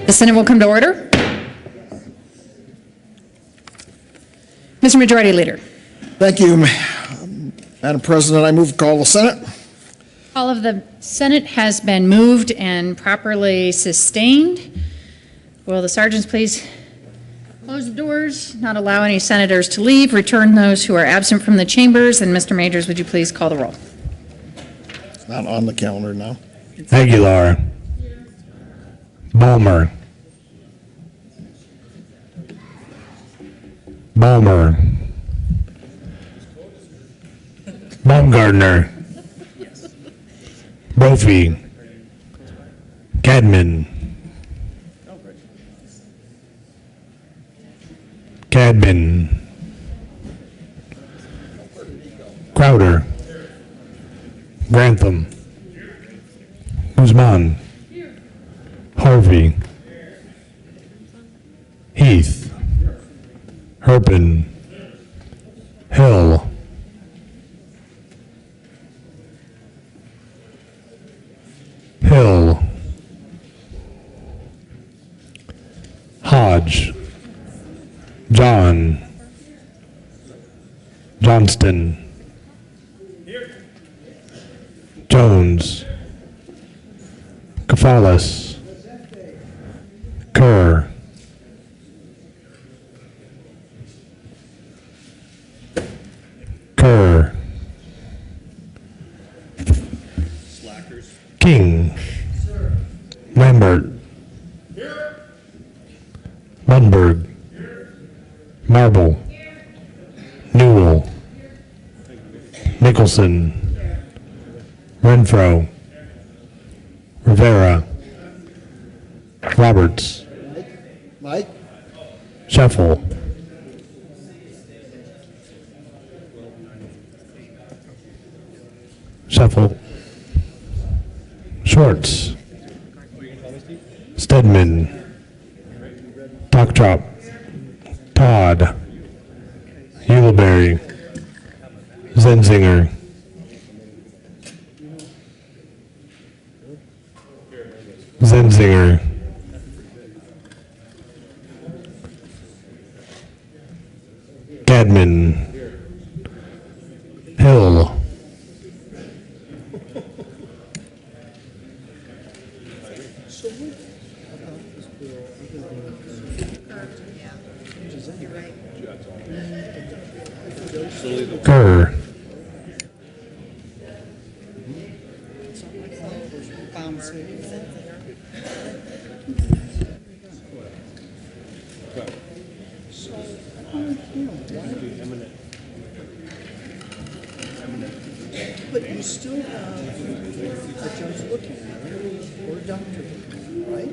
The Senate will come to order. Mr. Majority Leader. Thank you, Madam President. I move to call the Senate. Call of the Senate has been moved and properly sustained. Will the sergeants please close the doors, not allow any senators to leave, return those who are absent from the chambers, and Mr. Majors, would you please call the roll? It's not on the calendar now. Aguilar. Balmer. Balmer. Baumgartner. Brophy. Cadman. Cadman. Crowder. Grantham. Guzman. Harvey. Heath. Herpin. Hill. Hill. Hodge. John. Johnston. Jones. Kafalis. Kerr. Kerr. King. Lambert. Lundberg. Marble. Newell. Nicholson. Renfro. Rivera. Roberts. Mike? Shuffle. Shuffle. Schwartz. Stedman. Talktrop. Todd. Huleberry. Zenzinger. Zenzinger. Cadman. Hill. Kerr. But you still have a judge looking at it, or a doctor, right?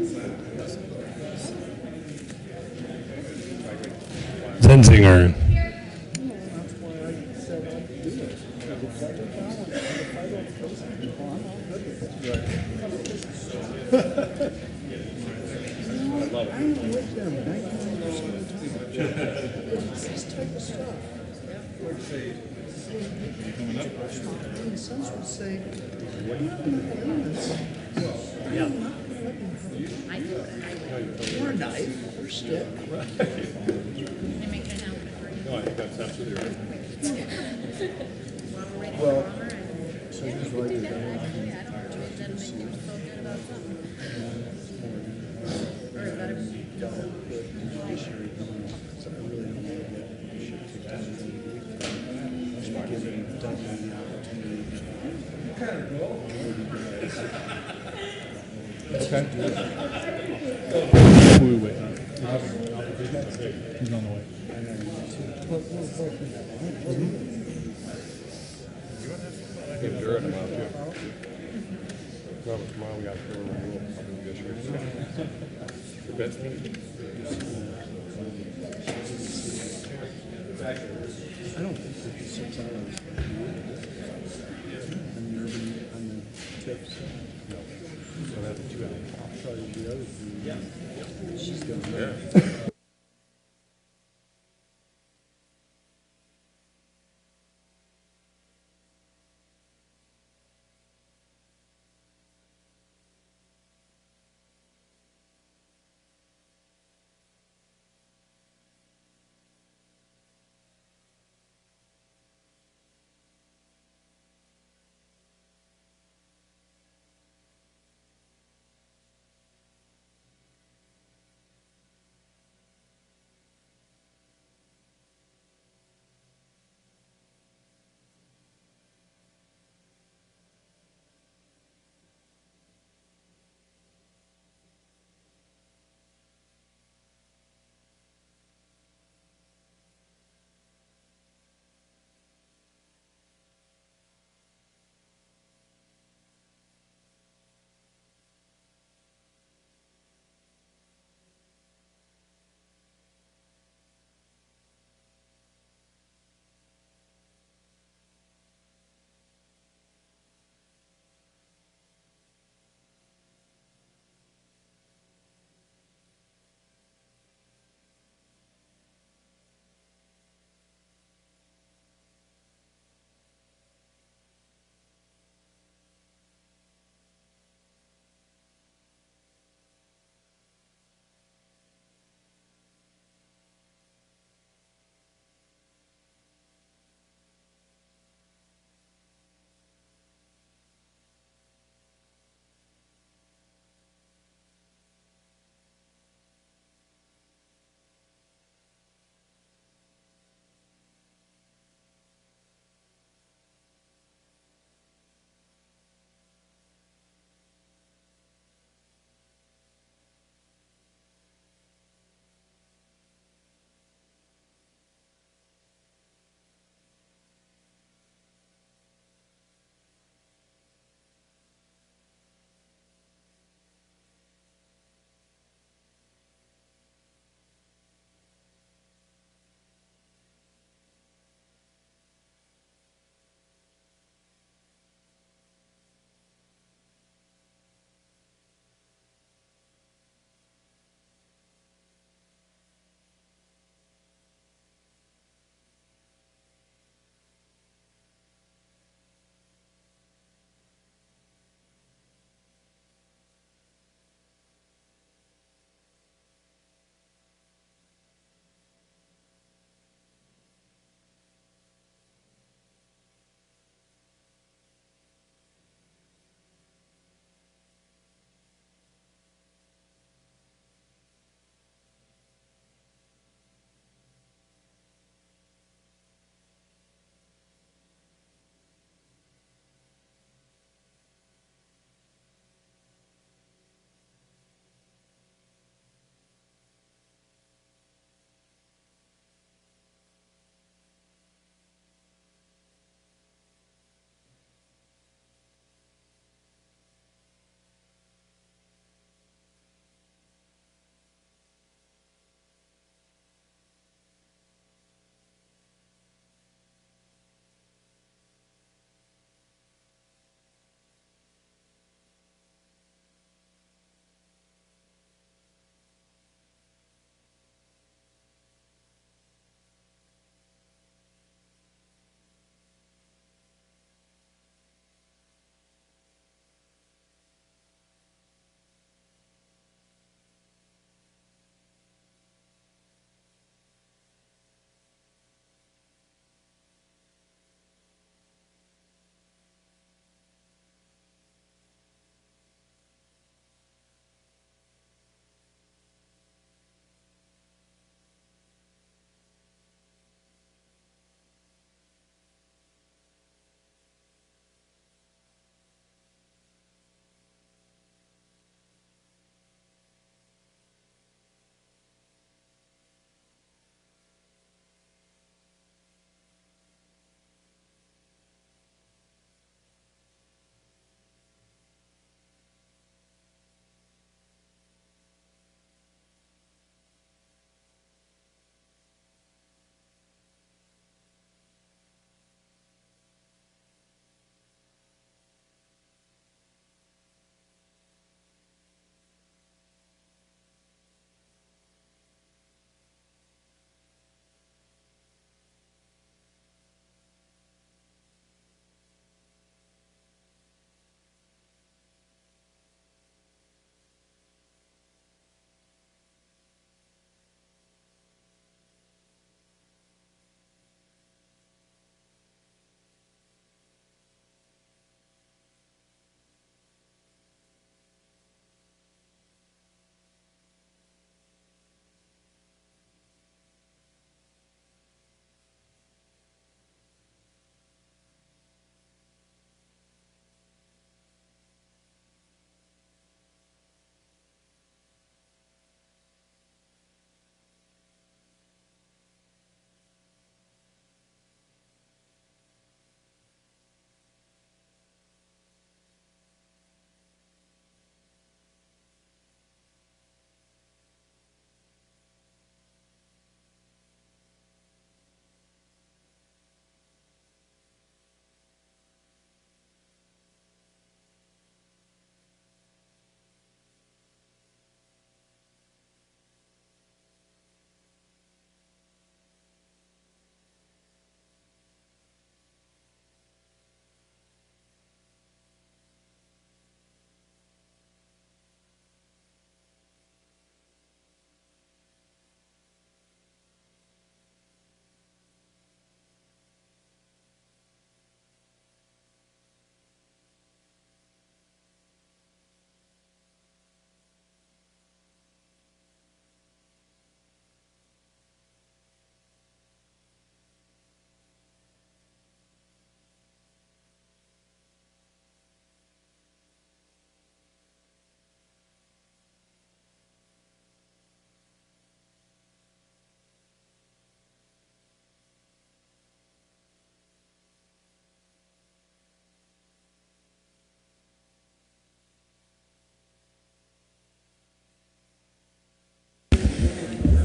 Zenzinger. That's why I said I'd do it. If I don't balance, if I don't feel something, well, I'm all good with it. I am with them 99% of the time. It's this type of stuff. In a sense, would say, what do you think of this? Or a knife, or stick. No, I think that's absolutely right. Well, so he's right. Okay. We wait. He's on the way. Give Jared a mile too. Robert, tomorrow we got to go over the rule. Probably this year. The best thing. I don't think it's 6 hours. On the tips. No. So that's 2 hours. I'll try to do the other thing. Yeah. She's gonna. Yeah.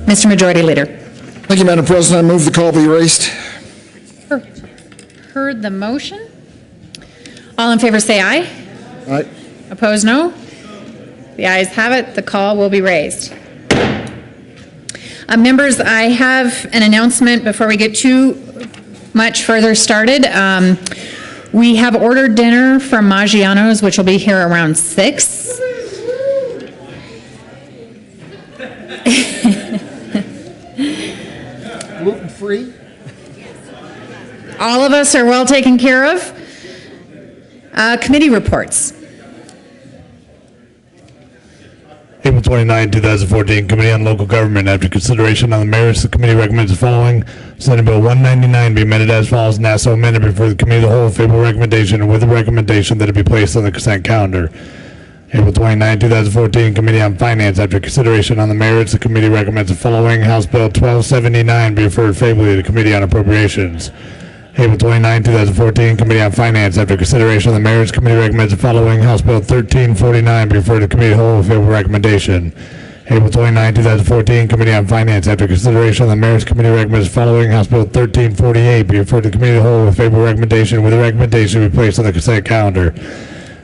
Mr. Majority Leader. Thank you, Madam President. I move the call be erased. Heard the motion. All in favor say aye. Aye. Opposed, no. The ayes have it. The call will be raised. Members, I have an announcement before we get too much further started. We have ordered dinner from Maggiano's, which will be here around 6. Gluten-free? All of us are well taken care of. Committee reports. April 29, 2014, Committee on Local Government. After consideration on the merits, the committee recommends the following. Senate Bill 199 be amended as follows, and as so amended before the committee of the whole, favorable recommendation, and with the recommendation that it be placed on the consent calendar. April 29, 2014, Committee on Finance. After consideration on the merits, the committee recommends the following. House Bill 1279 be referred favorably to the Committee on Appropriations. April 29, 2014, Committee on Finance. After consideration of the merits, committee recommends the following. House Bill 1349 be referred to committee of the whole with favorable recommendation. April 29, 2014, Committee on Finance. After consideration of the merits, committee recommends the following. House Bill 1348 be referred to committee of the whole with favorable recommendation, with the recommendation to be placed on the consent calendar.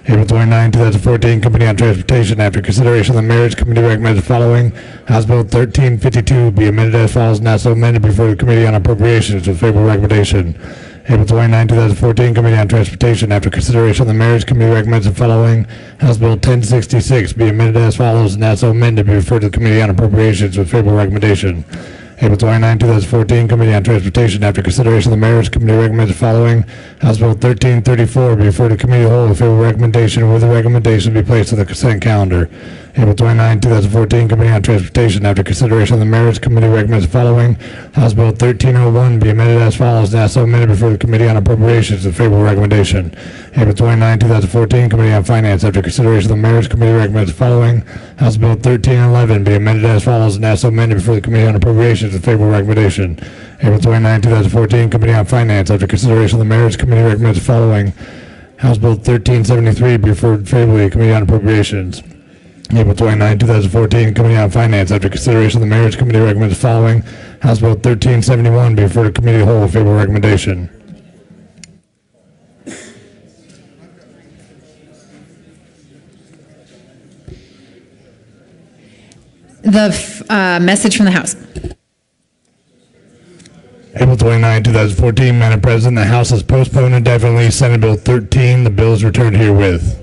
April 29, 2014, Committee on Transportation. After consideration of the merits, committee recommends the following. House Bill 1352 be amended as follows, not so amended before the Committee on Appropriations with favorable recommendation. April 29, 2014, Committee on Transportation. After consideration of the merits, committee recommends the following. House Bill 1066 be amended as follows, not so amended be referred to the Committee on Appropriations with favorable recommendation. April 29, 2014, Committee on Transportation. After consideration of the merits, committee recommends the following. House Bill 1334 be referred to committee of the whole with favorable recommendation, with the recommendation to be placed on the consent calendar. April 29, 2014, Committee on Transportation. After consideration of the merits, committee recommends the following. House Bill 1301 be amended as follows, and so amended before the Committee on Appropriations with favorable recommendation. April 29, 2014, Committee on Finance. After consideration of the merits, committee recommends the following. House Bill 1311 be amended as follows, and so amended before the Committee on Appropriations with favorable recommendation. April 29, 2014, Committee on Finance. After consideration of the merits, committee recommends the following. House Bill 1373 be referred favorably to Committee on Appropriations. April 29, 2014, Committee on Finance. After consideration of the merits, committee recommends the following. House Bill 1371 be referred to committee of the whole with favorable recommendation. The message from the House. April 29, 2014, Madam President, the House has postponed indefinitely Senate Bill 13. The bill is returned herewith.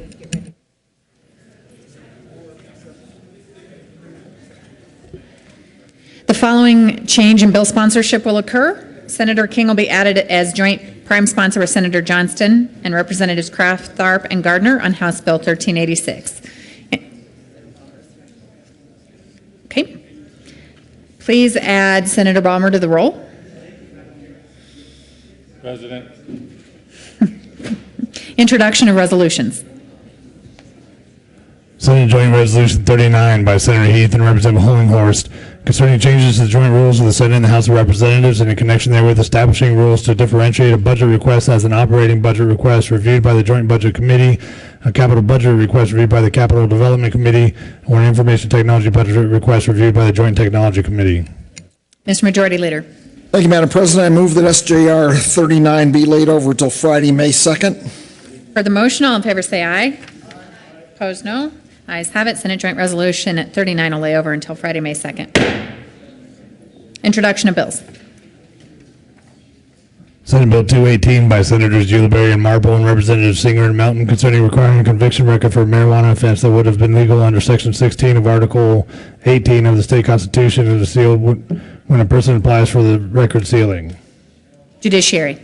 The following change in bill sponsorship will occur. Senator King will be added as joint prime sponsor with Senator Johnston and Representatives Kraft, Tharp, and Gardner on House Bill 1386. Okay. Please add Senator Balmer to the roll. President. Introduction of resolutions. Senate Joint Resolution 39 by Senator Heath and Representative Hollinghorst concerning changes to the joint rules of the Senate and the House of Representatives and in connection therewith establishing rules to differentiate a budget request as an operating budget request reviewed by the Joint Budget Committee, a capital budget request reviewed by the Capital Development Committee, or an information technology budget request reviewed by the Joint Technology Committee. Mr. Majority Leader. Thank you, Madam President. I move that SJR 39 be laid over until Friday, May 2nd. For the motion, all in favor say aye. Opposed, no. Ayes have it. Senate Joint Resolution at 39 will lay over until Friday, May 2nd. Introduction of bills. Senate Bill 218 by Senators Ulibarri and Marple and Representatives Singer and Mountain concerning requiring a conviction record for a marijuana offense that would have been legal under Section 16 of Article 18 of the state constitution and is sealed when a person applies for the record sealing. Judiciary.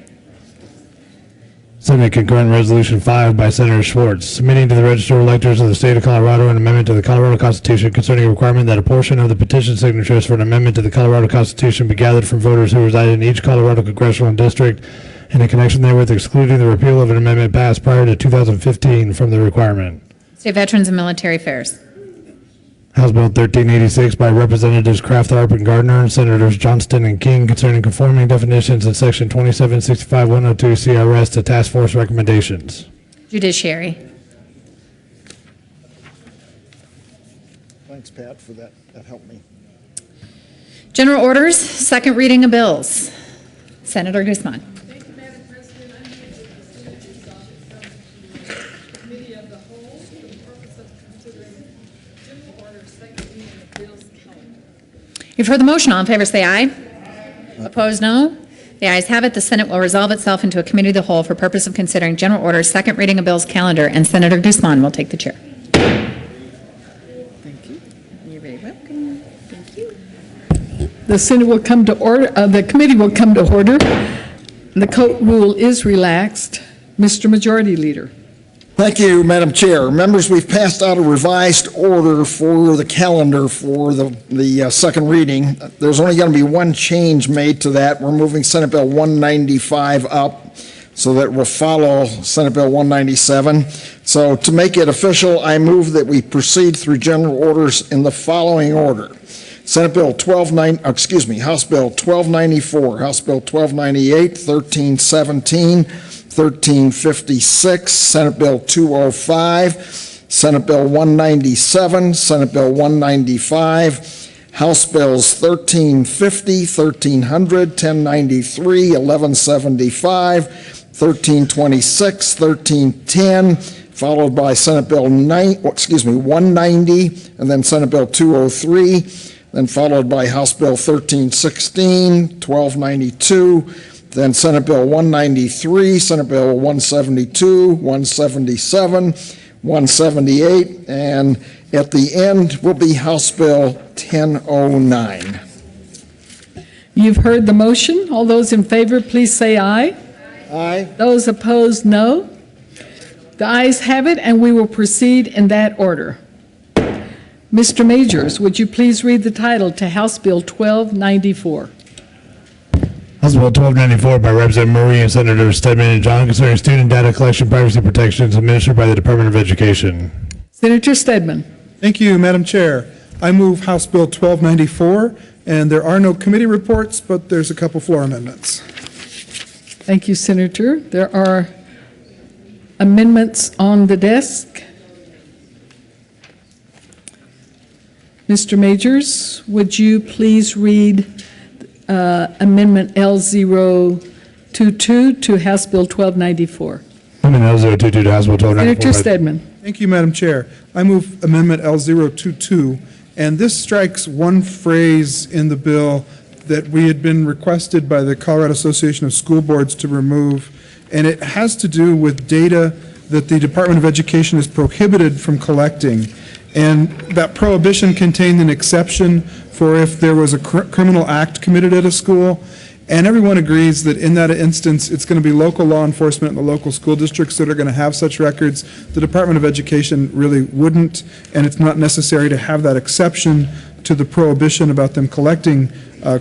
Senate Concurrent Resolution 5 by Senator Schwartz, submitting to the Register of Electors of the State of Colorado an amendment to the Colorado Constitution concerning a requirement that a portion of the petition signatures for an amendment to the Colorado Constitution be gathered from voters who reside in each Colorado congressional district, and in connection therewith excluding the repeal of an amendment passed prior to 2015 from the requirement. State Veterans and Military Affairs. House Bill 1386 by Representatives Kraft, Tharp, and Gardner, and Senators Johnston and King concerning conforming definitions in Section 2765-102 CRS to task force recommendations. Judiciary. Thanks, Pat, for that. That helped me. General orders, second reading of bills. Senator Guzman. Thank you, Madam President. I move that the Senate resolve itself into committee of the whole for the purpose of considering general orders, second reading of bills calendar. You've heard the motion. All in favor say aye. Opposed, no. The ayes have it. The Senate will resolve itself into a committee of the whole for purpose of considering general orders, second reading of bills calendar, and Senator Guzman will take the chair. Thank you. You're very welcome. Thank you. The Senate will come to order, the committee will come to order. The court rule is relaxed. Mr. Majority Leader. Thank you, Madam Chair. Members, we've passed out a revised order for the calendar for the second reading. There's only going to be one change made to that. We're moving Senate Bill 195 up so that it will follow Senate Bill 197. So to make it official, I move that we proceed through general orders in the following order. House Bill 1294, House Bill 1298, 1317, 1356, Senate Bill 205, Senate Bill 197, Senate Bill 195, House Bills 1350, 1300, 1093, 1175, 1326, 1310, followed by Senate Bill 190, and then Senate Bill 203, then followed by House Bill 1316, 1292, then Senate Bill 193, Senate Bill 172, 177, 178, and at the end will be House Bill 1009. You've heard the motion. All those in favor, please say aye. Aye. Those opposed, no. The ayes have it, and we will proceed in that order. Mr. Majors, would you please read the title to House Bill 1294? House Bill 1294 by Representative Murray and Senator Stedman and John concerning student data collection privacy protections administered by the Department of Education. Senator Stedman. Thank you, Madam Chair. I move House Bill 1294, and there are no committee reports, but there's a couple floor amendments. Thank you, Senator. There are amendments on the desk. Mr. Majors, would you please read Amendment L022 to House Bill 1294? Amendment L022 to House Bill 1294. Senator Stedman. Thank you, Madam Chair. I move Amendment L022, and this strikes one phrase in the bill that we had been requested by the Colorado Association of School Boards to remove, and it has to do with data that the Department of Education is prohibited from collecting. And that prohibition contained an exception for if there was a criminal act committed at a school. And everyone agrees that in that instance, it's going to be local law enforcement and the local school districts that are going to have such records. The Department of Education really wouldn't, and it's not necessary to have that exception to the prohibition about them collecting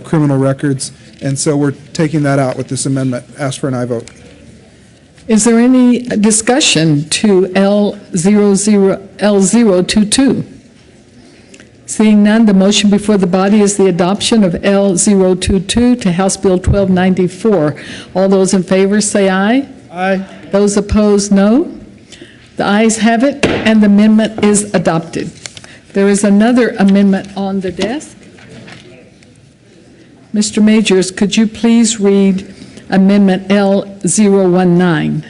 criminal records. And so we're taking that out with this amendment. Ask for an aye vote. Is there any discussion to L022? Seeing none, the motion before the body is the adoption of L022 to House Bill 1294. All those in favor say aye. Aye. Those opposed, no. The ayes have it, and the amendment is adopted. There is another amendment on the desk. Mr. Majors, could you please read Amendment L019?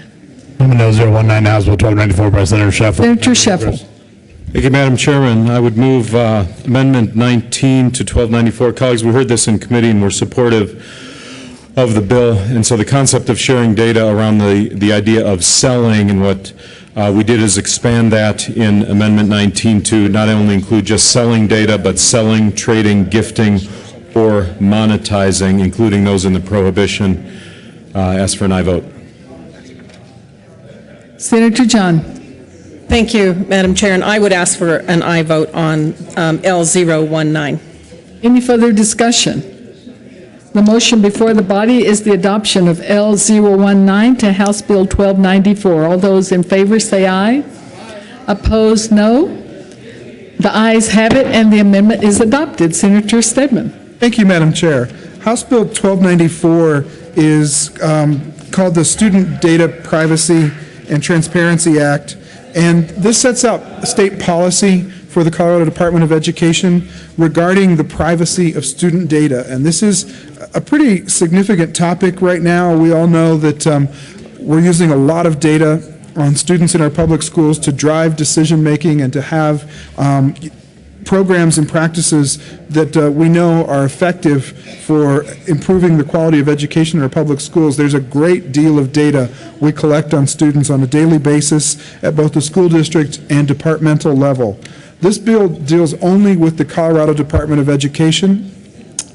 Amendment L019 House Bill 1294 by Senator Sheffel. Senator Sheffel. Thank you, Madam Chairman. I would move Amendment 19 to 1294. Colleagues, we heard this in committee and we're supportive of the bill. And so the concept of sharing data around the idea of selling, and what we did is expand that in Amendment 19 to not only include just selling data, but selling, trading, gifting, or monetizing, including those in the prohibition. Ask for an aye vote. Senator John. Thank you, Madam Chair, and I would ask for an aye vote on L019. Any further discussion? The motion before the body is the adoption of L019 to House Bill 1294. All those in favor say aye. Opposed, no. The ayes have it, and the amendment is adopted. Senator Stedman. Thank you, Madam Chair. House Bill 1294 is called the Student Data Privacy and Transparency Act, and this sets out state policy for the Colorado Department of Education regarding the privacy of student data. And this is a pretty significant topic right now. We all know that we're using a lot of data on students in our public schools to drive decision-making and to have programs and practices that we know are effective for improving the quality of education in our public schools. There's a great deal of data we collect on students on a daily basis at both the school district and departmental level. This bill deals only with the Colorado Department of Education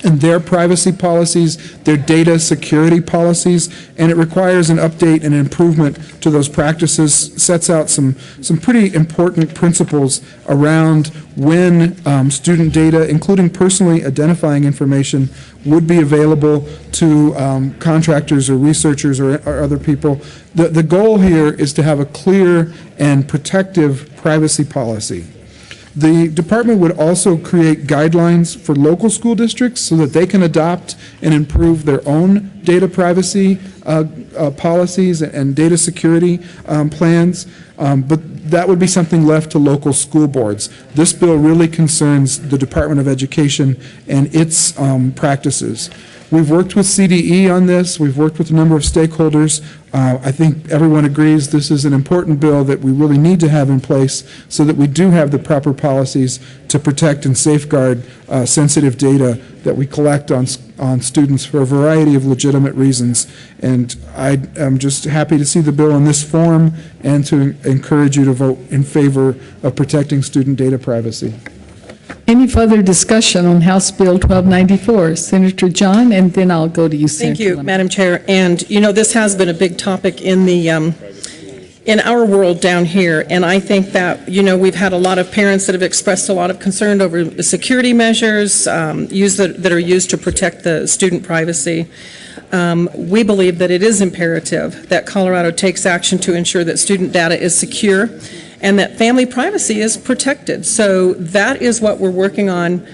and their privacy policies, their data security policies, and it requires an update and improvement to those practices, sets out some pretty important principles around when student data, including personally identifying information, would be available to contractors or researchers or other people. The goal here is to have a clear and protective privacy policy. The department would also create guidelines for local school districts so that they can adopt and improve their own data privacy policies and data security plans, but that would be something left to local school boards. This bill really concerns the Department of Education and its practices. We've worked with CDE on this. We've worked with a number of stakeholders. I think everyone agrees this is an important bill that we really need to have in place so that we do have the proper policies to protect and safeguard sensitive data that we collect on students for a variety of legitimate reasons. And I am just happy to see the bill in this form and to encourage you to vote in favor of protecting student data privacy. Any further discussion on House Bill 1294? Senator John, and then I'll go to you, Senator Thank you, Lemon. Madam Chair. And, you know, this has been a big topic in the in our world down here, and I think that, you know, we've had a lot of parents that have expressed a lot of concern over the security measures that are used to protect the student privacy. We believe that it is imperative that Colorado takes action to ensure that student data is secure and that family privacy is protected. So that is what we're working on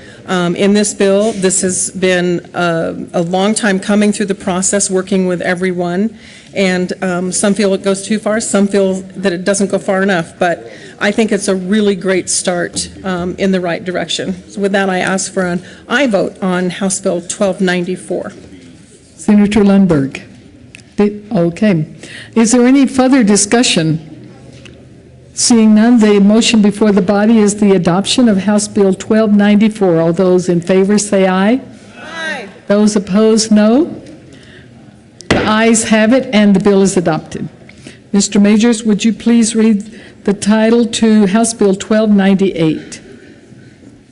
in this bill. This has been a long time coming through the process, working with everyone, and some feel it goes too far, some feel that it doesn't go far enough, but I think it's a really great start in the right direction. So with that, I ask for an aye vote on House Bill 1294. Senator Lundberg. Okay. Is there any further discussion? Seeing none, the motion before the body is the adoption of House Bill 1294. All those in favor say aye. Aye. Those opposed, no. The ayes have it, and the bill is adopted. Mr. Majors, would you please read the title to House Bill 1298?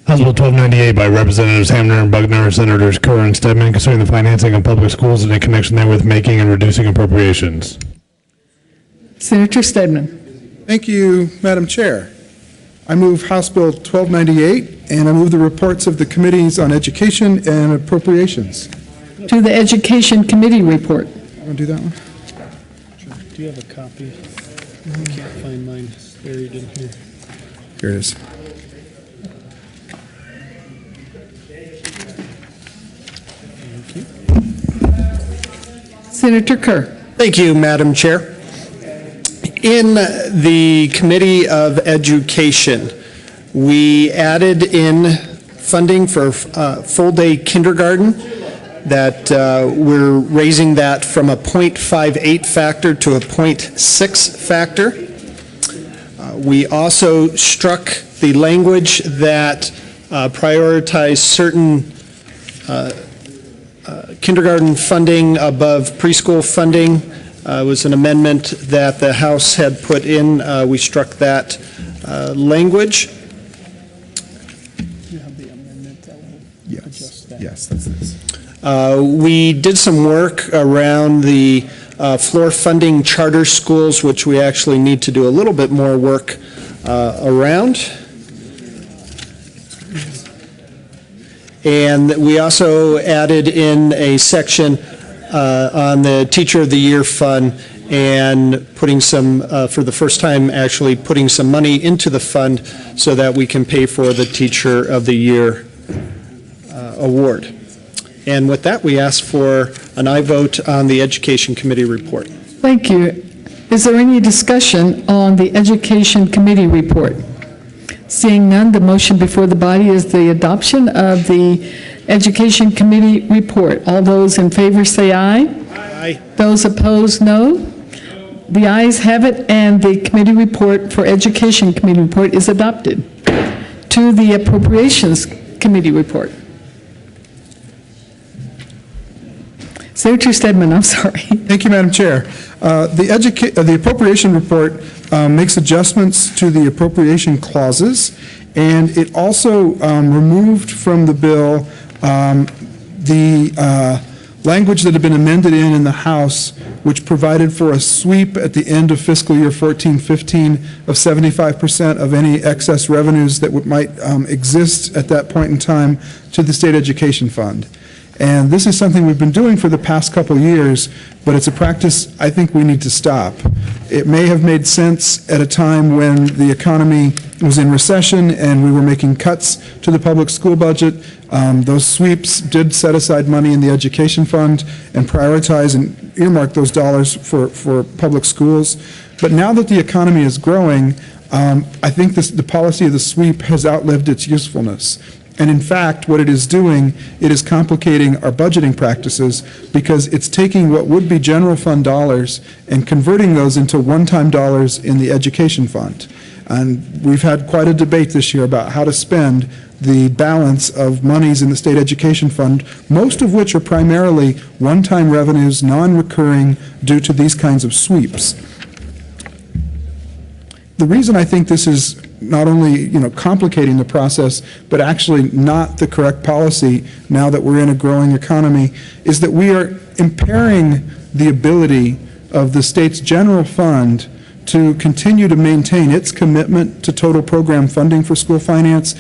House Bill 1298 by Representatives Hamner and Bugner, Senators Kerr and Stedman, concerning the financing of public schools and in connection therewith making and reducing appropriations. Senator Stedman. Thank you, Madam Chair. I move House Bill 1298, and I move the reports of the Committees on Education and Appropriations. To the Education Committee report. Want to do that one? Do you have a copy? I can't find mine. It's buried in here. Here it is. Senator Kerr. Thank you, Madam Chair. In the Committee of Education, we added in funding for full-day kindergarten, that we're raising that from a 0.58 factor to a 0.6 factor. We also struck the language that prioritized certain kindergarten funding above preschool funding. Was an amendment that the House had put in. We struck that language. You have the amendment that will adjust that. Yes, that's this. We did some work around the floor funding charter schools, which we actually need to do a little bit more work around. And we also added in a section on the Teacher of the Year Fund and putting some, for the first time, actually putting some money into the fund so that we can pay for the Teacher of the Year award. And with that, we ask for an aye vote on the Education Committee report. Thank you. Is there any discussion on the Education Committee report? Seeing none, the motion before the body is the adoption of the Education Committee report. All those in favor say aye. Aye. Those opposed, no. The ayes have it, and the committee report for Education Committee report is adopted. To the Appropriations Committee report. Senator Stedman, I'm sorry. Thank you, Madam Chair. The appropriation report makes adjustments to the appropriation clauses, and it also removed from the bill the language that had been amended in the House, which provided for a sweep at the end of fiscal year 14-15 of 75% of any excess revenues that might exist at that point in time to the State Education Fund. And this is something we've been doing for the past couple of years, but it's a practice I think we need to stop. It may have made sense at a time when the economy was in recession and we were making cuts to the public school budget. Those sweeps did set aside money in the education fund and prioritize and earmark those dollars for public schools. But now that the economy is growing, I think the policy of the sweep has outlived its usefulness. And in fact, what it is doing, it is complicating our budgeting practices because it's taking what would be general fund dollars and converting those into one-time dollars in the education fund. And we've had quite a debate this year about how to spend the balance of monies in the state education fund, most of which are primarily one-time revenues, non-recurring, due to these kinds of sweeps. The reason I think this is not only, complicating the process, but actually not the correct policy now that we're in a growing economy, is that we are impairing the ability of the state's general fund to continue to maintain its commitment to total program funding for school finance.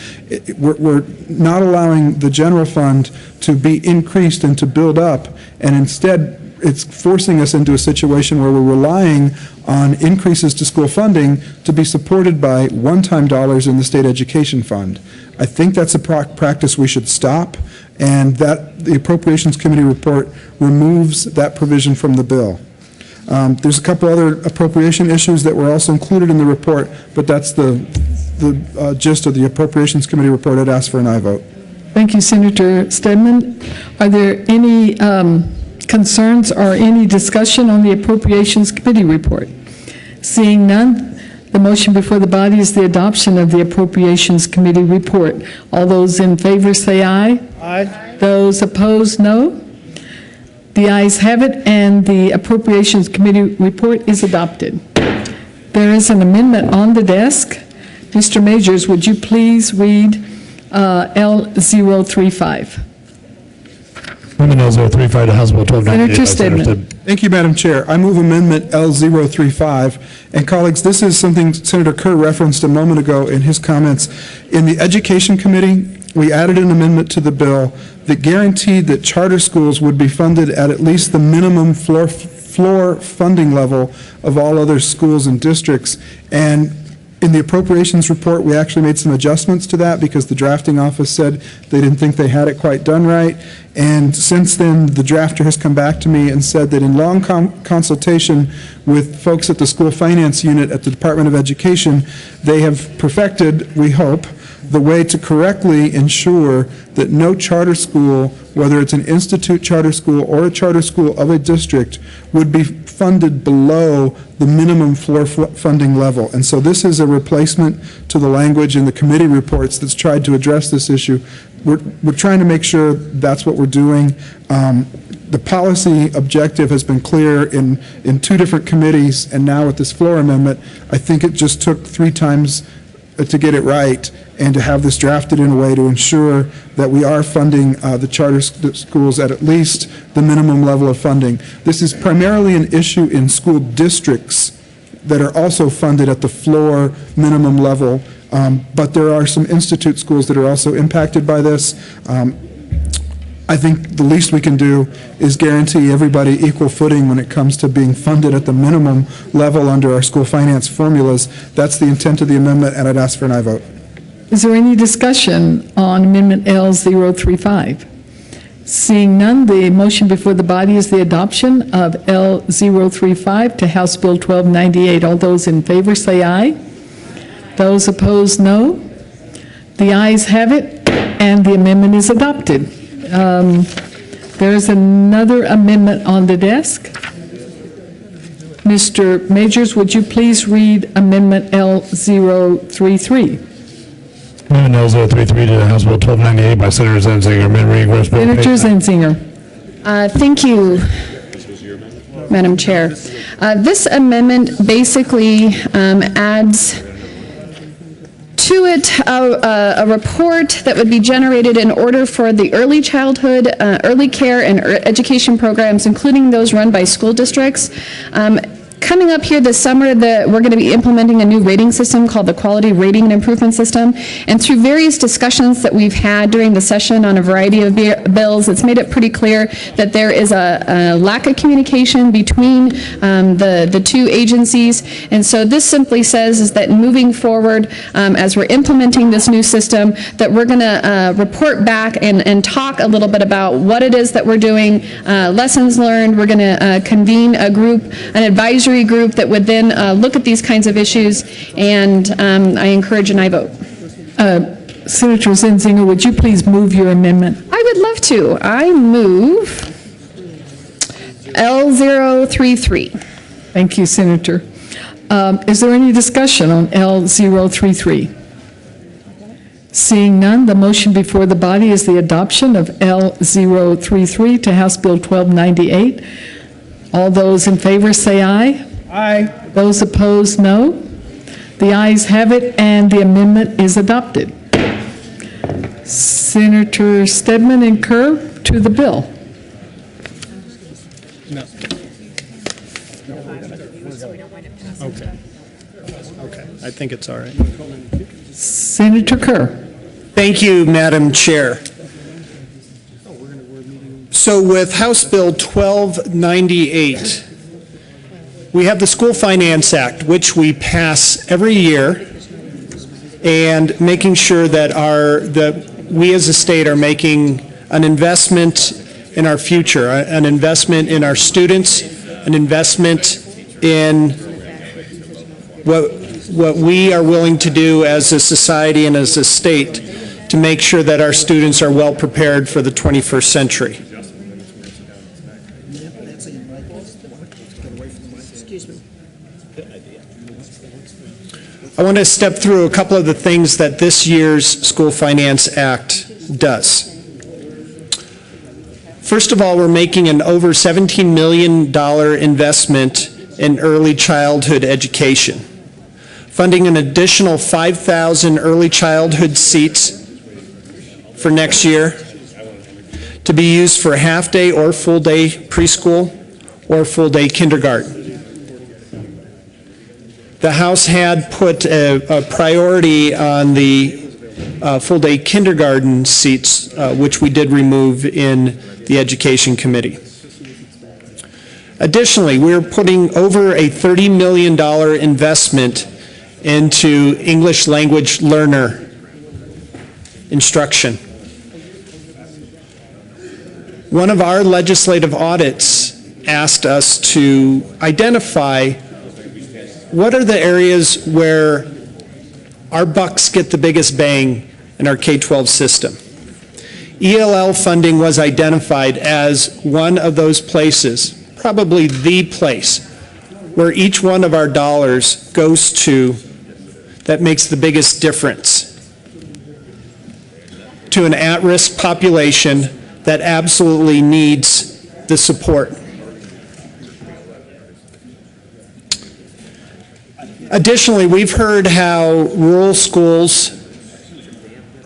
We're not allowing the general fund to be increased and to build up, and instead it's forcing us into a situation where we're relying on increases to school funding to be supported by one-time dollars in the state education fund. I think that's a practice we should stop, and that the Appropriations Committee report removes that provision from the bill. There's a couple other appropriation issues that were also included in the report, but that's the gist of the Appropriations Committee report. I'd ask for an aye vote. Thank you, Senator Stedman. Are there any concerns or any discussion on the Appropriations Committee report? Seeing none, the motion before the body is the adoption of the Appropriations Committee report. All those in favor say aye. Aye. Those opposed, no. The ayes have it, and the Appropriations Committee report is adopted. There is an amendment on the desk. Mr. Majors, would you please read L035? Amendment L035 to House Bill 1298. Senator Stedman. Thank you, Madam Chair. I move Amendment L035. And colleagues, this is something Senator Kerr referenced a moment ago in his comments. In the Education Committee, we added an amendment to the bill that guaranteed that charter schools would be funded at least the minimum floor funding level of all other schools and districts. And in the appropriations report, we actually made some adjustments to that because the drafting office said they didn't think they had it quite done right. And since then, the drafter has come back to me and said that in long consultation with folks at the school finance unit at the Department of Education, they have perfected, we hope, the way to correctly ensure that no charter school, whether it's an institute charter school or a charter school of a district, would be funded below the minimum floor funding level. And so this is a replacement to the language in the committee reports that's tried to address this issue. We're trying to make sure that's what we're doing. The policy objective has been clear in two different committees, and now with this floor amendment, I think it just took 3 times to get it right and to have this drafted in a way to ensure that we are funding the charter schools at least the minimum level of funding. This is primarily an issue in school districts that are also funded at the floor minimum level, but there are some institute schools that are also impacted by this. I think the least we can do is guarantee everybody equal footing when it comes to being funded at the minimum level under our school finance formulas. That's the intent of the amendment, and I'd ask for an aye vote. Is there any discussion on Amendment L035? Seeing none, the motion before the body is the adoption of L035 to House Bill 1298. All those in favor say aye. Those opposed, no. The ayes have it, and the amendment is adopted. There's another amendment on the desk. Mr. Majors, would you please read Amendment L033? Amendment L033 to House Bill 1298 by Senator Zenzinger. Amendment reading first by Senator page 9. Zenzinger. Thank you, Madam Chair. This amendment basically adds to it a report that would be generated in order for the early childhood, early care, and education programs, including those run by school districts. Coming up here this summer, we're going to be implementing a new rating system called the Quality Rating and Improvement System. And through various discussions that we've had during the session on a variety of bills, it's made it pretty clear that there is a lack of communication between the two agencies. And so this simply says is that moving forward, as we're implementing this new system, that we're going to report back and talk a little bit about what it is that we're doing, lessons learned. We're going to convene a group, an advisory group that would then look at these kinds of issues, and I encourage and I vote. Senator Zenzinger, would you please move your amendment? I would love to. I move L033. Thank you, Senator. Is there any discussion on L033? Seeing none, the motion before the body is the adoption of L033 to House Bill 1298. All those in favor say aye. Aye. Those opposed, no. The ayes have it, and the amendment is adopted. Senator Stedman and Kerr to the bill. No. Okay. Okay, I think it's all right. Senator Kerr. Thank you, Madam Chair. So with House Bill 1298, we have the School Finance Act, which we pass every year, and making sure that we as a state are making an investment in our future, an investment in our students, an investment in what we are willing to do as a society and as a state to make sure that our students are well prepared for the 21st century. I want to step through a couple of the things that this year's School Finance Act does. First of all, we're making an over $17 million investment in early childhood education, funding an additional 5,000 early childhood seats for next year to be used for half-day or full-day preschool or full-day kindergarten. The House had put a priority on the full-day kindergarten seats, which we did remove in the Education Committee. Additionally, we're putting over a $30 million investment into English language learner instruction. One of our legislative audits asked us to identify what are the areas where our bucks get the biggest bang in our K-12 system. ELL funding was identified as one of those places, probably the place, where each one of our dollars goes to that makes the biggest difference to an at-risk population that absolutely needs the support. Additionally, we've heard how rural schools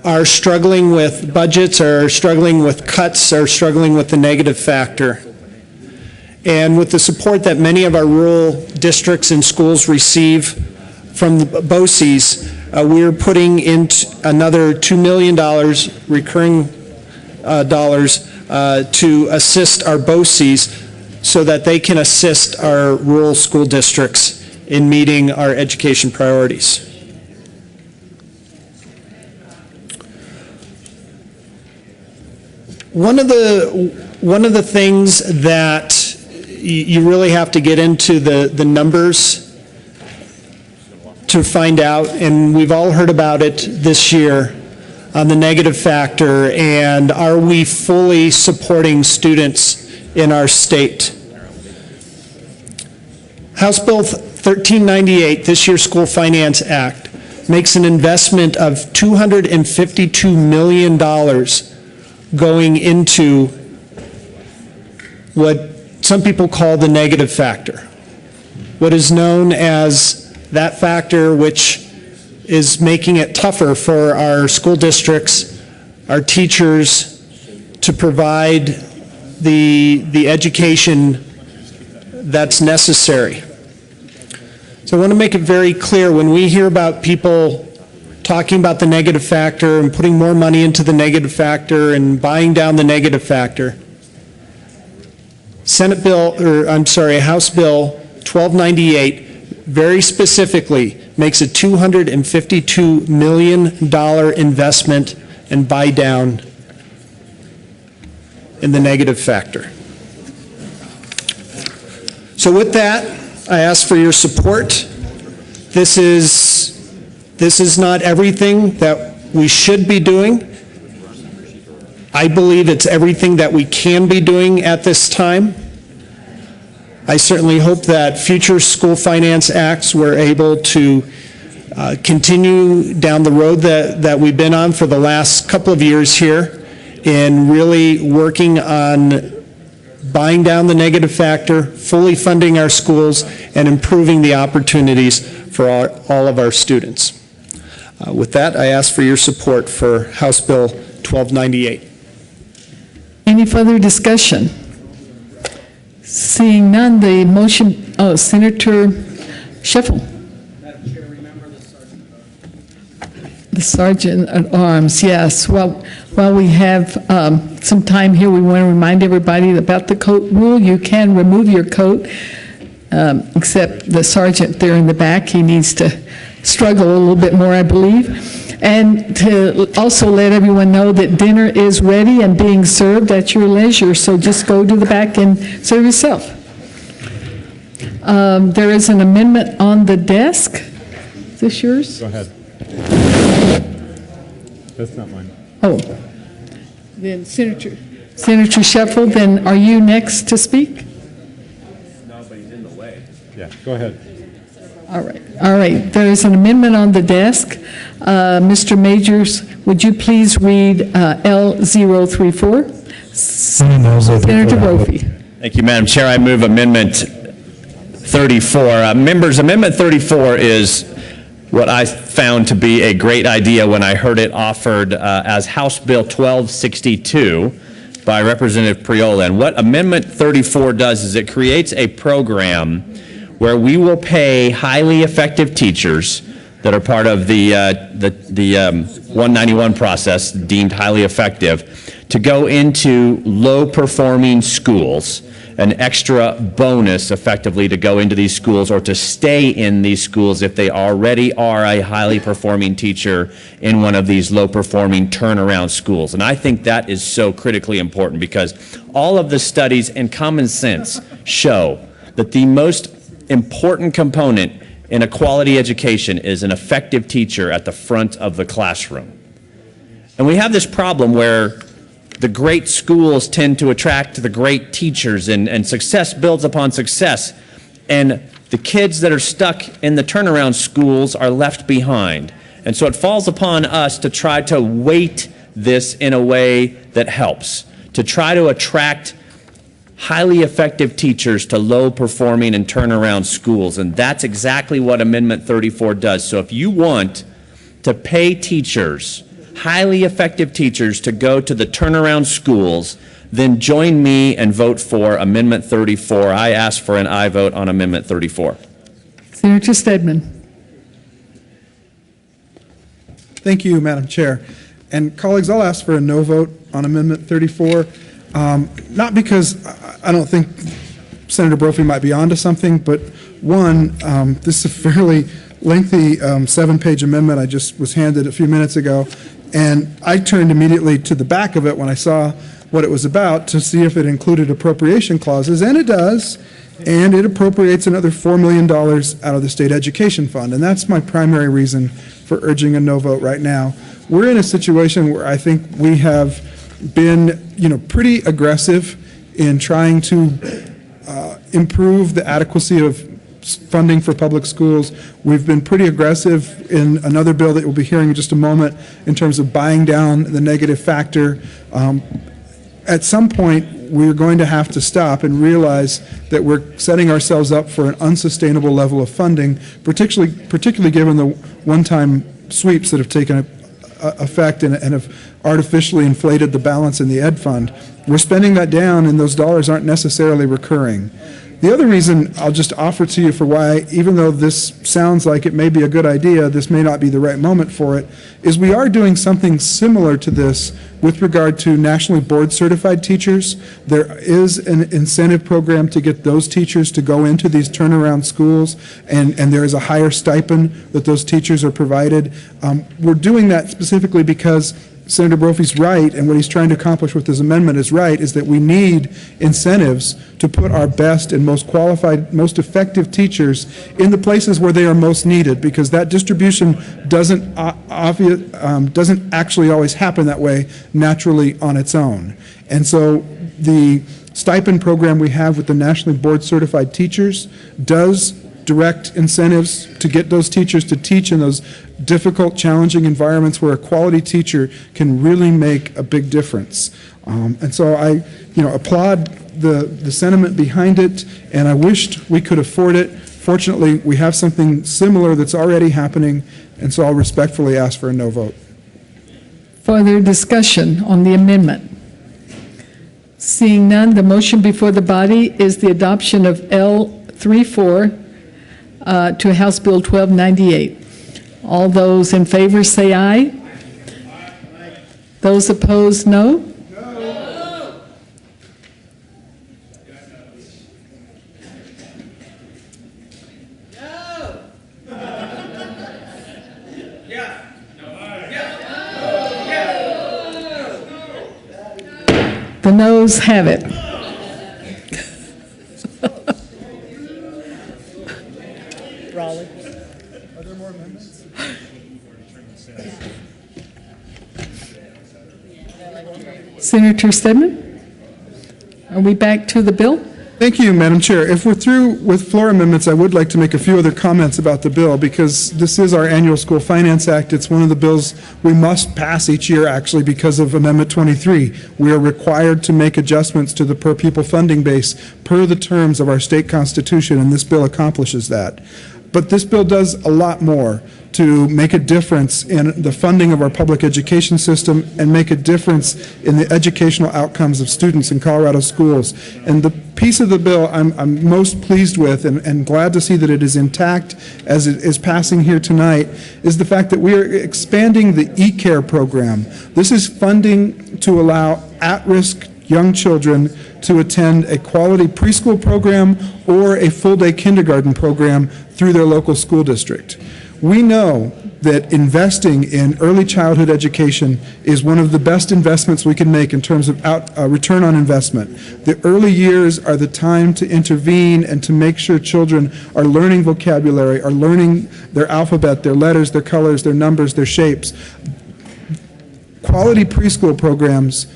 are struggling with budgets, are struggling with cuts, are struggling with the negative factor. And with the support that many of our rural districts and schools receive from the BOCES, we're putting in another $2 million recurring dollars to assist our BOCES so that they can assist our rural school districts in meeting our education priorities. One of the things that you really have to get into the numbers to find out, and we've all heard about it this year, on the negative factor, and are we fully supporting students in our state? House Bill 1398, this year's School Finance Act, makes an investment of $252 million going into what some people call the negative factor, what is known as that factor which is making it tougher for our school districts, our teachers, to provide the education that's necessary. So I want to make it very clear, when we hear about people talking about the negative factor and putting more money into the negative factor and buying down the negative factor, House Bill 1298 very specifically makes a $252 million investment and buy down in the negative factor. So with that, I ask for your support. This is not everything that we should be doing. I believe it's everything that we can be doing at this time. I certainly hope that future school finance acts we're able to continue down the road that we've been on for the last couple of years here in really working on buying down the negative factor, fully funding our schools, and improving the opportunities for all of our students. With that, I ask for your support for House Bill 1298. Any further discussion? Seeing none, the motion, Senator Sheffel. Madam Chair, remember the Sergeant. The Sergeant at Arms, yes. Well, while we have some time here, we want to remind everybody about the coat rule. You can remove your coat, except the sergeant there in the back. He needs to struggle a little bit more, I believe. And to also let everyone know that dinner is ready and being served at your leisure, so just go to the back and serve yourself. There is an amendment on the desk. Is this yours? Go ahead. That's not mine. Oh, then Senator Sheffel, then are you next to speak? No, but he's in the way. Yeah, go ahead. All right. There is an amendment on the desk. Mr. Majors, would you please read L034? Senator Brophy. Thank you, Madam Chair. I move Amendment 34. Members, Amendment 34 is what I found to be a great idea when I heard it offered as House Bill 1262 by Representative Priola. And what Amendment 34 does is it creates a program where we will pay highly effective teachers that are part of the 191 process, deemed highly effective, to go into low-performing schools, an extra bonus effectively to go into these schools or to stay in these schools if they already are a highly performing teacher in one of these low-performing turnaround schools. And I think that is so critically important because all of the studies and common sense show that the most important component in a quality education is an effective teacher at the front of the classroom. And we have this problem where the great schools tend to attract the great teachers and success builds upon success. And the kids that are stuck in the turnaround schools are left behind. And so it falls upon us to try to weight this in a way that helps, to try to attract highly effective teachers to low-performing and turnaround schools, and that's exactly what Amendment 34 does. So if you want to pay teachers, highly effective teachers, to go to the turnaround schools, then join me and vote for Amendment 34. I ask for an aye vote on Amendment 34. Senator Stedman. Thank you, Madam Chair. And colleagues, I'll ask for a no vote on Amendment 34. Not because I don't think Senator Brophy might be onto something, but one, this is a fairly lengthy 7-page amendment I just was handed a few minutes ago, and I turned immediately to the back of it when I saw what it was about to see if it included appropriation clauses, and it does, and it appropriates another $4 million out of the state education fund, and that's my primary reason for urging a no vote right now. we're in a situation where I think we have been, pretty aggressive in trying to improve the adequacy of funding for public schools. We've been pretty aggressive in another bill that we'll be hearing in just a moment in terms of buying down the negative factor. At some point, we're going to have to stop and realize that we're setting ourselves up for an unsustainable level of funding, particularly given the one-time sweeps that have taken effect and have artificially inflated the balance in the ed fund. We're spending that down, and those dollars aren't necessarily recurring. The other reason I'll just offer to you for why, even though this sounds like it may be a good idea, this may not be the right moment for it, is we are doing something similar to this with regard to nationally board certified teachers. There is an incentive program to get those teachers to go into these turnaround schools, and there is a higher stipend that those teachers are provided. We're doing that specifically because Senator Brophy's right, and what he's trying to accomplish with his amendment is right, is that we need incentives to put our best and most qualified, most effective teachers in the places where they are most needed, because that distribution doesn't actually always happen that way naturally on its own. And so the stipend program we have with the nationally board certified teachers does direct incentives to get those teachers to teach in those difficult, challenging environments where a quality teacher can really make a big difference. And so I, applaud the sentiment behind it, and I wished we could afford it. Fortunately, we have something similar that's already happening, and so I'll respectfully ask for a no vote. Further discussion on the amendment? Seeing none, the motion before the body is the adoption of L34 to House Bill 1298. All those in favor say aye. Those opposed, no. The noes have it. Raleigh. Are there more amendments? Senator Stedman, are we back to the bill? Thank you, Madam Chair. If we're through with floor amendments, I would like to make a few other comments about the bill, because this is our annual School Finance Act. It's one of the bills we must pass each year, actually, because of Amendment 23. We are required to make adjustments to the per-pupil funding base per the terms of our state constitution, and this bill accomplishes that. But this bill does a lot more to make a difference in the funding of our public education system and make a difference in the educational outcomes of students in Colorado schools. And the piece of the bill I'm most pleased with and glad to see that it is intact as it is passing here tonight is the fact that we are expanding the e-care program. This is funding to allow at-risk young children to attend a quality preschool program or a full-day kindergarten program through their local school district. We know that investing in early childhood education is one of the best investments we can make in terms of return on investment. The early years are the time to intervene and to make sure children are learning vocabulary, are learning their alphabet, their letters, their colors, their numbers, their shapes. Quality preschool programs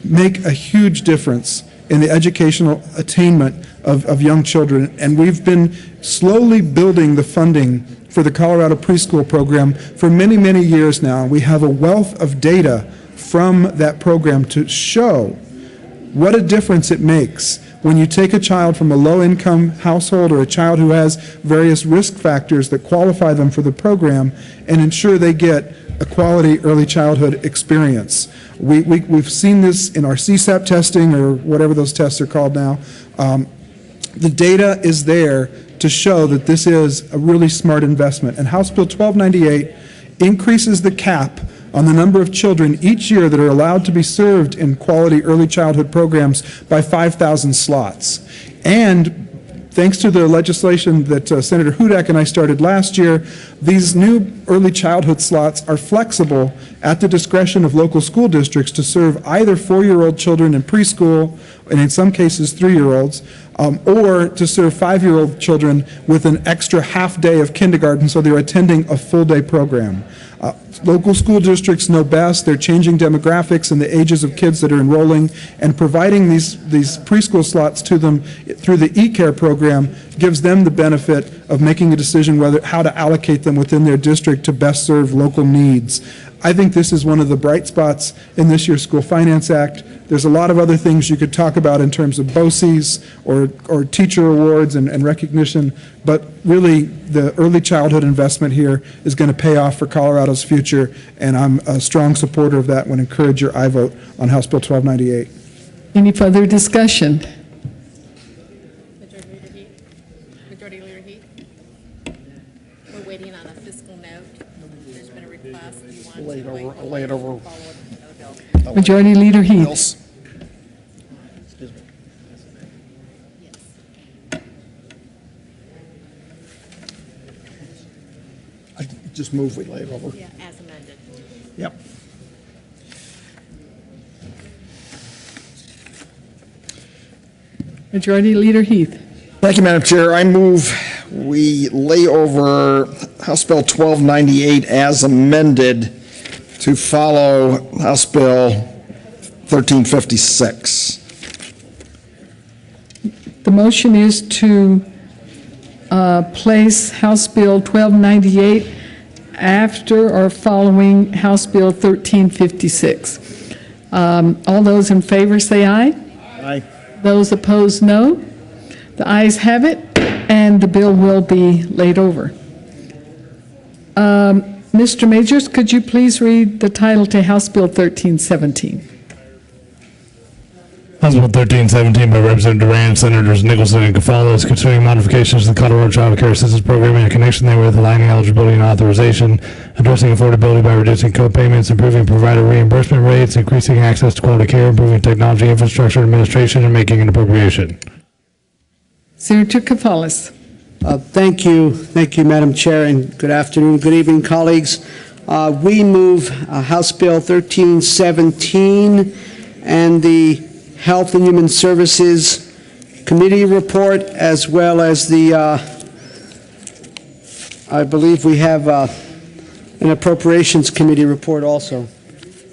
make a huge difference in the educational attainment of young children, and we've been slowly building the funding for the Colorado preschool program for many, many years now. We have a wealth of data from that program to show what a difference it makes when you take a child from a low-income household or a child who has various risk factors that qualify them for the program and ensure they get a quality early childhood experience. We've seen this in our CSAP testing, or whatever those tests are called now. The data is there to show that this is a really smart investment. And House Bill 1298 increases the cap on the number of children each year that are allowed to be served in quality early childhood programs by 5,000 slots. And thanks to the legislation that Senator Hudak and I started last year, these new early childhood slots are flexible at the discretion of local school districts to serve either 4-year-old children in preschool, and in some cases 3-year-olds, or to serve 5-year-old children with an extra half day of kindergarten so they're attending a full-day program. Local school districts know best. They're changing demographics and the ages of kids that are enrolling, and providing these preschool slots to them through the e-care program gives them the benefit of making a decision how to allocate them within their district to best serve local needs. I think this is one of the bright spots in this year's School Finance Act. There's a lot of other things you could talk about in terms of BOCES or teacher awards and recognition, but really the early childhood investment here is going to pay off for Colorado's future, and I'm a strong supporter of that and would encourage your aye vote on House Bill 1298. Any further discussion? Majority Leader Heath? We're waiting on a fiscal note. There's been a request. You want to Lay it over. Majority Leader Heath. Bills. I just move we lay it over. Yeah, as amended. Yep. Majority Leader Heath. Thank you, Madam Chair. I move we lay over House Bill 1298 as amended to follow House Bill 1356. The motion is to place House Bill 1298 after or following House Bill 1356. All those in favor say aye. Aye. Those opposed, no. The ayes have it, and the bill will be laid over. Mr. Majors, could you please read the title to House Bill 1317? House Bill 1317 by Representative Duran, Senators Nicholson and Gonzalez, concerning modifications to the Colorado Child Care Assistance Program in connection therewith, aligning eligibility and authorization, addressing affordability by reducing co-payments, improving provider reimbursement rates, increasing access to quality care, improving technology infrastructure administration, and making an appropriation. Senator Gonzalez. Thank you, Madam Chair, and good afternoon, good evening, colleagues. We move House Bill 1317 and the Health and Human Services Committee report, as well as the, I believe we have an Appropriations Committee report also.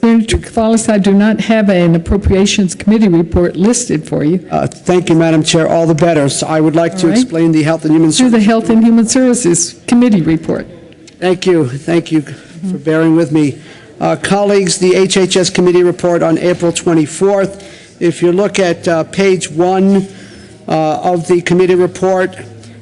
Senator Gonzalez, I do not have an Appropriations Committee report listed for you. Thank you, Madam Chair, all the better. So I would like to explain the Health and Human Through Services. the Health and Human Services Committee report. Thank you for bearing with me. Colleagues, the HHS Committee report on April 24th. If you look at page 1 of the committee report,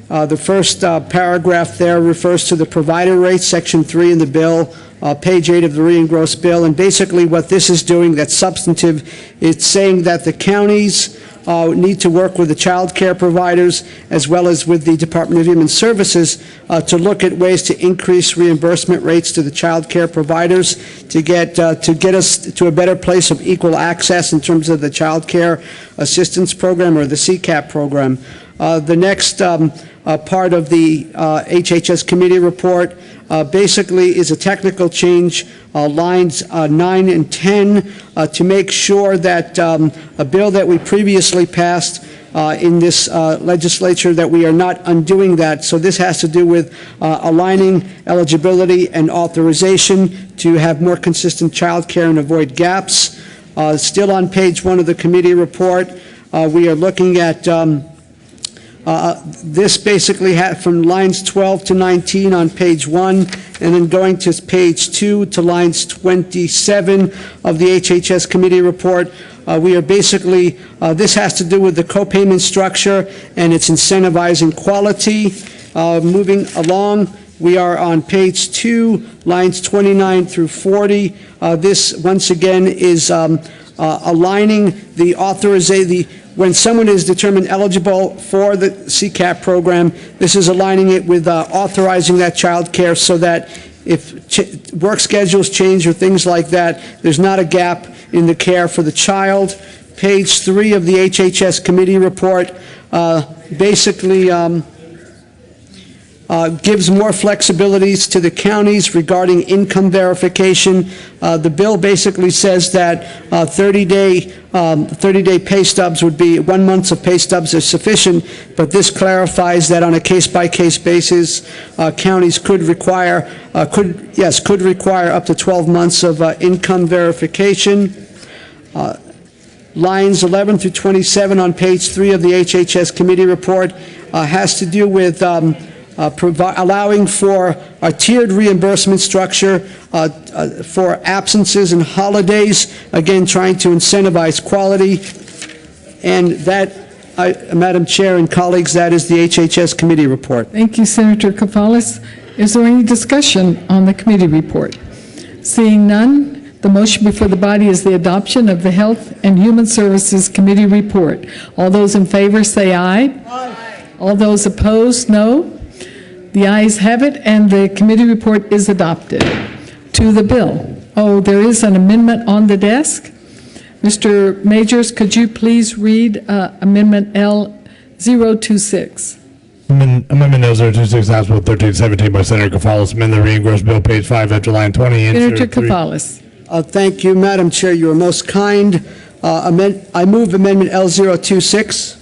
the first paragraph there refers to the provider rates, section 3 in the bill, page 8 of the re-engrossed bill, and basically what this is doing that's substantive, it's saying that the counties need to work with the child care providers as well as with the Department of Human Services to look at ways to increase reimbursement rates to the child care providers to get us to a better place of equal access in terms of the child care assistance program or the CCAP program. The next part of the HHS committee report basically is a technical change, lines 9 and 10, to make sure that a bill that we previously passed in this legislature, that we are not undoing that. So this has to do with aligning eligibility and authorization to have more consistent child care and avoid gaps. Still on page 1 of the committee report, we are looking at this basically from lines 12 to 19 on page 1, and then going to page 2 to lines 27 of the HHS committee report. We are basically, this has to do with the co-payment structure, and it's incentivizing quality. Moving along, we are on page 2, lines 29 through 40. This, once again, is aligning the authorization. When someone is determined eligible for the CCAP program, this is aligning it with authorizing that child care so that if work schedules change or things like that, there's not a gap in the care for the child. Page 3 of the HHS committee report basically gives more flexibilities to the counties regarding income verification. The bill basically says that 30-day pay stubs would be 1 month of pay stubs is sufficient, but this clarifies that on a case-by-case basis, counties could require up to 12 months of income verification. Lines 11 through 27 on page 3 of the HHS committee report has to do with allowing for a tiered reimbursement structure for absences and holidays, again, trying to incentivize quality. And that, Madam Chair and colleagues, that is the HHS committee report. Thank you, Senator Kafalis. Is there any discussion on the committee report? Seeing none, the motion before the body is the adoption of the Health and Human Services Committee report. All those in favor say aye. Aye. All those opposed, no. The ayes have it, and the committee report is adopted. To the bill. Oh, there is an amendment on the desk. Mr. Majors, could you please read Amendment L026? Amendment L026, House Bill 1317 by Senator Kafalis, amend the re-engrossed bill, page 5, after line 20. Senator Kafalis. Thank you, Madam Chair. You are most kind. I move Amendment L026.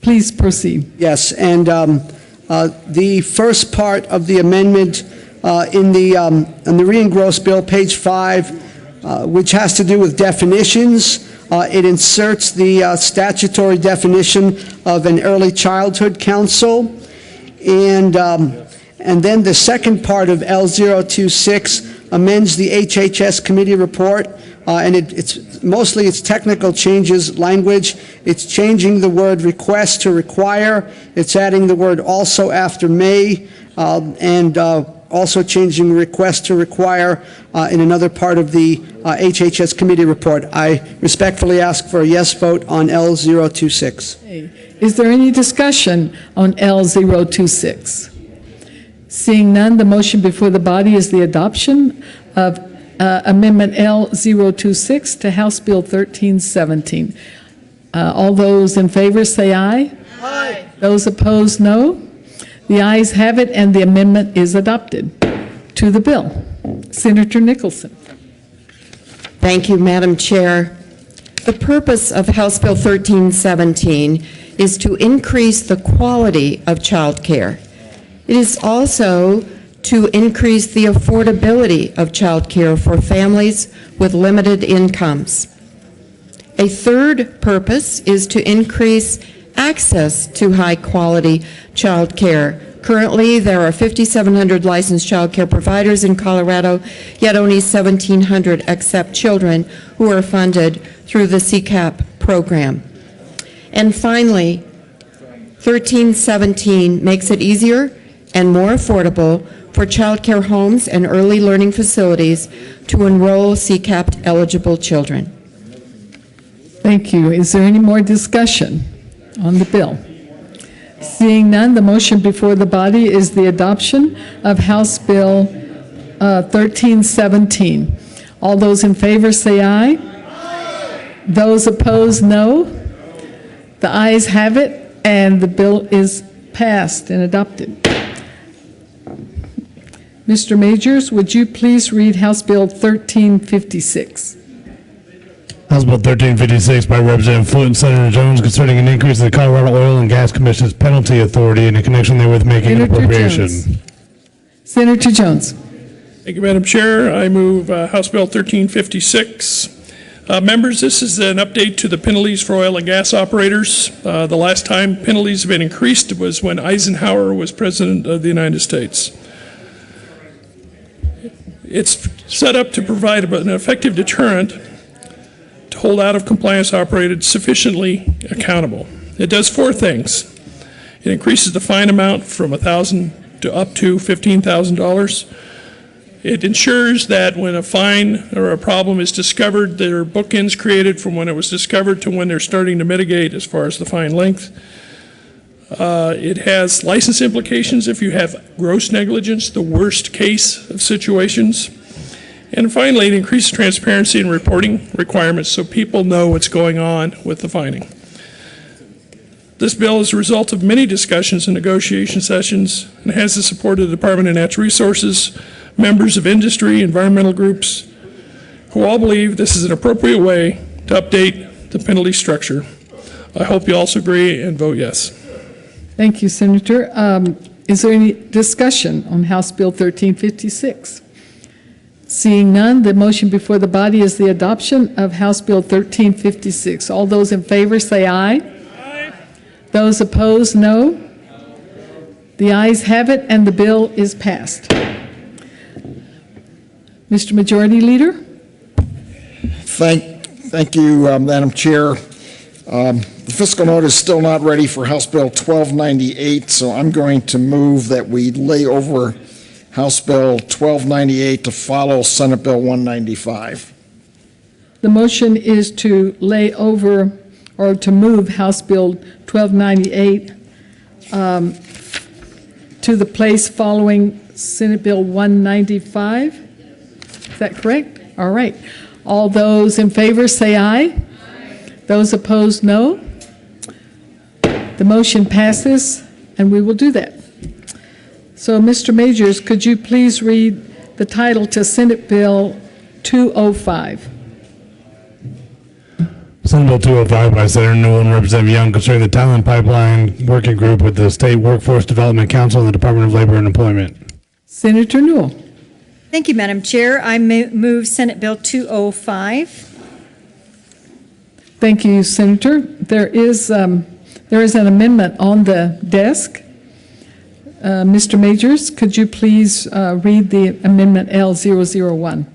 Please proceed. Yes, and the first part of the amendment in the re-engrossed bill, page 5, which has to do with definitions. It inserts the statutory definition of an early childhood council, and then the second part of L026 amends the HHS committee report, and it's mostly technical changes, language. It's changing the word request to require. It's adding the word also after may, and also changing request to require in another part of the HHS committee report. I respectfully ask for a yes vote on L026. Is there any discussion on L026? Seeing none, the motion before the body is the adoption of Amendment L026 to House Bill 1317. All those in favor say aye. Aye. Those opposed, no. The ayes have it, and the amendment is adopted. To the bill. Senator Nicholson. Thank you, Madam Chair. The purpose of House Bill 1317 is to increase the quality of child care. It is also to increase the affordability of child care for families with limited incomes. A third purpose is to increase access to high-quality child care. Currently, there are 5,700 licensed child care providers in Colorado, yet only 1,700 accept children who are funded through the CCAP program. And finally, 1317 makes it easier and more affordable for child care homes and early learning facilities to enroll CCAP-eligible children. Thank you. Is there any more discussion on the bill? Seeing none, the motion before the body is the adoption of House Bill 1317. All those in favor say aye. Aye. Those opposed, no. The ayes have it, and the bill is passed and adopted. Mr. Majors, would you please read House Bill 1356? House Bill 1356 by Representative Fluid and Senator Jones concerning an increase of the Colorado Oil and Gas Commission's penalty authority in connection therewith making an appropriation. Senator Jones. Thank you, Madam Chair. I move House Bill 1356. Members, this is an update to the penalties for oil and gas operators. The last time penalties have been increased was when Eisenhower was President of the United States. It's set up to provide an effective deterrent to hold out of compliance operators sufficiently accountable. It does four things. It increases the fine amount from $1,000 to up to $15,000. It ensures that when a fine or a problem is discovered, there are bookends created from when it was discovered to when they're starting to mitigate as far as the fine length. It has license implications if you have gross negligence, the worst case of situations. And finally, it increases transparency and reporting requirements so people know what's going on with the fining. This bill is a result of many discussions and negotiation sessions and has the support of the Department of Natural Resources, members of industry, environmental groups, who all believe this is an appropriate way to update the penalty structure. I hope you also agree and vote yes. Thank you, Senator. Is there any discussion on House Bill 1356? Seeing none, the motion before the body is the adoption of House Bill 1356. All those in favor say aye. Aye. Those opposed, no. The ayes have it, and the bill is passed. Mr. Majority Leader? Thank you, Madam Chair. The fiscal note is still not ready for House Bill 1298, so I'm going to move that we lay over House Bill 1298 to follow Senate Bill 195. The motion is to lay over or to move House Bill 1298 to the place following Senate Bill 195. Is that correct? All right. All those in favor say aye. Aye. Those opposed, no. The motion passes, and we will do that. So, Mr. Majors, could you please read the title to Senate Bill 205? Senate Bill 205 by Senator Newell and Representative Young concerning the Talent Pipeline Working Group with the State Workforce Development Council and the Department of Labor and Employment. Senator Newell. Thank you, Madam Chair. I move Senate Bill 205. Thank you, Senator. There is an amendment on the desk. Mr. Majors, could you please read the amendment L001?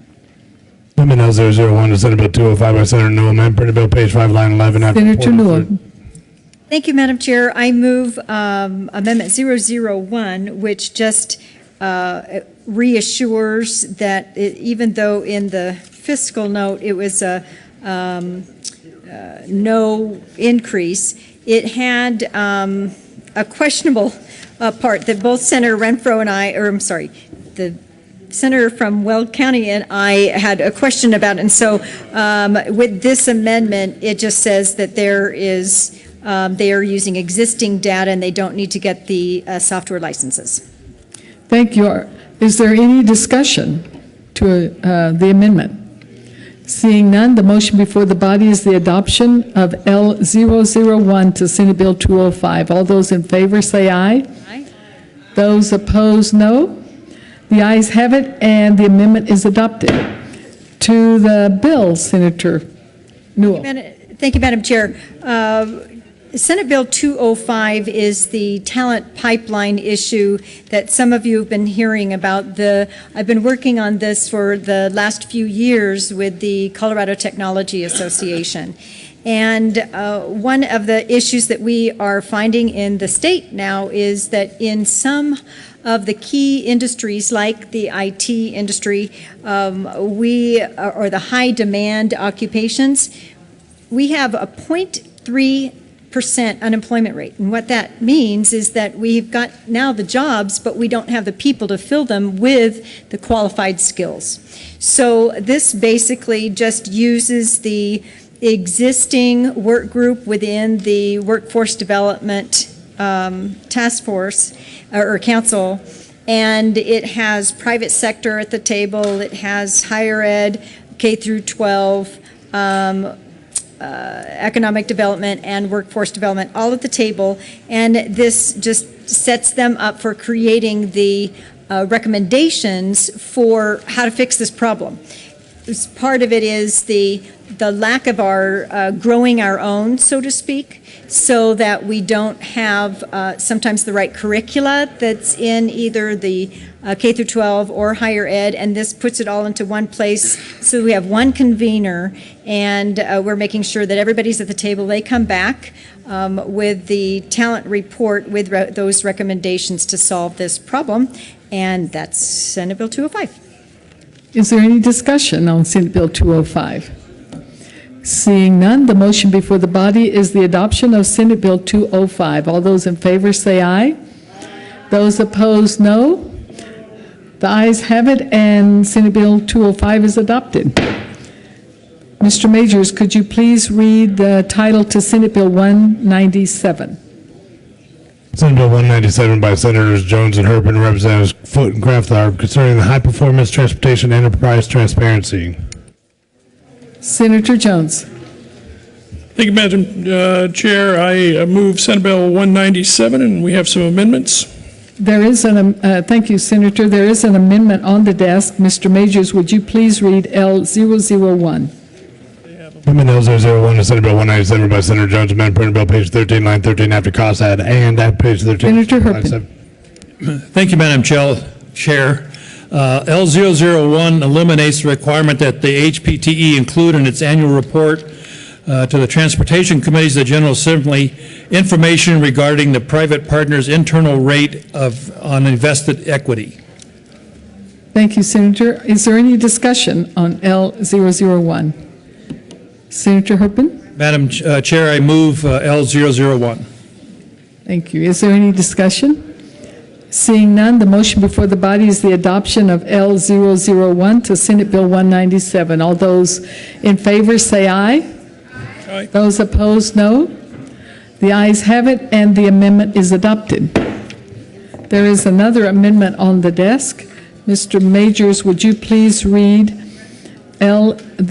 Amendment L001 to Senate Bill 205 by Senator Newell, amendment printed bill page 5, line 11. Senator Newell. Thank you, Madam Chair. I move Amendment 001, which just reassures that even though in the fiscal note it was a no increase, it had a questionable part that both Senator Renfro and I, or I'm sorry, the Senator from Weld County and I had a question about. And so with this amendment, it just says that there is, they are using existing data and they don't need to get the software licenses. Thank you. Is there any discussion to the amendment? Seeing none, the motion before the body is the adoption of L001 to Senate Bill 205. All those in favor say aye. Aye. Those opposed, no. The ayes have it, and the amendment is adopted. To the bill, Senator Newell. Thank you, Madam Chair. Senate Bill 205 is the talent pipeline issue that some of you have been hearing about. I've been working on this for the last few years with the Colorado Technology Association. And one of the issues that we are finding in the state now is that in some of the key industries like the IT industry, or the high demand occupations, we have a 0.3% unemployment rate. And what that means is that we've got now the jobs, but we don't have the people to fill them with the qualified skills. So this basically just uses the existing work group within the Workforce Development Task Force or Council, and it has private sector at the table, it has higher ed, K through 12, economic development and workforce development all at the table, and this just sets them up for creating the recommendations for how to fix this problem. Part of it is the lack of our growing our own, so to speak, so that we don't have sometimes the right curricula that's in either the K through 12 or higher ed, and this puts it all into one place. So we have one convener, and we're making sure that everybody's at the table. They come back with the talent report with those recommendations to solve this problem, and that's Senate Bill 205. Is there any discussion on Senate Bill 205? Seeing none, the motion before the body is the adoption of Senate Bill 205. All those in favor say aye. Aye. Those opposed, no. The ayes have it, and Senate Bill 205 is adopted. Mr. Majors, could you please read the title to Senate Bill 197? Senate Bill 197 by Senators Jones and Herb and Representatives Foot and Kraftharp concerning the high performance transportation enterprise transparency. Senator Jones. Thank you, Madam Chair. I move Senate Bill 197, and we have some amendments. There is thank you, Senator. There is an amendment on the desk. Mr. Majors, would you please read L001? Amendment L001 to Senate Bill 197 by Senator Jones, amendment printed bill page 13, line 13, after cost add and at page 13. Senator Herpin. Thank you, Madam Chair. L001 eliminates the requirement that the HPTE include in its annual report to the Transportation Committees of the General Assembly information regarding the private partner's internal rate on invested equity. Thank you, Senator. Is there any discussion on L001? Senator Herpin? Madam Chair, I move L001. Thank you. Is there any discussion? Seeing none, the motion before the body is the adoption of L001 to Senate Bill 197. All those in favor say aye. Aye. Those opposed, no. The ayes have it, and the amendment is adopted. There is another amendment on the desk. Mr. Majors, would you please read L013?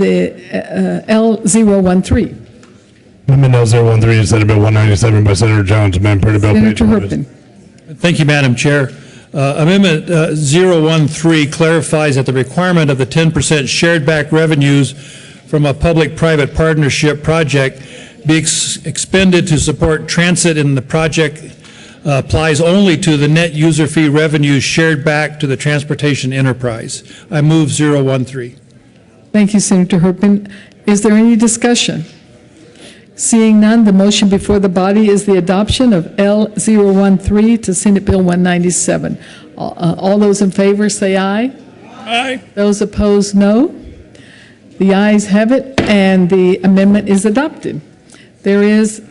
Amendment L013 to Senate Bill 197 by Senator Jones, amendment printed bill page. Senator Herpin. Thank you, Madam Chair. Amendment 013 clarifies that the requirement of the 10% shared back revenues from a public-private partnership project be expended to support transit in the project applies only to the net user fee revenues shared back to the transportation enterprise. I move 013. Thank you, Senator Herpin. Is there any discussion? Seeing none, the motion before the body is the adoption of L013 to Senate Bill 197. All those in favor say aye. Aye. Those opposed, no. The ayes have it, and the amendment is adopted. There is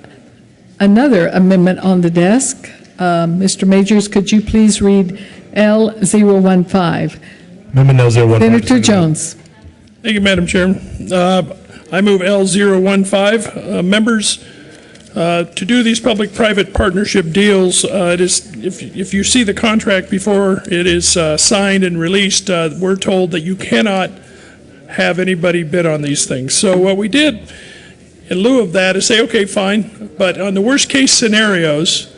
another amendment on the desk. Mr. Majors, could you please read L015? Amendment L015. Senator Jones. Thank you, Madam Chair. I move L015. Members, to do these public-private partnership deals, it is, if you see the contract before it is signed and released, we're told that you cannot have anybody bid on these things. So what we did in lieu of that is say, okay, fine, but on the worst-case scenarios,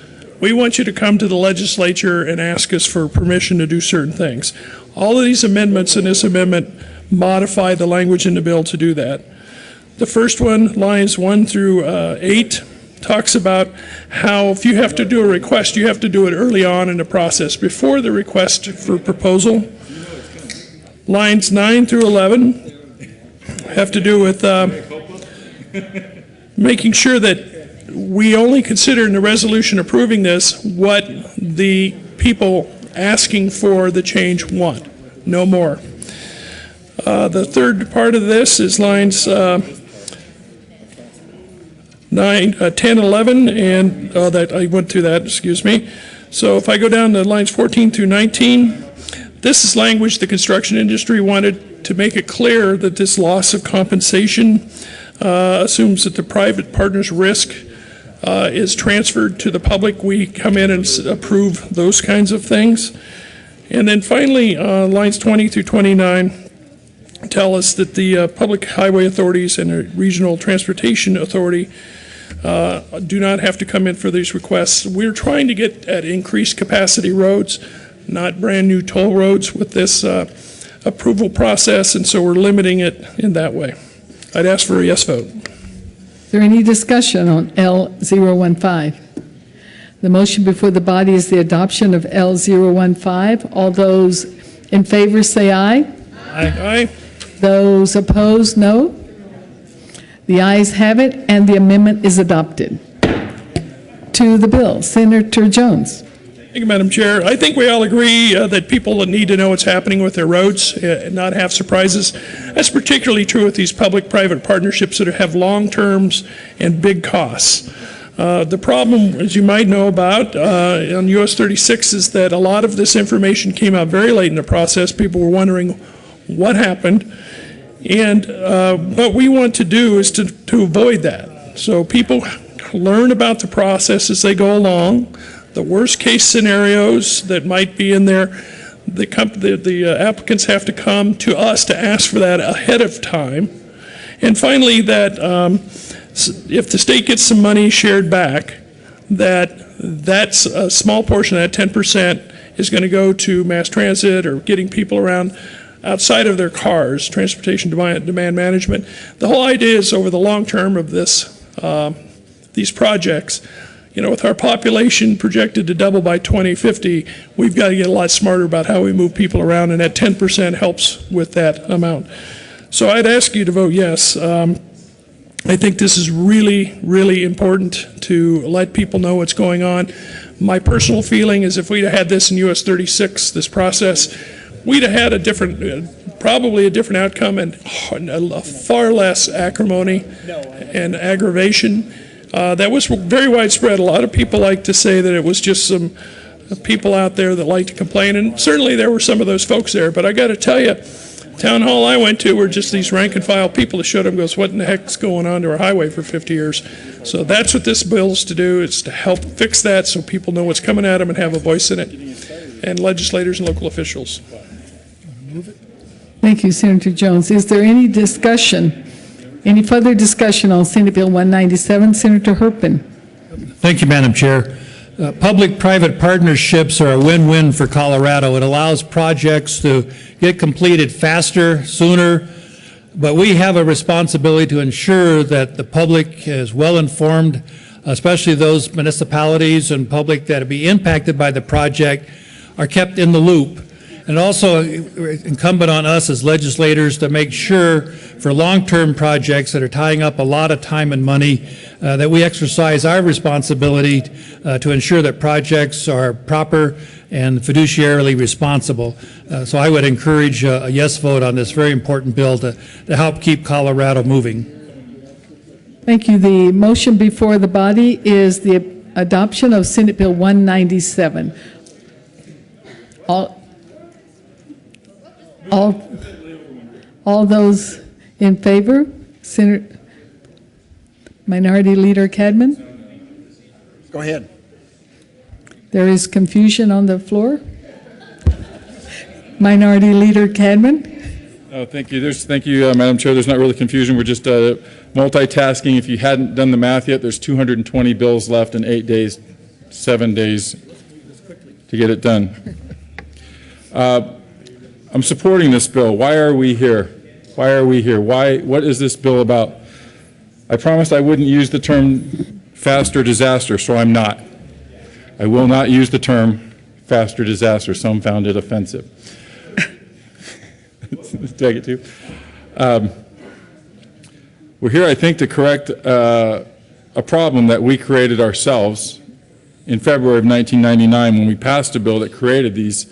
we want you to come to the legislature and ask us for permission to do certain things. All of these amendments in this amendment modify the language in the bill to do that. The first one, lines 1 through 8, talks about how if you have to do a request, you have to do it early on in the process, before the request for proposal. Lines 9 through 11 have to do with making sure that we only consider in the resolution approving this what the people asking for the change want, no more. The third part of this is lines 10, 11, and that I went through that, excuse me. So if I go down to lines 14 through 19, this is language the construction industry wanted to make it clear that this loss of compensation assumes that the private partner's risk is transferred to the public. We come in and approve those kinds of things. And then finally, lines 20 through 29 tell us that the public highway authorities and the regional transportation authority do not have to come in for these requests. We're trying to get at increased capacity roads, not brand new toll roads with this approval process, and so we're limiting it in that way. I'd ask for a yes vote. Is there any discussion on L015? The motion before the body is the adoption of L015. All those in favor say aye. Aye. Aye. Those opposed, no. The ayes have it, and the amendment is adopted. To the bill, Senator Jones. Thank you, Madam Chair. I think we all agree that people need to know what's happening with their roads and not have surprises. That's particularly true with these public-private partnerships that have long terms and big costs. The problem, as you might know about, on US 36 is that a lot of this information came out very late in the process. People were wondering what happened. And what we want to do is to avoid that. So people learn about the process as they go along. the worst-case scenarios that might be in there. The applicants have to come to us to ask for that ahead of time. And finally, that if the state gets some money shared back, that's a small portion of that 10% is going to go to mass transit or getting people around outside of their cars, transportation demand management. The whole idea is over the long term of these projects, with our population projected to double by 2050, we've got to get a lot smarter about how we move people around, and that 10% helps with that amount. So I'd ask you to vote yes. I think this is really, really important to let people know what's going on. My personal feeling is if we'd had this in US 36, this process, we'd have had a different, probably a different outcome and far less acrimony and aggravation. That was very widespread. A lot of people like to say that it was just some people out there that like to complain, and certainly there were some of those folks there, but I got to tell you, town hall I went to were just these rank and file people that showed up and goes, what in the heck's going on to our highway for 50 years? So that's what this bill is to do. It's to help fix that so people know what's coming at them and have a voice in it, and legislators and local officials. Thank you, Senator Jones. Is there any discussion, any further discussion on Senate Bill 197? Senator Herpin. Thank you, Madam Chair. Public-private partnerships are a win-win for Colorado. It allows projects to get completed faster, sooner, but we have a responsibility to ensure that the public is well-informed, especially those municipalities and public that will be impacted by the project are kept in the loop. And also incumbent on us as legislators to make sure for long-term projects that are tying up a lot of time and money that we exercise our responsibility to ensure that projects are proper and fiduciarily responsible. So I would encourage a yes vote on this very important bill to help keep Colorado moving. Thank you. The motion before the body is the adoption of Senate Bill 197. All those in favor? Senator Minority Leader Cadman? Go ahead. There is confusion on the floor. Minority Leader Cadman? Oh, thank you. Thank you, Madam Chair. There's not really confusion. We're just multitasking. If you hadn't done the math yet, there's 220 bills left in 8 days, 7 days to get it done. I'm supporting this bill. Why are we here? Why are we here? What is this bill about? I promised I wouldn't use the term fast or disaster, so I'm not. I will not use the term fast or disaster. Some found it offensive. Did I get to? We're here, I think, to correct a problem that we created ourselves in February of 1999 when we passed a bill that created these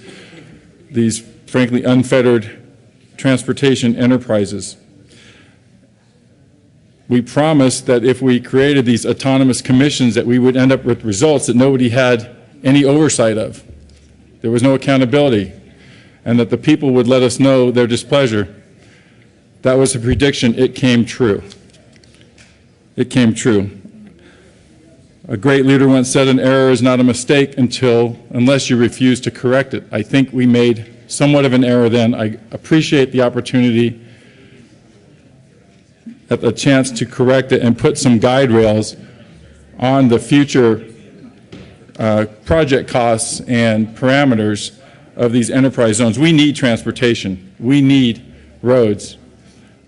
frankly unfettered transportation enterprises. We promised that if we created these autonomous commissions that we would end up with results that nobody had any oversight of. There was no accountability, and that the people would let us know their displeasure. That was a prediction. It came true. It came true. A great leader once said, an error is not a mistake unless you refuse to correct it. I think we made somewhat of an error then. I appreciate the opportunity at the chance to correct it and put some guide rails on the future project costs and parameters of these enterprise zones. We need transportation. We need roads.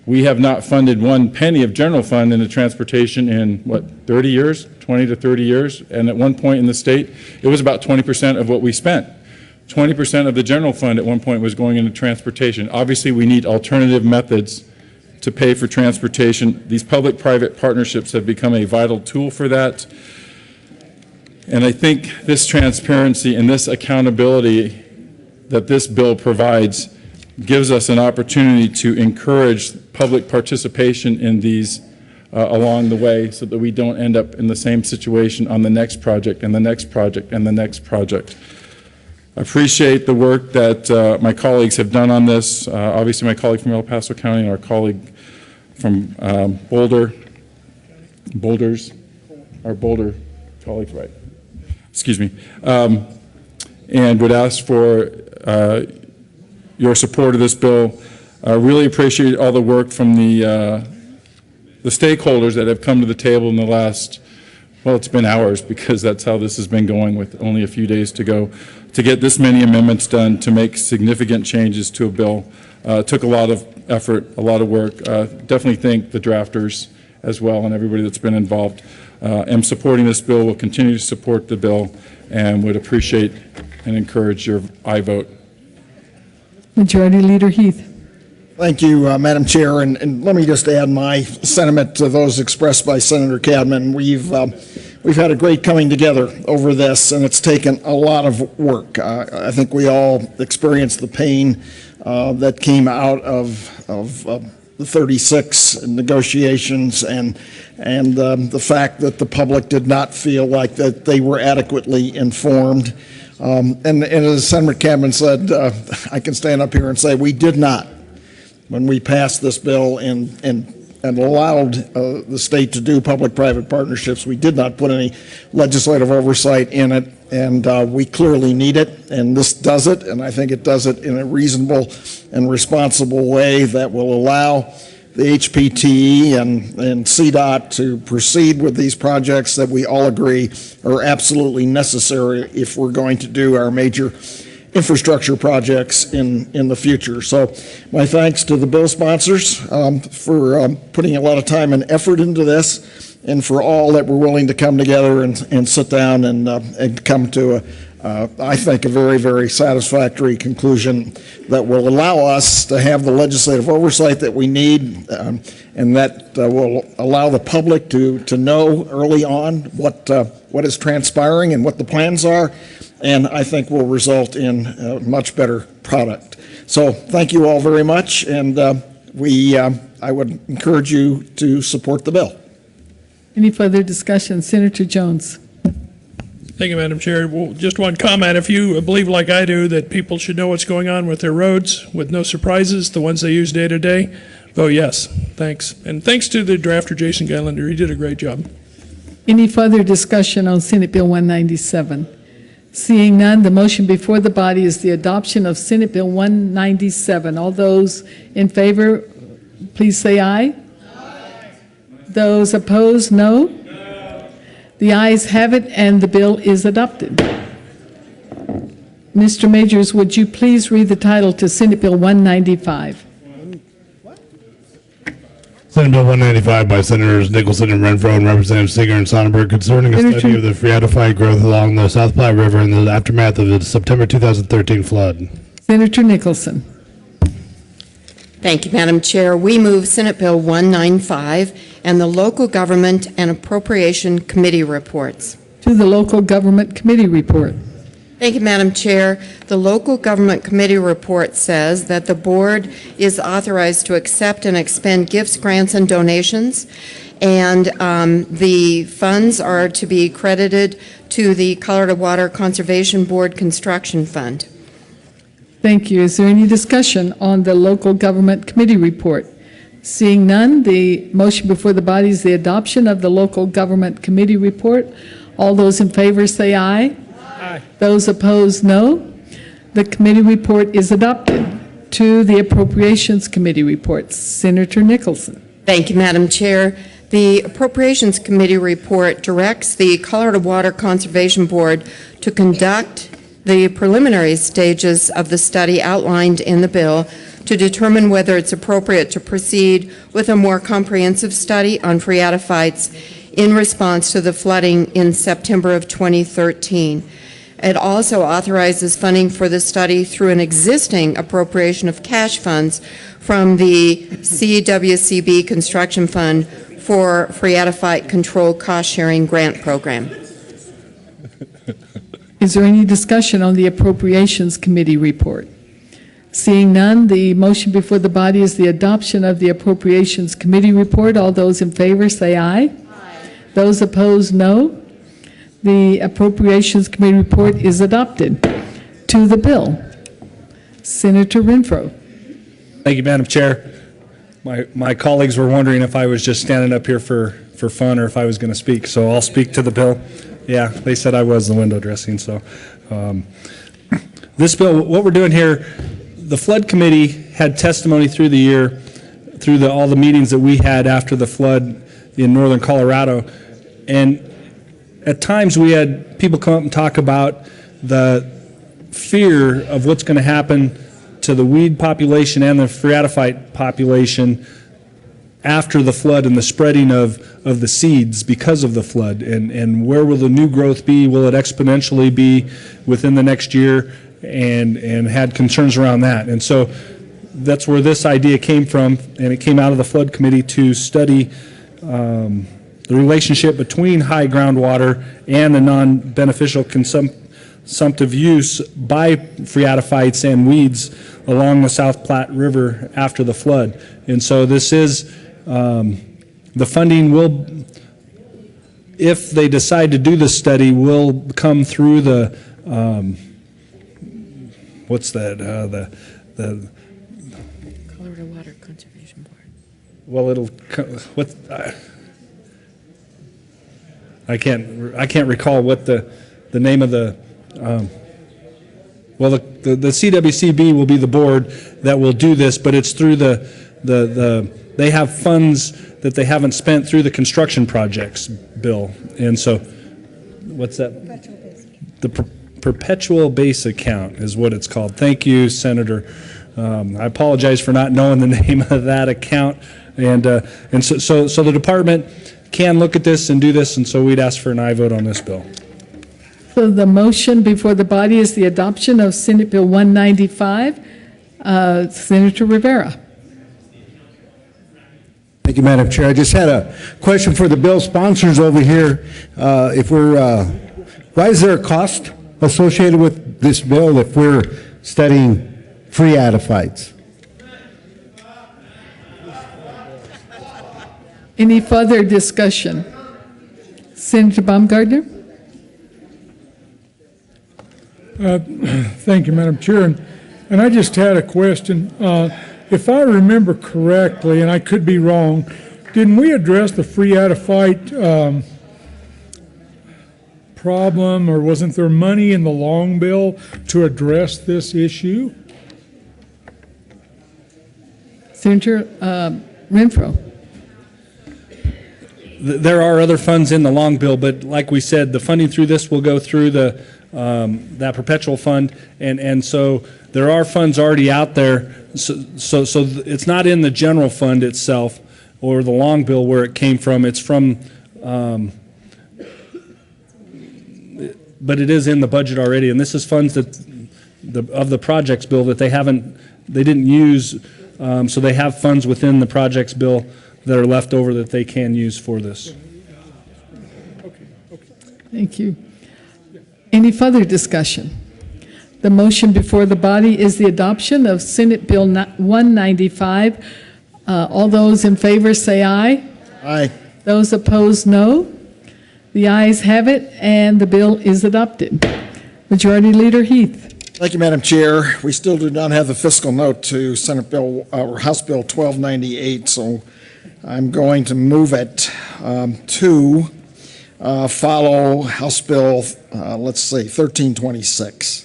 We have not funded one penny of general fund into transportation in, 30 years? 20 to 30 years? And at one point in the state, it was about 20% of what we spent. 20% of the general fund at one point was going into transportation. Obviously, we need alternative methods to pay for transportation. These public-private partnerships have become a vital tool for that. And I think this transparency and this accountability that this bill provides gives us an opportunity to encourage public participation in these along the way so that we don't end up in the same situation on the next project and the next project and the next project. I appreciate the work that my colleagues have done on this. Obviously, my colleague from El Paso County and our colleague from Boulder colleagues, right? excuse me, and would ask for your support of this bill. Really appreciate all the work from the stakeholders that have come to the table in the last, well, it's been hours, because that's how this has been going with only a few days to go, to get this many amendments done, to make significant changes to a bill. Took a lot of effort, a lot of work. Definitely thank the drafters as well and everybody that's been involved. Am supporting this bill, will continue to support the bill, and would appreciate and encourage your aye vote. Majority Leader Heath. Thank you, Madam Chair, and let me just add my sentiment to those expressed by Senator Cadman. We've had a great coming together over this, and it's taken a lot of work. I think we all experienced the pain that came out of the 36 negotiations, and the fact that the public did not feel like that they were adequately informed. And as Senator Cadman said, I can stand up here and say we did not. When we passed this bill and allowed the state to do public-private partnerships, we did not put any legislative oversight in it, and we clearly need it, and this does it, and I think it does it in a reasonable and responsible way that will allow the HPTE and CDOT to proceed with these projects that we all agree are absolutely necessary if we're going to do our major infrastructure projects in the future. So my thanks to the bill sponsors for putting a lot of time and effort into this, and for all that were willing to come together and sit down and come to, I think, a very, very satisfactory conclusion that will allow us to have the legislative oversight that we need, and that will allow the public to know early on what is transpiring and what the plans are, and I think will result in a much better product. So thank you all very much, and I would encourage you to support the bill. Any further discussion? Senator Jones. Thank you, Madam Chair. Well, just one comment. If you believe, like I do, that people should know what's going on with their roads with no surprises, the ones they use day to day, vote yes. Thanks. And thanks to the drafter, Jason Geilander. He did a great job. Any further discussion on Senate Bill 197? Seeing none, the motion before the body is the adoption of Senate Bill 197. All those in favor, please say aye. Aye. Those opposed, no. The ayes have it, and the bill is adopted. Mr. Majors, would you please read the title to Senate Bill 195? Senate Bill 195 by Senators Nicholson and Renfro and Representative Singer and Sonnenberg concerning a study of the phreatified growth along the South Platte River in the aftermath of the September 2013 flood. Senator Nicholson. Thank you, Madam Chair. We move Senate Bill 195 and the Local Government and Appropriation Committee reports. To the Local Government Committee report. Thank you, Madam Chair. The Local Government Committee report says that the board is authorized to accept and expend gifts, grants, and donations, and the funds are to be credited to the Colorado Water Conservation Board Construction Fund. Thank you. Is there any discussion on the Local Government Committee report? Seeing none, the motion before the body is the adoption of the Local Government Committee report. All those in favor say aye. Aye. Those opposed, no. The committee report is adopted. To the Appropriations Committee report, Senator Nicholson. Thank you, Madam Chair. The Appropriations Committee report directs the Colorado Water Conservation Board to conduct the preliminary stages of the study outlined in the bill to determine whether it's appropriate to proceed with a more comprehensive study on phreatophytes in response to the flooding in September of 2013. It also authorizes funding for the study through an existing appropriation of cash funds from the CWCB Construction Fund for Phreatophyte Control Cost Sharing Grant Program. Is there any discussion on the Appropriations Committee report? Seeing none, the motion before the body is the adoption of the Appropriations Committee report. All those in favor say aye. Aye. Those opposed, no. The Appropriations Committee report is adopted. To the bill, Senator Renfro. Thank you, Madam Chair. My colleagues were wondering if I was just standing up here for fun or if I was going to speak, so I'll speak to the bill. Yeah, they said I was the window dressing, so. This bill, what we're doing here, the flood committee had testimony through the year, through all the meetings that we had after the flood in northern Colorado. And at times we had people come up and talk about the fear of what's going to happen to the weed population and the phreatophyte population after the flood and the spreading of the seeds because of the flood. And where will the new growth be? Will it exponentially be within the next year? And had concerns around that. And so that's where this idea came from, and it came out of the flood committee to study the relationship between high groundwater and the non-beneficial consumptive use by phreatophytes and weeds along the South Platte River after the flood. And so this is, the funding will, if they decide to do this study, will come through the, what's that, the Colorado Water Conservation Board. well, it'll, what, I can't recall what the name of the, well, the CWCB will be the board that will do this, but it's through they have funds that they haven't spent through the construction projects bill. And so, what's that? The perpetual base account is what it's called. Thank you, Senator. I apologize for not knowing the name of that account. And so the department can look at this and do this, and so we'd ask for an aye vote on this bill. So the motion before the body is the adoption of Senate Bill 195. Senator Rivera. Thank you, Madam Chair. I just had a question for the bill sponsors over here. Why is there a cost associated with this bill if we're studying phreatophytes? Any further discussion? Senator Baumgardner? Thank you, Madam Chair. And I just had a question. If I remember correctly, and I could be wrong, didn't we address the phreatophyte problem, or wasn't there money in the long bill to address this issue? Senator Renfro. There are other funds in the long bill, but like we said, the funding through this will go through that perpetual fund, and so there are funds already out there. So it's not in the general fund itself or the long bill where it came from. It's from, but it is in the budget already, and this is funds that of the projects bill that they didn't use, so they have funds within the projects bill that are left over that they can use for this. Thank you. Any further discussion? The motion before the body is the adoption of Senate Bill 195. All those in favor say aye. Aye. Those opposed, no. The ayes have it, and the bill is adopted. Majority Leader Heath. Thank you, Madam Chair. We still do not have the fiscal note to Senate Bill, or House Bill 1298, so I'm going to move it to follow House Bill, 1326.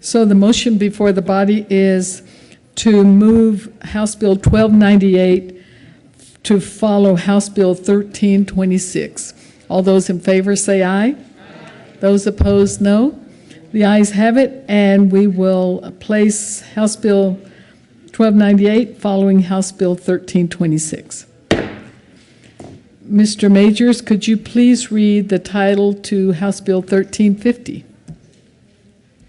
So the motion before the body is to move House Bill 1298 to follow House Bill 1326. All those in favor say aye. Those opposed, no. The ayes have it, and we will place House Bill 1298 following House Bill 1326. Mr. Majors, could you please read the title to House Bill 1350?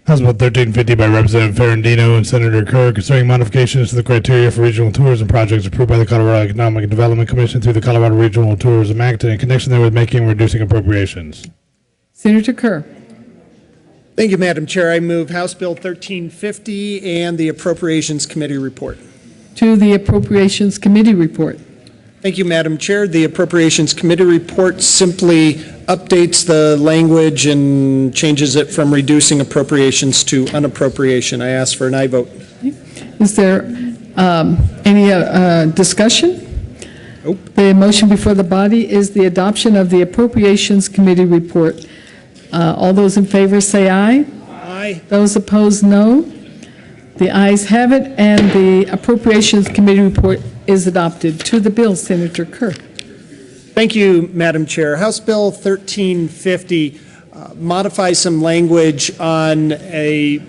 House Bill 1350 by Representative Ferrandino and Senator Kerr concerning modifications to the criteria for regional tourism projects approved by the Colorado Economic and Development Commission through the Colorado Regional Tourism Act and in connection therewith making and reducing appropriations. Senator Kerr. Thank you, Madam Chair. I move House Bill 1350 and the Appropriations Committee report. To the Appropriations Committee report. Thank you, Madam Chair. The Appropriations Committee report simply updates the language and changes it from reducing appropriations to unappropriation. I ask for an aye vote. Is there any discussion? The motion before the body is the adoption of the Appropriations Committee report. All those in favor say aye. Aye. Those opposed, no. The ayes have it, and the Appropriations Committee report is adopted. To the bill, Senator Kerr. Thank you, Madam Chair. House Bill 1350 modifies some language on a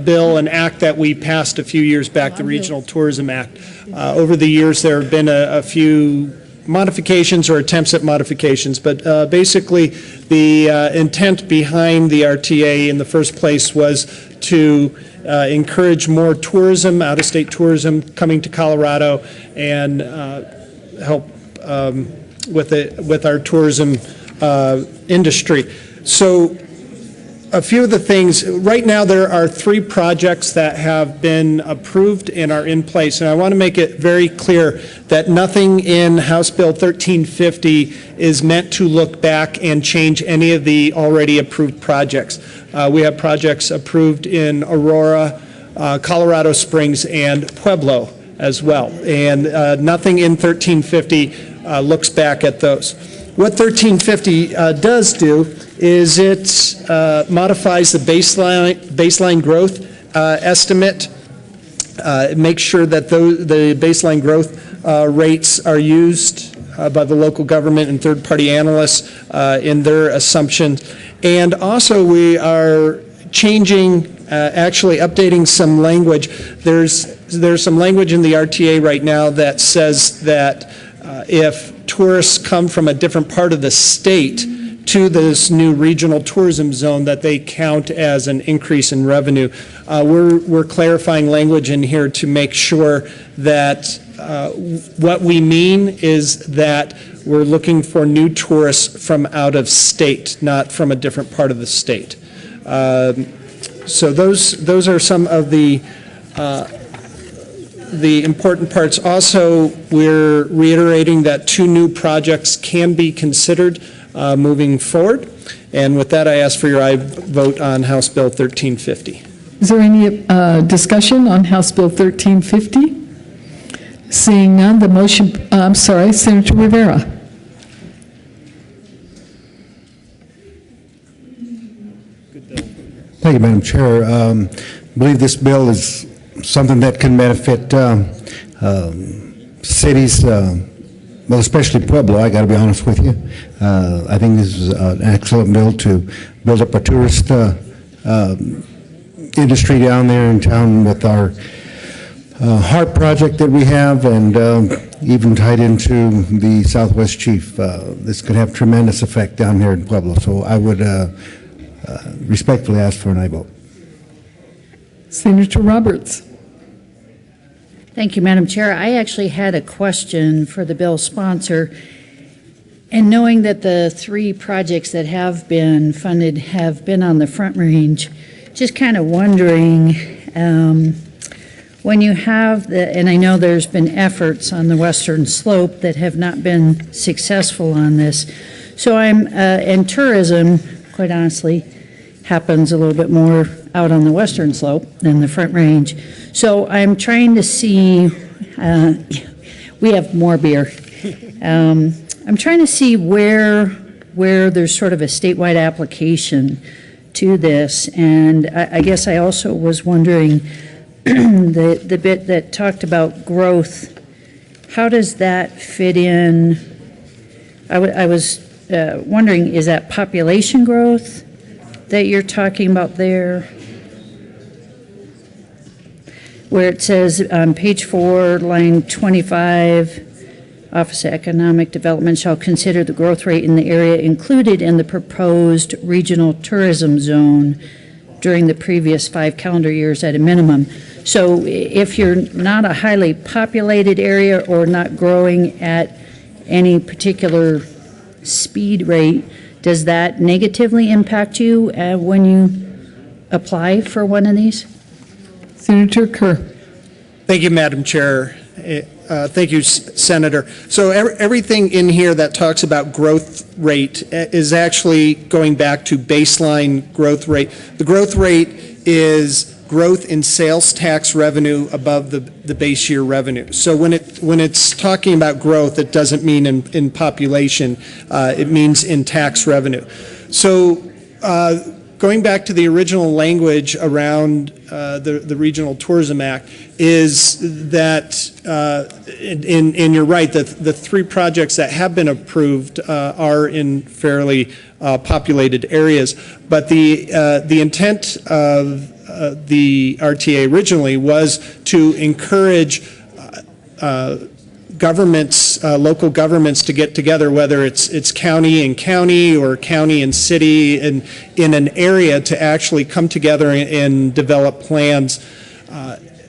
bill, an act that we passed a few years back, the Regional Tourism Act. Over the years, there have been a few modifications or attempts at modifications, but basically the intent behind the RTA in the first place was to encourage more tourism, out-of-state tourism coming to Colorado, and help with our tourism industry. So a few of the things, right now there are 3 projects that have been approved and are in place, and I want to make it very clear that nothing in House Bill 1350 is meant to look back and change any of the already approved projects. We have projects approved in Aurora, Colorado Springs, and Pueblo as well, and nothing in 1350 looks back at those. What 1350 does do is it modifies the baseline growth estimate. It makes sure that the baseline growth rates are used by the local government and third-party analysts in their assumptions. And also we are changing, actually updating some language. There's some language in the RTA right now that says that if tourists come from a different part of the state to this new regional tourism zone, that they count as an increase in revenue. We're clarifying language in here to make sure that what we mean is that we're looking for new tourists from out of state, not from a different part of the state. So those are some of the important parts. Also, we're reiterating that 2 new projects can be considered moving forward. And with that, I ask for your aye vote on House Bill 1350. Is there any discussion on House Bill 1350? Seeing none, the motion, I'm sorry, Senator Rivera. Thank you, Madam Chair. I believe this bill is something that can benefit cities, well, especially Pueblo, I got to be honest with you. I think this is an excellent bill to build up a tourist industry down there in town with our HARP project that we have, and even tied into the Southwest Chief. This could have tremendous effect down here in Pueblo, so I would respectfully ask for an aye vote. Senator Roberts. Thank you, Madam Chair. I actually had a question for the bill sponsor. And knowing that the 3 projects that have been funded have been on the Front Range, just kind of wondering, when you have and I know there's been efforts on the Western Slope that have not been successful on this. So and tourism, quite honestly, happens a little bit more out on the Western Slope than the Front Range. So I'm trying to see, we have more beer. I'm trying to see where there's sort of a statewide application to this. And I guess I also was wondering, the bit that talked about growth, how does that fit in? I was wondering, is that population growth that you're talking about there? Where it says on page 4, line 25, Office of Economic Development shall consider the growth rate in the area included in the proposed regional tourism zone during the previous 5 calendar years at a minimum. So if you're not a highly populated area or not growing at any particular speed rate, does that negatively impact you when you apply for one of these? Senator Kerr. Thank you, Madam Chair. Thank you, Senator. So everything in here that talks about growth rate is actually going back to baseline growth rate. The growth rate is growth in sales tax revenue above the base year revenue. So when it's talking about growth, it doesn't mean in population, it means in tax revenue. So going back to the original language around the Regional Tourism Act is that, and you're right, the three projects that have been approved are in fairly populated areas. But the intent of the RTA originally was to encourage governments, local governments to get together, whether it's county and county or county and city, and in an area to actually come together and develop plans.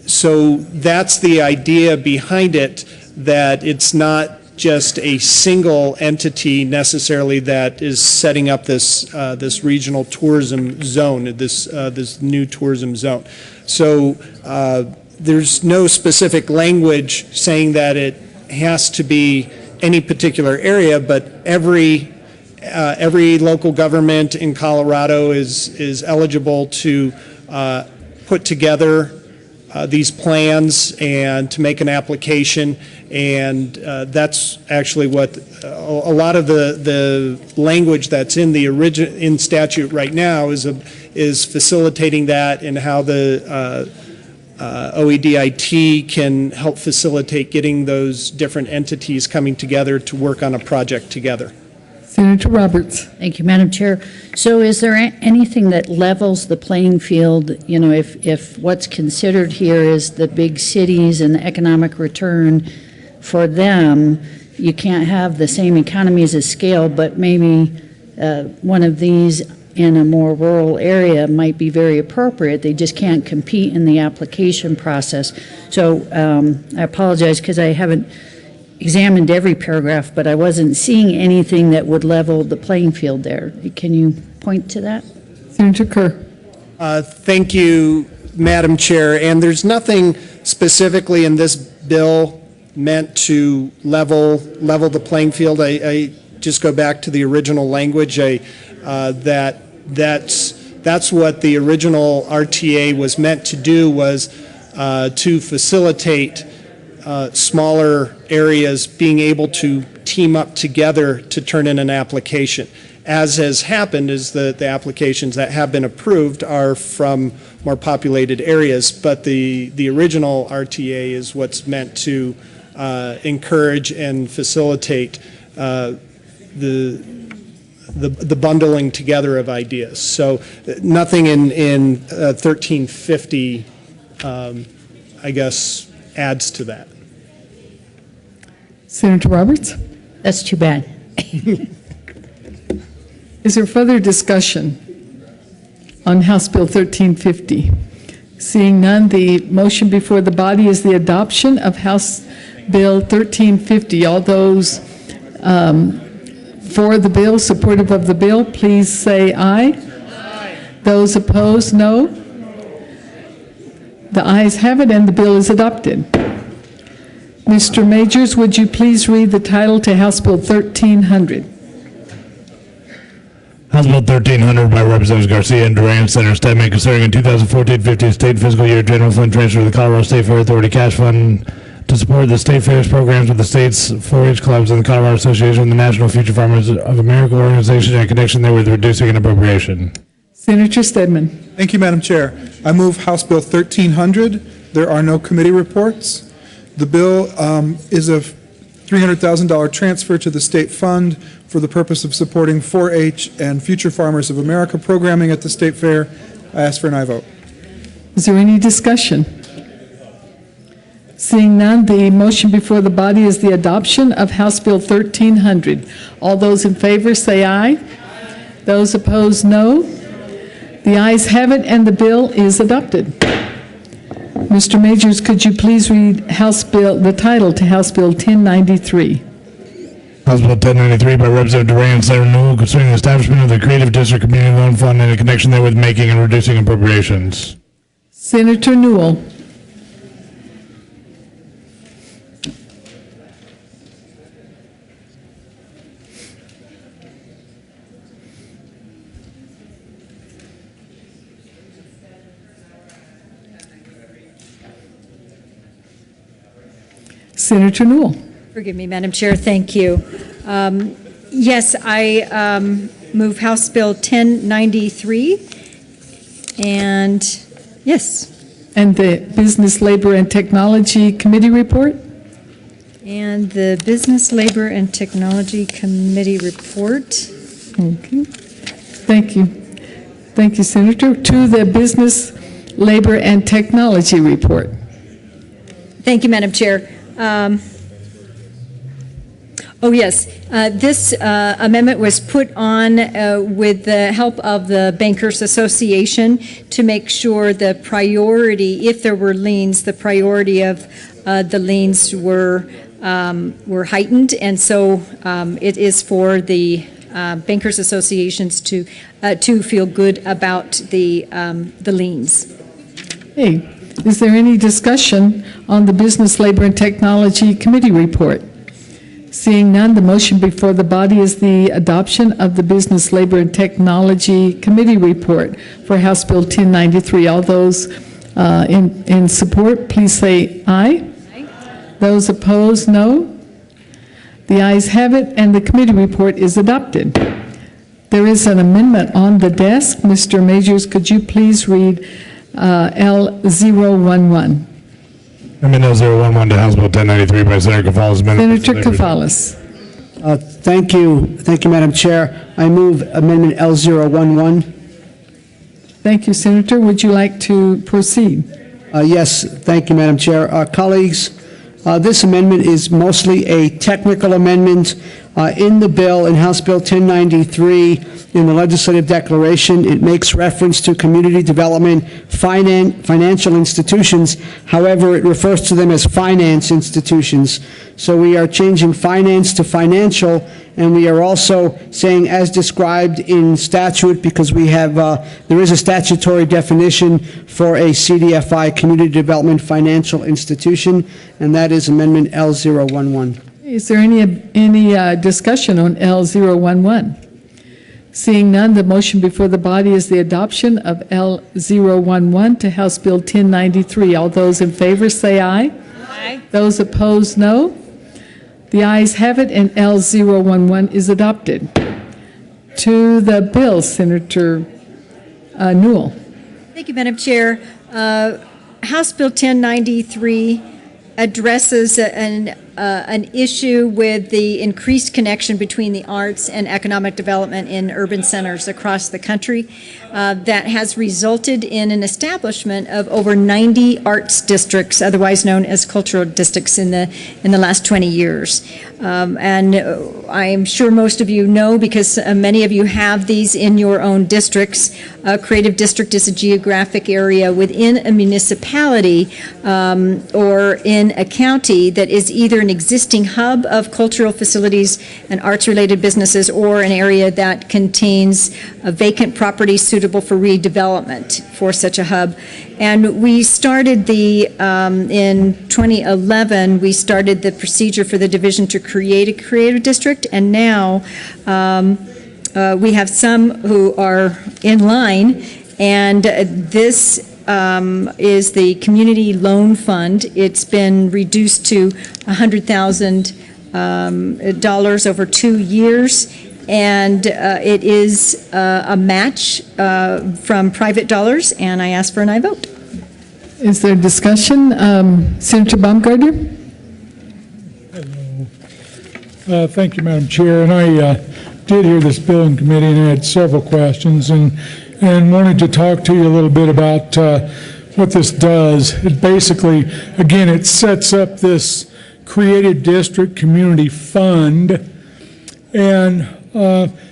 So that's the idea behind it, that it's not just a single entity necessarily that is setting up this this regional tourism zone, this new tourism zone. So there's no specific language saying that it has to be any particular area, but every local government in Colorado is eligible to put together these plans and to make an application, and that's actually what a lot of the language that's in the in statute right now is facilitating that, and how the OEDIT can help facilitate getting those different entities coming together to work on a project together. Senator Roberts. Thank you, Madam Chair. So is there anything that levels the playing field? You know, if what's considered here is the big cities and the economic return for them, you can't have the same economies of scale, but maybe one of these in a more rural area might be very appropriate. They just can't compete in the application process. So I apologize because I haven't examined every paragraph, but I wasn't seeing anything that would level the playing field there. Can you point to that? Senator Kerr. Thank you, Madam Chair. And there's nothing specifically in this bill meant to level the playing field. I just go back to the original language. That's what the original RTA was meant to do, was to facilitate smaller areas being able to team up together to turn in an application. As has happened is that the applications that have been approved are from more populated areas, but the original RTA is what's meant to encourage and facilitate the bundling together of ideas. So nothing in 1350, I guess, adds to that. Senator Roberts? That's too bad. Is there further discussion on House Bill 1350? Seeing none, the motion before the body is the adoption of House Bill 1350. All those for the bill, supportive of the bill, please say aye. Aye. Those opposed, no. The ayes have it, and the bill is adopted. Mr. Majors, would you please read the title to House Bill 1300? House Bill 1300 by Representatives Garcia and Duran, Senator Stedman, considering a 2014-15 state fiscal year general fund transfer to the Colorado State Fair Authority cash fund to support the state fairs programs with the state's 4-H clubs and the Colorado Association and the National Future Farmers of America organization, and connection therewith reducing an appropriation. Senator Stedman. Thank you, Madam Chair. I move House Bill 1300. There are no committee reports. The bill is a $300,000 transfer to the state fund for the purpose of supporting 4-H and Future Farmers of America programming at the state fair. I ask for an aye vote. Is there any discussion? Seeing none, the motion before the body is the adoption of House Bill 1300. All those in favor say aye. Those opposed, no. The ayes have it, and the bill is adopted. Mr. Majors, could you please read the title to House Bill 1093? House Bill 1093 by Representative Duran, Senator Newell, concerning the establishment of the Creative District Community Loan Fund and a connection therewith making and reducing appropriations. Senator Newell. Senator Newell. Forgive me, Madam Chair, thank you. Yes, I move House Bill 1093, and yes. And the Business, Labor, and Technology Committee report? And the Business, Labor, and Technology Committee report. Okay. Thank you. Thank you, Senator. To the Business, Labor, and Technology report. Thank you, Madam Chair. Oh, yes. This amendment was put on with the help of the Bankers Association to make sure the priority, if there were liens, the priority of the liens were heightened. And so it is for the Bankers Associations to feel good about the liens. Hey, is there any discussion on the Business, Labor, and Technology Committee report? Seeing none, the motion before the body is the adoption of the Business, Labor, and Technology Committee report for House Bill 1093. All those in support, please say aye. Aye. Those opposed, no. The ayes have it, and the committee report is adopted. There is an amendment on the desk. Mr. Majors, could you please read L011? Amendment L011 to House Bill 1093 by Senator Cafalas. Senator Cafalas. Thank you, Madam Chair. I move Amendment L011. Thank you, Senator. Would you like to proceed? Yes, thank you, Madam Chair. Colleagues, this amendment is mostly a technical amendment in the bill, in House Bill 1093, in the legislative declaration. It makes reference to community development financial institutions. However, it refers to them as finance institutions. So we are changing finance to financial, and we are also saying as described in statute, because we have, there is a statutory definition for a CDFI, Community Development Financial Institution, and that is Amendment L011. Is there any discussion on L011? Seeing none, the motion before the body is the adoption of L011 to House Bill 1093. All those in favor say aye. Aye. Those opposed, no. The ayes have it, and L011 is adopted. To the bill, Senator Newell. Thank you, Madam Chair. House Bill 1093 addresses an issue with the increased connection between the arts and economic development in urban centers across the country that has resulted in an establishment of over 90 arts districts, otherwise known as cultural districts, in the last 20 years. And I'm sure most of you know, because many of you have these in your own districts. A creative district is a geographic area within a municipality or in a county that is either an existing hub of cultural facilities and arts-related businesses, or an area that contains a vacant property suitable for redevelopment for such a hub. And we started in 2011, we started the procedure for the division to create a creative district, and now we have some who are in line, and this is the Community Loan Fund. It's been reduced to $100,000 over 2 years, and it is a match from private dollars, and I ask for an aye vote. Is there discussion? Senator Baumgartner? Thank you, Madam Chair. And I did hear this bill in committee, and I had several questions, and wanted to talk to you a little bit about what this does. It basically, again, it sets up this Creative District Community Fund, and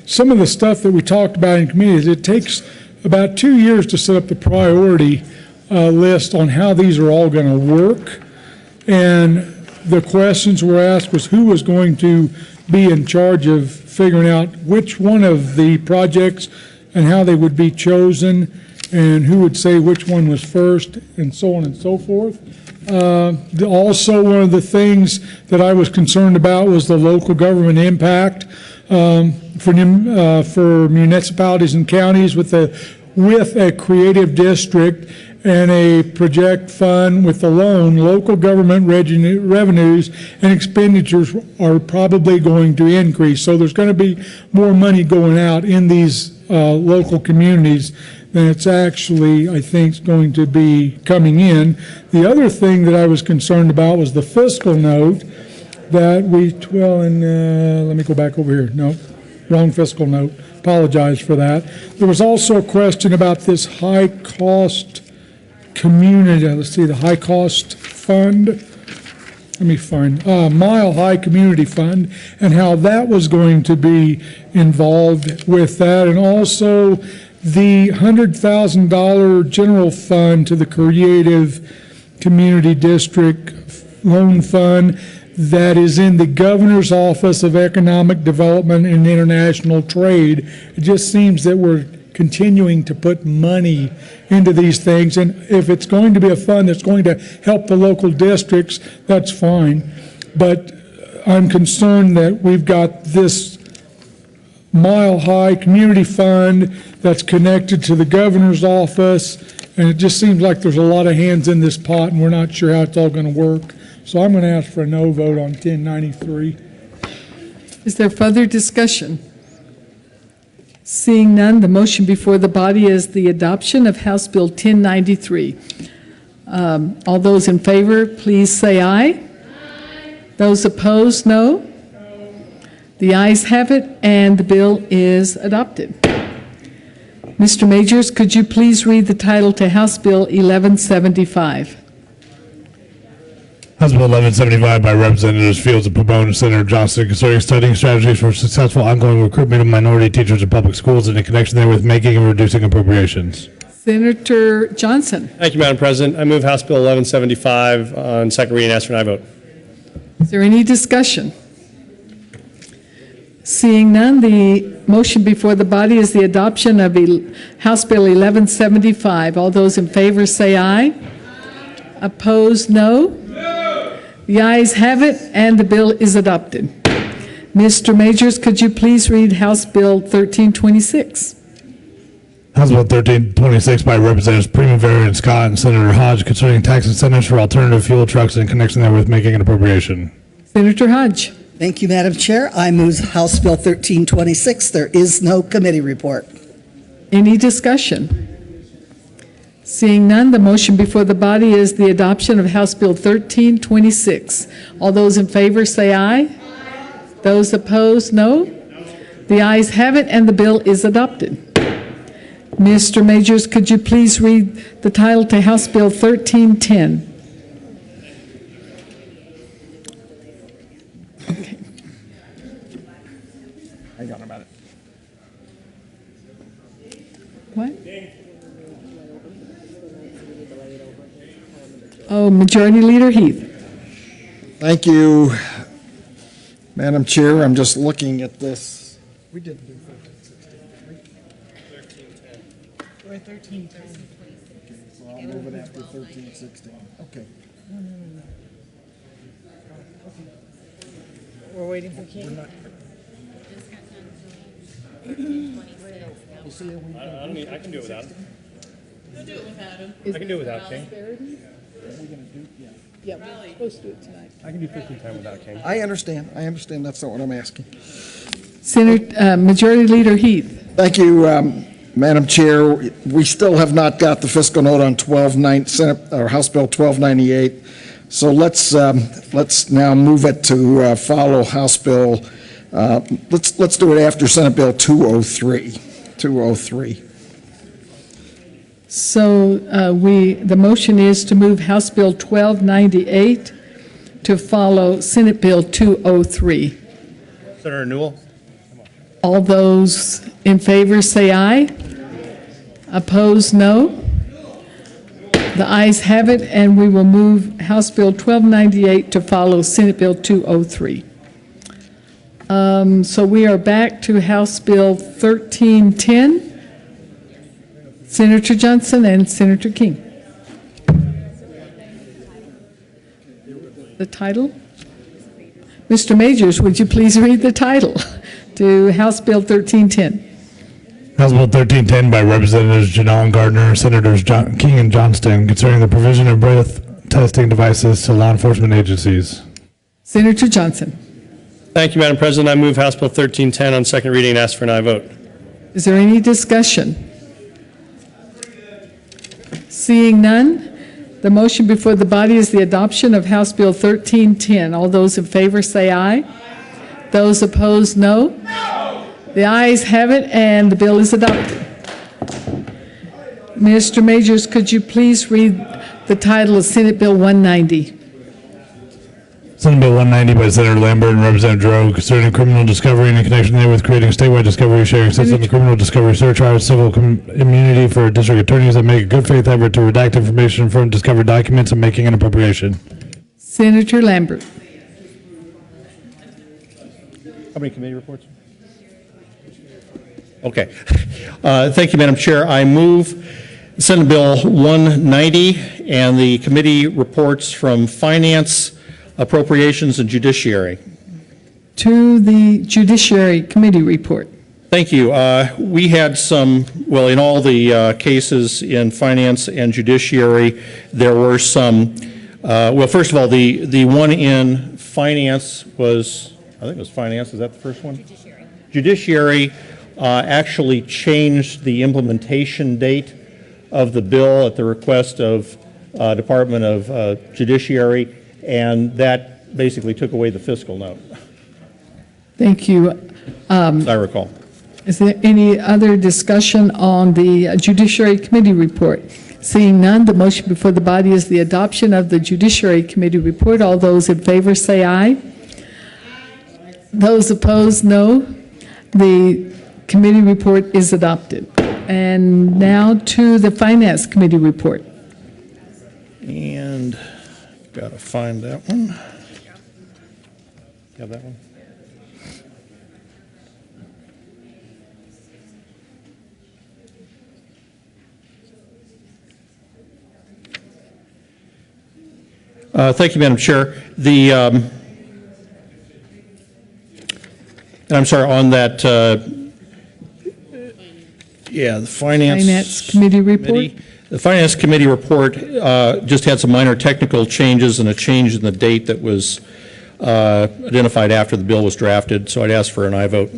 some of the stuff that we talked about in committee is it takes about 2 years to set up the priority list on how these are all going to work. And the questions were asked was who was going to be in charge of figuring out which one of the projects and how they would be chosen, and who would say which one was first, and so on and so forth. Also, one of the things that I was concerned about was the local government impact for municipalities and counties with a creative district, and a project fund with the loan, local government revenues and expenditures are probably going to increase. So there's going to be more money going out in these local communities than it's actually, I think, is going to be coming in. The other thing that I was concerned about was the fiscal note that let me go back over here. No, wrong fiscal note. Apologize for that. There was also a question about this high-cost community, let's see, the high-cost fund. Let me find, Mile High Community Fund, and how that was going to be involved with that, and also the $100,000 general fund to the Creative Community District Loan Fund that is in the Governor's Office of Economic Development and International Trade. It just seems that we're continuing to put money into these things, and if it's going to be a fund that's going to help the local districts, that's fine. But I'm concerned that we've got this Mile High Community Fund that's connected to the Governor's Office, and it just seems like there's a lot of hands in this pot, and we're not sure how it's all going to work. So I'm going to ask for a no vote on 1093. Is there further discussion? Seeing none, the motion before the body is the adoption of House Bill 1093. All those in favor, please say aye. Aye. Those opposed, no. The ayes have it, and the bill is adopted. Mr. Majors, could you please read the title to House Bill 1175? House Bill 1175 by Representatives Fields and Pabon and Senator Johnston concerning studying strategies for successful ongoing recruitment of minority teachers in public schools and in connection therewith making and reducing appropriations. Senator Johnson. Thank you, Madam President. I move House Bill 1175 on second reading. Ask for an aye vote. Is there any discussion? Seeing none, the motion before the body is the adoption of House Bill 1175. All those in favor say aye. Aye. Opposed, no. The ayes have it, and the bill is adopted. Mr. Majors, could you please read House Bill 1326? House Bill 1326 by Representatives Primavera and Scott and Senator Hodge concerning tax incentives for alternative fuel trucks and in connection therewith making an appropriation. Senator Hodge. Thank you, Madam Chair. I move House Bill 1326. There is no committee report. Any discussion? Seeing none, the motion before the body is the adoption of House Bill 1326. All those in favor say aye. Aye. Those opposed, no. The ayes have it, and the bill is adopted. Mr. Majors, could you please read the title to House Bill 1310? Okay. Hang on a minute. What? Oh, Majority Leader Heath. Thank you, Madam Chair. I'm just looking at this. We didn't do 1316. We're at 1310. Okay, so I'll move it after 1316. Okay. We're waiting for King. I can do it without him. We'll do it without him. I can do it without King. Yeah, we're supposed to do it tonight. I can do 1510 without King. I understand. That's not what I'm asking. Senator Majority Leader Heath. Thank you, Madam Chair. We still have not got the fiscal note on House Bill 1298. So let's now move it to follow House Bill. Let's do it after Senate Bill 203. 203. So the motion is to move House Bill 1298 to follow Senate Bill 203. Senator Newell. All those in favor say aye. Opposed, no. The ayes have it, and we will move House Bill 1298 to follow Senate Bill 203. So we are back to House Bill 1310. Senator Johnson and Senator King. The title? Mr. Majors, would you please read the title to House Bill 1310? House Bill 1310 by Representatives Janelle and Gardner, Senators King and Johnston, concerning the provision of breath testing devices to law enforcement agencies. Senator Johnson. Thank you, Madam President. I move House Bill 1310 on second reading and ask for an aye vote. Is there any discussion? Seeing none, the motion before the body is the adoption of House Bill 1310. All those in favor say aye. Those opposed, no. The ayes have it, and the bill is adopted. Mr. Majors, could you please read the title of Senate Bill 190? Senate Bill 190 by Senator Lambert and Representative Giroux, concerning criminal discovery and in connection therewith creating a statewide discovery sharing system, criminal discovery search warrants, civil immunity for district attorneys that make a good faith effort to redact information from discovered documents and making an appropriation. Senator Lambert. How many committee reports? Okay. Thank you, Madam Chair. I move Senate Bill 190 and the committee reports from Finance, Appropriations, and Judiciary. To the Judiciary Committee report. Thank you. We had some, well, in all the cases in Finance and Judiciary, there were some, well, first of all, the one in Finance was, I think it was Finance, is that the first one? Judiciary. Judiciary actually changed the implementation date of the bill at the request of Department of Judiciary, and that basically took away the fiscal note. Thank you. As I recall. Is there any other discussion on the Judiciary Committee report? Seeing none, the motion before the body is the adoption of the Judiciary Committee report. All those in favor say aye. Those opposed, no. The committee report is adopted. And now to the Finance Committee report. And got to find that one. Have that one? Thank you, Madam Chair. The, and I'm sorry, on that, the Finance Committee report. The Finance Committee report just had some minor technical changes and a change in the date that was identified after the bill was drafted, so I'd ask for an aye vote.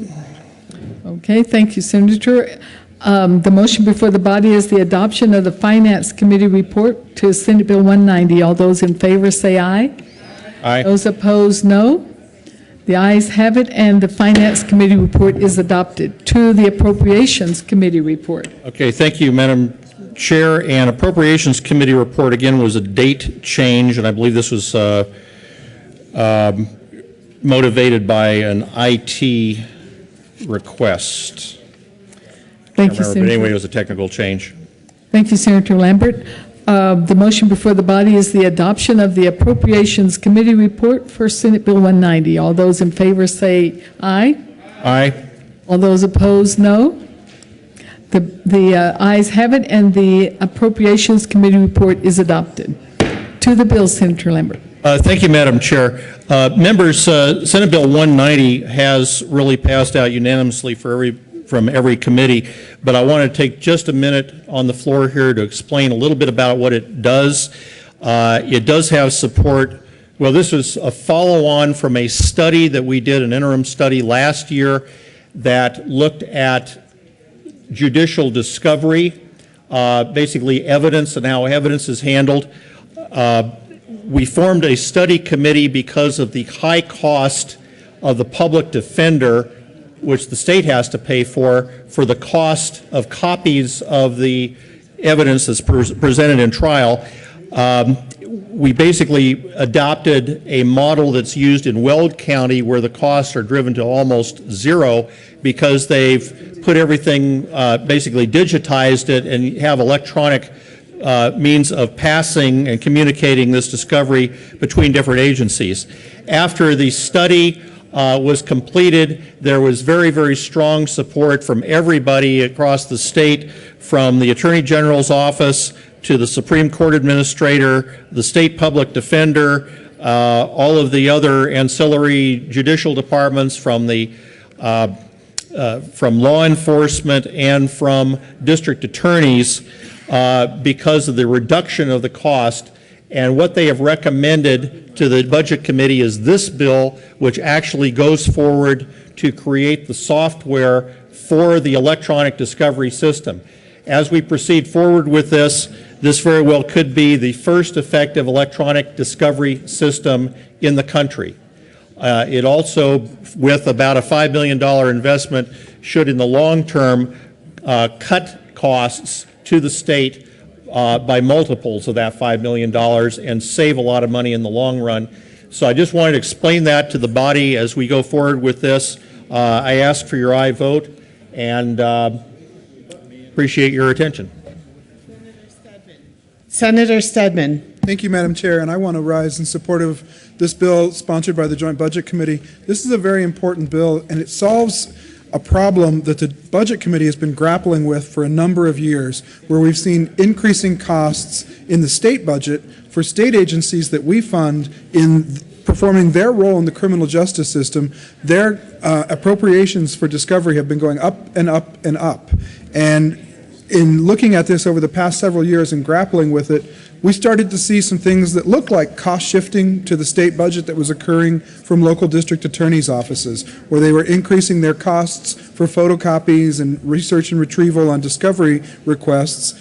Okay, thank you, Senator. The motion before the body is the adoption of the Finance Committee report to Senate Bill 190. All those in favor say aye. Aye. Those opposed, no. The ayes have it, and the Finance Committee report is adopted. To the Appropriations Committee report. Okay, thank you, Madam Chair. And Appropriations Committee report, again, was a date change, and I believe this was motivated by an IT request. Thank you, Senator. But anyway, it was a technical change. Thank you, Senator Lambert. The motion before the body is the adoption of the Appropriations Committee report for Senate Bill 190. All those in favor say aye. Aye. All those opposed, no. The ayes have it, and the Appropriations Committee report is adopted. To the bill, Senator Lambert. Thank you, Madam Chair. Members, Senate Bill 190 has really passed out unanimously from every committee, but I want to take just a minute on the floor here to explain a little bit about what it does. It does have support. Well, this was a follow-on from a study that we did, an interim study last year that looked at judicial discovery, basically evidence and how evidence is handled. We formed a study committee because of the high cost of the public defender, which the state has to pay for the cost of copies of the evidence that's presented in trial. We basically adopted a model that's used in Weld County, where the costs are driven to almost zero because they've put everything, basically digitized it, and have electronic means of passing and communicating this discovery between different agencies. After the study was completed, there was very, very strong support from everybody across the state, from the Attorney General's office to the Supreme Court Administrator, the State Public Defender, all of the other ancillary judicial departments, from the from law enforcement and from district attorneys because of the reduction of the cost. And what they have recommended to the Budget Committee is this bill, which actually goes forward to create the software for the electronic discovery system. As we proceed forward with this, this very well could be the first effective electronic discovery system in the country. It also, with about a $5 million investment, should in the long term cut costs to the state by multiples of that $5 million and save a lot of money in the long run. So I just wanted to explain that to the body as we go forward with this. I ask for your aye vote and appreciate your attention. Senator Stedman. Thank you, Madam Chair, and I want to rise in support of this bill sponsored by the Joint Budget Committee. This is a very important bill, and it solves a problem that the Budget Committee has been grappling with for a number of years, where we've seen increasing costs in the state budget for state agencies that we fund in performing their role in the criminal justice system. Their appropriations for discovery have been going up and up and up. And in looking at this over the past several years and grappling with it, we started to see some things that looked like cost shifting to the state budget that was occurring from local district attorneys' offices, where they were increasing their costs for photocopies and research and retrieval on discovery requests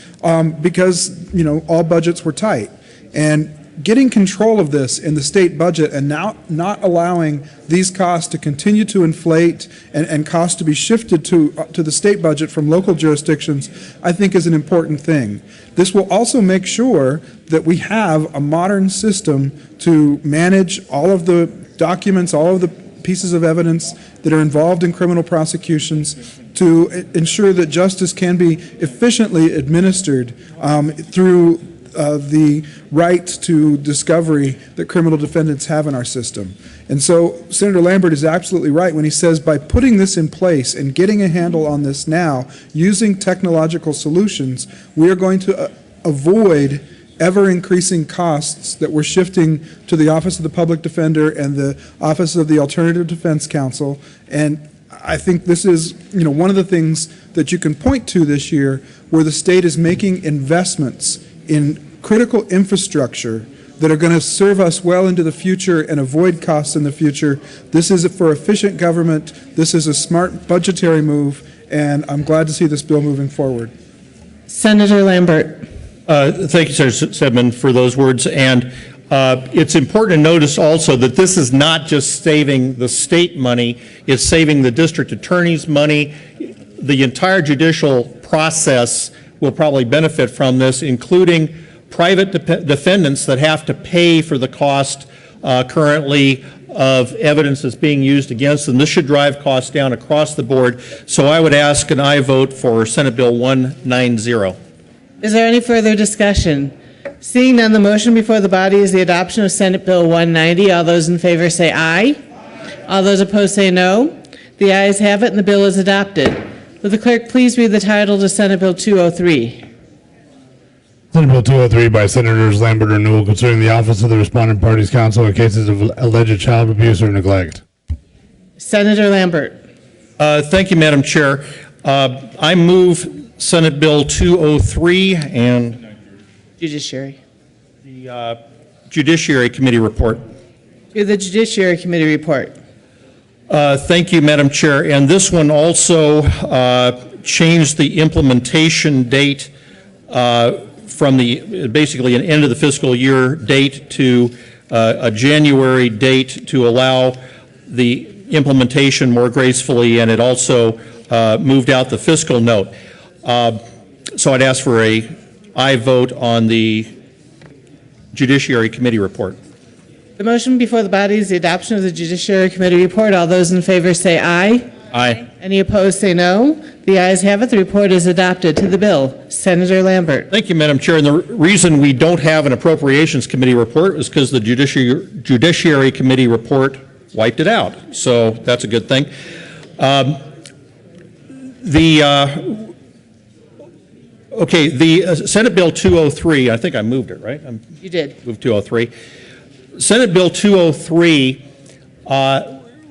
because, you know, all budgets were tight. And getting control of this in the state budget and now not allowing these costs to continue to inflate and costs to be shifted to the state budget from local jurisdictions, I think is an important thing. This will also make sure that we have a modern system to manage all of the documents, all of the pieces of evidence that are involved in criminal prosecutions to ensure that justice can be efficiently administered through the right to discovery that criminal defendants have in our system. And so Senator Lambert is absolutely right when he says by putting this in place and getting a handle on this now, using technological solutions, we are going to avoid ever-increasing costs that we're shifting to the Office of the Public Defender and the Office of the Alternative Defense Counsel. And I think this is, you know, one of the things that you can point to this year where the state is making investments in critical infrastructure that are going to serve us well into the future and avoid costs in the future. This is for efficient government. This is a smart budgetary move, and I'm glad to see this bill moving forward. Senator Lambert. Thank you, Senator Stedman, for those words. And it's important to notice also that this is not just saving the state money, it's saving the district attorney's money. The entire judicial process will probably benefit from this, including private defendants that have to pay for the cost currently of evidence that's being used against them. This should drive costs down across the board. So I would ask an aye vote for Senate Bill 190. Is there any further discussion? Seeing none, the motion before the body is the adoption of Senate Bill 190. All those in favor say aye. All those opposed say no. The ayes have it and the bill is adopted. Will the clerk please read the title to Senate Bill 203? Senate Bill 203 by Senators Lambert and Newell concerning the Office of the Respondent Parties Counsel in cases of alleged child abuse or neglect. Senator Lambert. Thank you, Madam Chair. I move Senate Bill 203 and Judiciary. The Judiciary Committee report. To the Judiciary Committee report. Thank you, Madam Chair. And this one also changed the implementation date from the basically an end of the fiscal year date to a January date to allow the implementation more gracefully, and it also moved out the fiscal note. So I'd ask for a aye vote on the Judiciary Committee report. The motion before the body is the adoption of the Judiciary Committee report. All those in favor say aye. Aye. Any opposed say no. The ayes have it. The report is adopted. To the bill, Senator Lambert. Thank you, Madam Chair. And the reason we don't have an Appropriations Committee report is because the Judiciary Committee report wiped it out. So that's a good thing. The Senate Bill 203, I think I moved it, right? You did. Moved 203. Senate Bill 203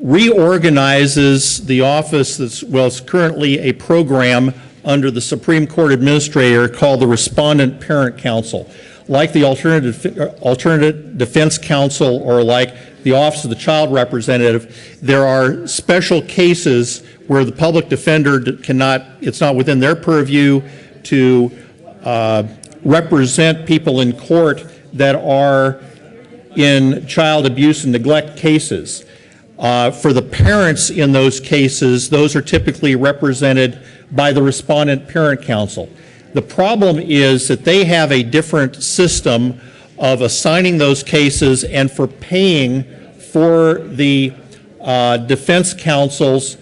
reorganizes the office that's, well, it's currently a program under the Supreme Court Administrator called the Respondent Parent Council. Like the Alternative Defense Council or like the Office of the Child Representative, there are special cases where the public defender cannot, it's not within their purview to represent people in court that are in child abuse and neglect cases. For the parents in those cases, those are typically represented by the Respondent Parent Council. The problem is that they have a different system of assigning those cases and for paying for the defense counsels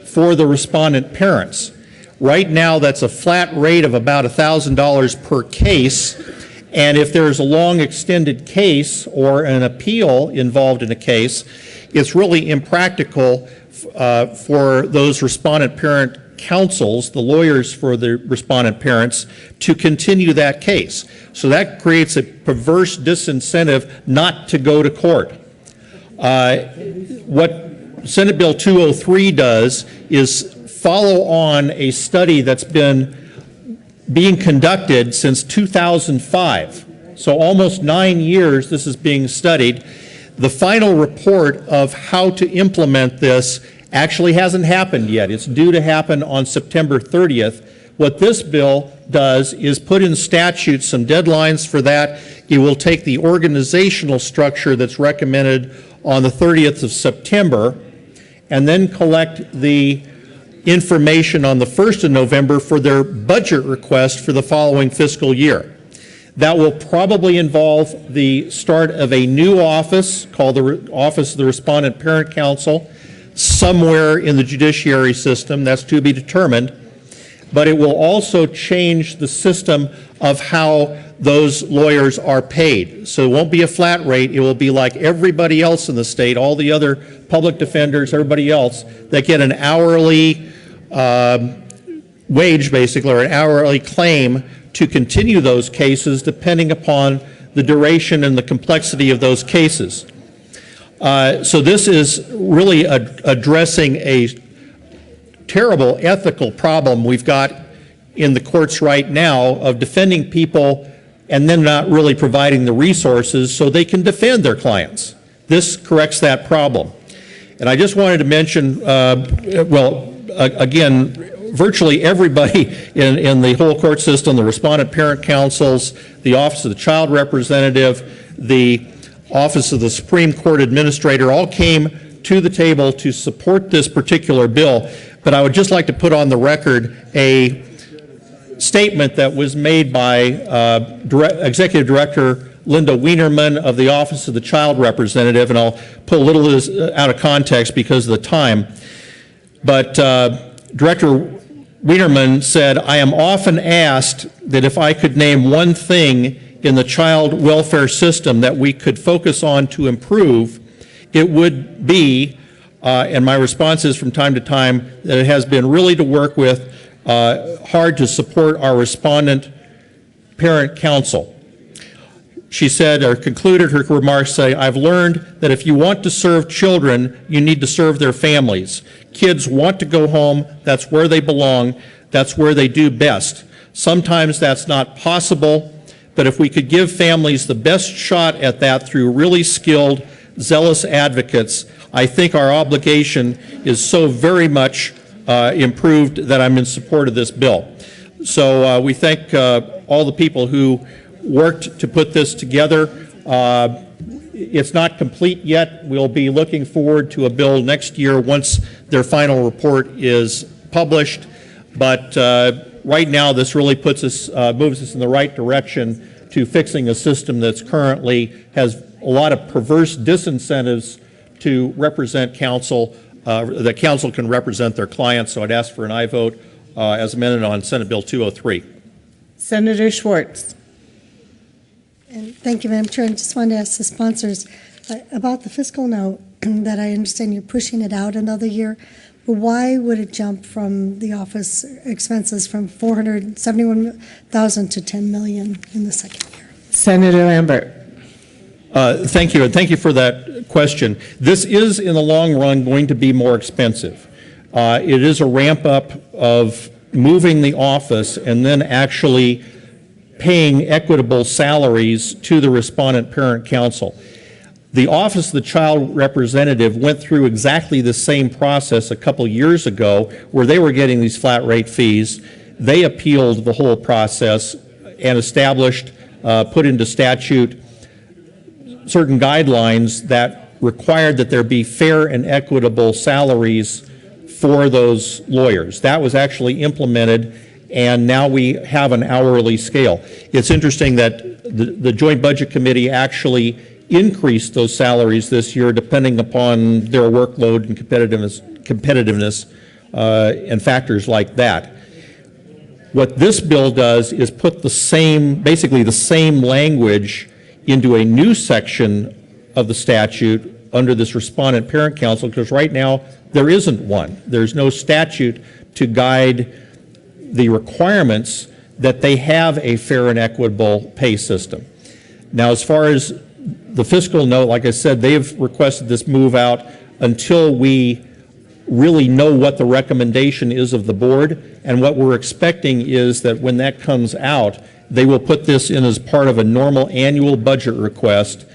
for the respondent parents. Right now, that's a flat rate of about $1,000 per case, and if there's a long extended case or an appeal involved in a case, it's really impractical for those respondent parent counsels, the lawyers for the respondent parents, to continue that case. So that creates a perverse disincentive not to go to court. What Senate Bill 203 does is follow on a study that's been being conducted since 2005. So almost 9 years this is being studied. The final report of how to implement this actually hasn't happened yet. It's due to happen on September 30th. What this bill does is put in statute some deadlines for that. It will take the organizational structure that's recommended on the 30th of September and then collect the information on the 1st of November for their budget request for the following fiscal year. That will probably involve the start of a new office called the Office of the Respondent Parent Council somewhere in the judiciary system. That's to be determined. But it will also change the system of how those lawyers are paid. So it won't be a flat rate. It will be like everybody else in the state, all the other public defenders, everybody else, that get an hourly wage, basically, or an hourly claim to continue those cases depending upon the duration and the complexity of those cases. So this is really addressing a terrible ethical problem we've got in the courts right now of defending people and then not really providing the resources so they can defend their clients. This corrects that problem. And I just wanted to mention, again, virtually everybody in the whole court system, the respondent parent councils, the Office of the Child Representative, the Office of the Supreme Court Administrator, all came to the table to support this particular bill. But I would just like to put on the record a statement that was made by Executive Director Linda Wienerman of the Office of the Child Representative, and I'll pull a little of this out of context because of the time. But Director Wienerman said, "I am often asked that if I could name one thing in the child welfare system that we could focus on to improve, it would be," and my response is from time to time, that it has been really to work with hard to support our respondent parent council. She said, or concluded her remarks saying, "I've learned that if you want to serve children, you need to serve their families. Kids want to go home. That's where they belong. That's where they do best. Sometimes that's not possible, but if we could give families the best shot at that through really skilled, zealous advocates, I think our obligation is so very much improved that I'm in support of this bill." So we thank all the people who worked to put this together. It's not complete yet. We'll be looking forward to a bill next year once their final report is published. But right now, this really puts us, moves us in the right direction to fixing a system that's currently has a lot of perverse disincentives to represent counsel, that counsel can represent their clients. So I'd ask for an aye vote as amended on Senate Bill 203. Senator Schwartz. And thank you, Madam Chair. I just wanted to ask the sponsors about the fiscal note that I understand you're pushing it out another year. But why would it jump from the office expenses from $471,000 to $10 million in the second year? Senator Lambert. Thank you, and thank you for that question. This is, in the long run, going to be more expensive. It is a ramp-up of moving the office and then actually paying equitable salaries to the respondent parent council. The Office of the Child Representative went through exactly the same process a couple years ago where they were getting these flat rate fees. They appealed the whole process and established, put into statute certain guidelines that required that there be fair and equitable salaries for those lawyers. That was actually implemented, and now we have an hourly scale. It's interesting that the Joint Budget Committee actually increased those salaries this year depending upon their workload and competitiveness and factors like that. What this bill does is put the same, basically the same language into a new section of the statute under this respondent parent council, because right now there isn't one. There's no statute to guide the requirements that they have a fair and equitable pay system. Now, as far as the fiscal note, like I said, they've requested this move out until we really know what the recommendation is of the board, and what we're expecting is that when that comes out, they will put this in as part of a normal annual budget request.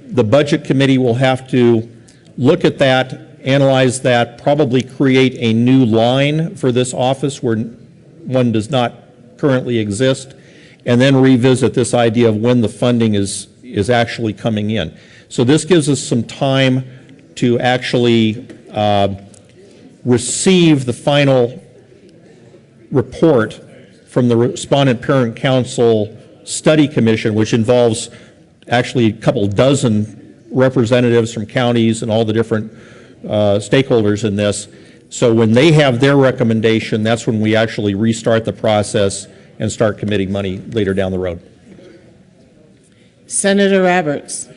The Budget Committee will have to look at that, analyze that, probably create a new line for this office where one does not currently exist, and then revisit this idea of when the funding is actually coming in. So this gives us some time to actually receive the final report from the Respondent Parent Council Study Commission, which involves actually a couple dozen representatives from counties and all the different stakeholders in this. So when they have their recommendation, that's when we actually restart the process and start committing money later down the road. Senator Roberts.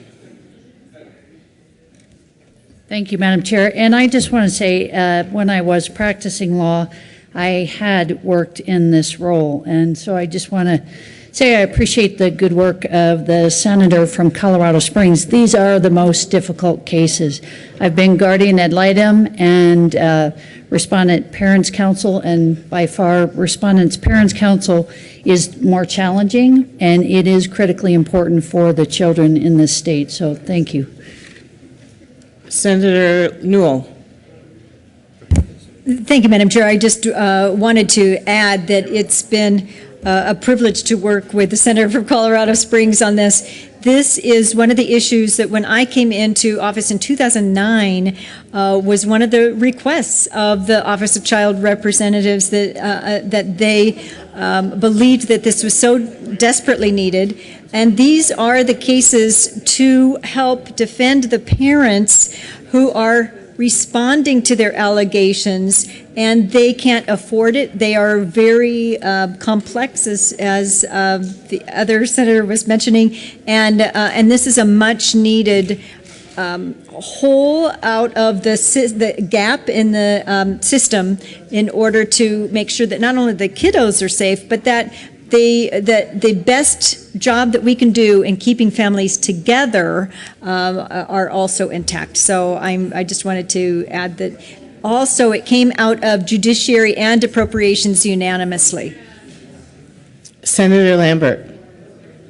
Thank you, Madam Chair. And I just want to say, when I was practicing law, I had worked in this role. And so I just want to say I appreciate the good work of the senator from Colorado Springs. These are the most difficult cases. I've been guardian ad litem and respondent parents council, and by far respondents parents council is more challenging, and it is critically important for the children in this state. So thank you. Senator Newell. Thank you, Madam Chair. I just wanted to add that it's been a privilege to work with the Senator from Colorado Springs on this. This is one of the issues that when I came into office in 2009 was one of the requests of the Office of Child Representatives that they believed that this was so desperately needed. And these are the cases to help defend the parents who are responding to their allegations, and they can't afford it. They are very complex, as the other senator was mentioning, and this is a much needed hole out of the gap in the system in order to make sure that not only the kiddos are safe, but that the best job that we can do in keeping families together are also intact. So I just wanted to add that also it came out of Judiciary and Appropriations unanimously. Senator Lambert.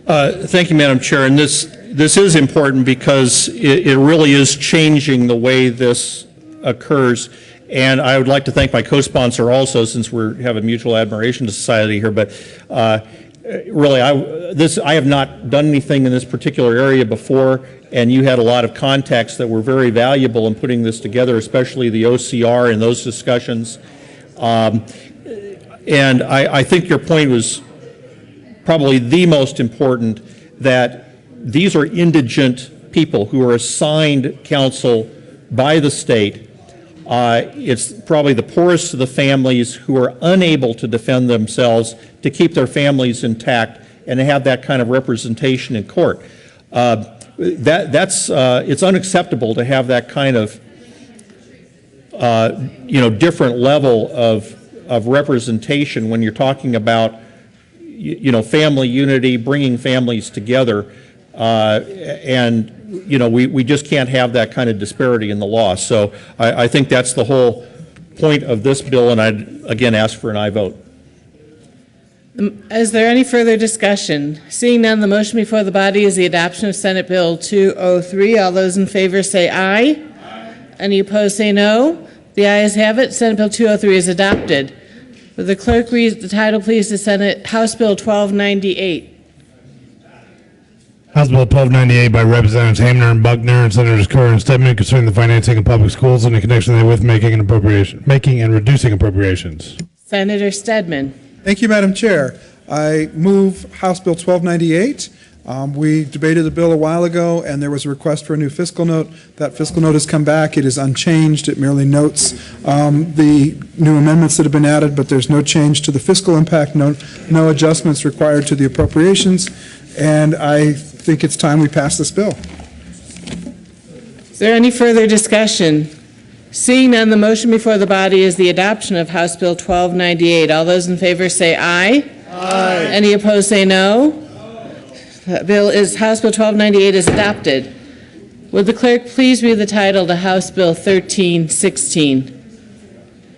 Thank you, Madam Chair. And this is important because it really is changing the way this occurs. And I would like to thank my co-sponsor also, since we have a mutual admiration society here. But really, I have not done anything in this particular area before, and you had a lot of contacts that were very valuable in putting this together, especially the OCR and those discussions. And I think your point was probably the most important, that these are indigent people who are assigned counsel by the state. It's probably the poorest of the families who are unable to defend themselves, to keep their families intact, and to have that kind of representation in court. It's unacceptable to have that kind of different level of representation when you're talking about family unity, bringing families together. And, you know, we just can't have that kind of disparity in the law. So I think that's the whole point of this bill, and I'd, again, ask for an aye vote. Is there any further discussion? Seeing none, the motion before the body is the adoption of Senate Bill 203. All those in favor say aye. Any opposed say no. The ayes have it. Senate Bill 203 is adopted. Will the clerk read the title, please, to Senate House Bill 1298? House Bill 1298 by Representatives Hamner and Buckner and Senators Kerr and Stedman concerning the financing of public schools and in connection therewith making and reducing appropriations. Senator Stedman. Thank you, Madam Chair. I move House Bill 1298. We debated the bill a while ago, and there was a request for a new fiscal note. That fiscal note has come back. It is unchanged. It merely notes the new amendments that have been added, but there's no change to the fiscal impact, no adjustments required to the appropriations, and I think it's time we pass this bill. Is there any further discussion? Seeing none, the motion before the body is the adoption of House Bill 1298. All those in favor say aye. Aye. Any opposed say no. House Bill 1298 is adopted. Would the clerk please read the title to House Bill 1316?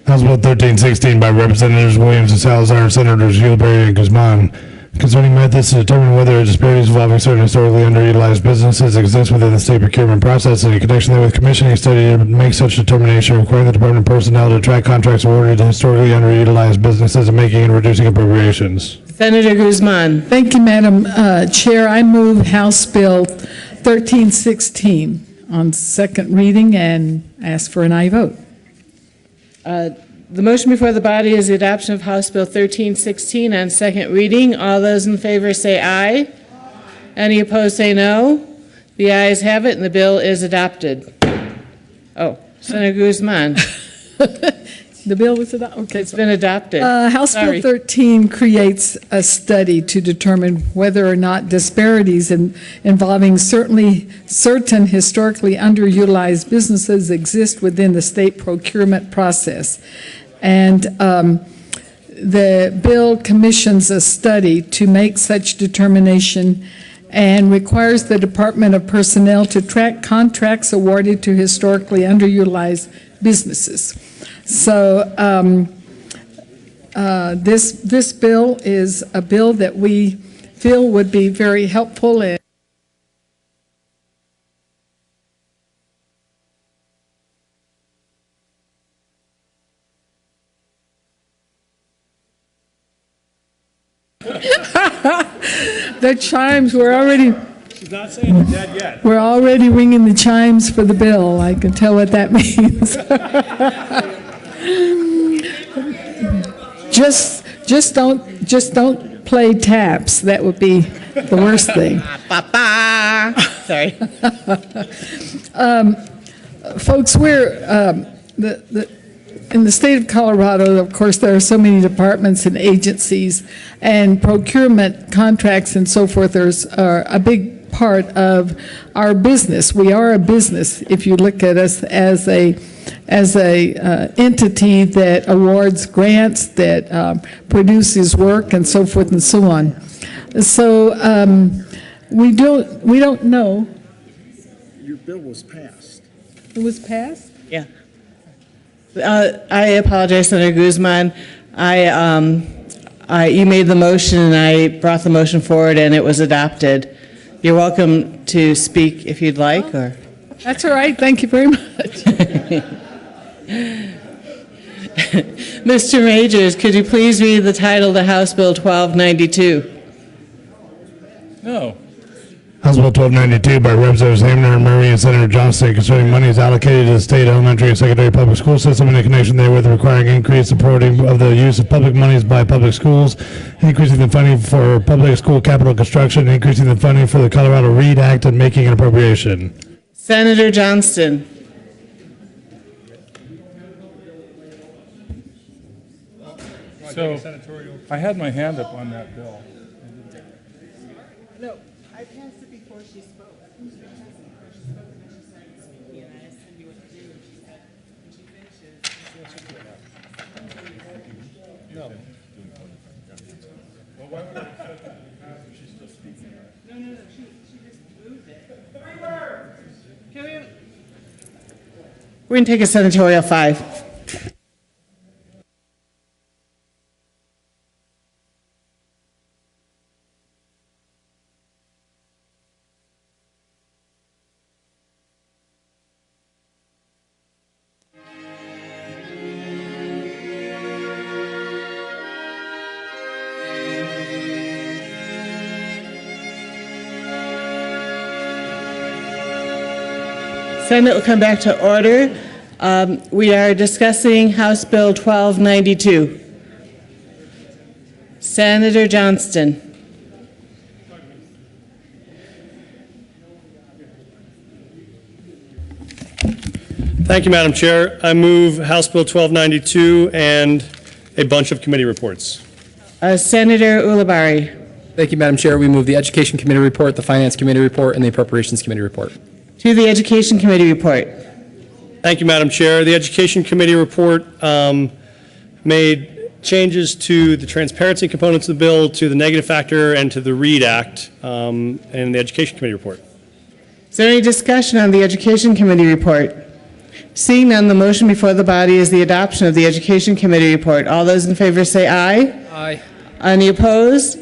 House Bill 1316 by Representatives Williams and Salazar and Senators Gilberry and Guzman concerning methods to determine whether disparities involving certain historically underutilized businesses exist within the state procurement process and in connection therewith commissioning a study to make such determination, requiring the Department of Personnel to track contracts awarded to historically underutilized businesses and making and reducing appropriations. Senator Guzman. Thank you, Madam Chair. I move House Bill 1316 on second reading and ask for an aye vote. The motion before the body is the adoption of House Bill 1316 on second reading. All those in favor say aye. Any opposed say no. The ayes have it, and the bill is adopted. Oh, Senator Guzman. The bill was adopted? Okay. It's been adopted. House Bill 13 creates a study to determine whether or not disparities involving certain historically underutilized businesses exist within the state procurement process. And the bill commissions a study to make such determination and requires the Department of Personnel to track contracts awarded to historically underutilized businesses. So this bill is a bill that we feel would be very helpful in the chimes. She's not saying they're dead yet. We're already ringing the chimes for the bill. I can tell what that means. Just don't play taps. That would be the worst thing. Sorry. Folks, we're in the state of Colorado, of course, there are so many departments and agencies, and procurement contracts and so forth are a big part of our business. We are a business if you look at us as a entity that awards grants, that produces work, and so forth and so on. So we don't know. Your bill was passed. It was passed? Yeah. I apologize, Senator Guzman. You made the motion, and I brought the motion forward, and it was adopted. You're welcome to speak if you'd like. Or that's all right. Thank you very much. Mr. Majors, could you please read the title to House Bill 1292? No. House Bill 1292 by Representatives Hamner and Murray and Senator Johnston concerning monies allocated to the state elementary and secondary public school system in connection therewith requiring increased supporting of the use of public monies by public schools, increasing the funding for public school capital construction, increasing the funding for the Colorado READ Act, and making an appropriation. Senator Johnston. So I had my hand up on that bill. No, I passed it before she spoke. No. Well, why would I? She's still speaking. No, she just. We're going to take a senatorial 5. Senate will come back to order. We are discussing House Bill 1292. Senator Johnston. Thank you, Madam Chair. I move House Bill 1292 and a bunch of committee reports. Senator Ulibarri. Thank you, Madam Chair. We move the Education Committee report, the Finance Committee report, and the Appropriations Committee report. To the Education Committee report. Thank you, Madam Chair. The Education Committee report made changes to the transparency components of the bill, to the negative factor, and to the READ Act in the Education Committee report. Is there any discussion on the Education Committee report? Seeing none, the motion before the body is the adoption of the Education Committee report. All those in favor say aye. Aye. Any opposed?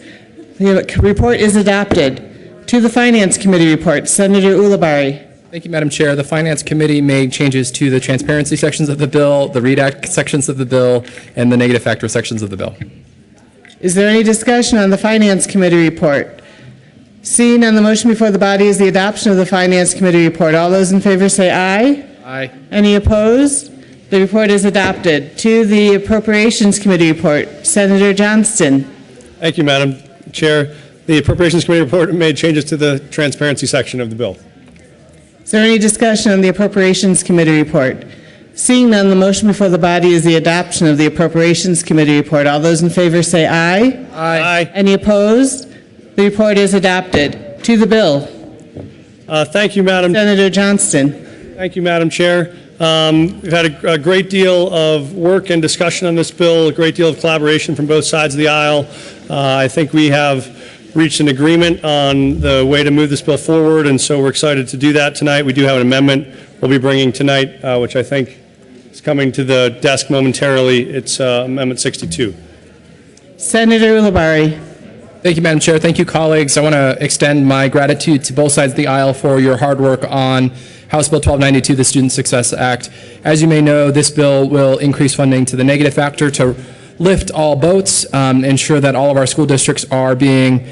The report is adopted. To the Finance Committee report, Senator Ulibarri. Thank you, Madam Chair. The Finance Committee made changes to the transparency sections of the bill, the READ Act sections of the bill, and the negative factor sections of the bill. Is there any discussion on the Finance Committee report? Seeing none, the motion before the body is the adoption of the Finance Committee report. All those in favor say aye. Aye. Any opposed? The report is adopted. To the Appropriations Committee report, Senator Johnston. Thank you, Madam Chair. The Appropriations Committee report made changes to the transparency section of the bill. Is there any discussion on the Appropriations Committee report? Seeing none, the motion before the body is the adoption of the Appropriations Committee report. All those in favor say aye. Aye. Any opposed? The report is adopted. To the bill. Thank you, Madam. Senator Johnston. Thank you, Madam Chair. We've had a great deal of work and discussion on this bill, a great deal of collaboration from both sides of the aisle. I think we have reached an agreement on the way to move this bill forward, and so we're excited to do that tonight. We do have an amendment we'll be bringing tonight, which I think is coming to the desk momentarily. It's Amendment 62. Senator Ulibarri. Thank you, Madam Chair. Thank you, colleagues. I want to extend my gratitude to both sides of the aisle for your hard work on House Bill 1292, the Student Success Act. As you may know, this bill will increase funding to the negative factor to lift all boats, ensure that all of our school districts are being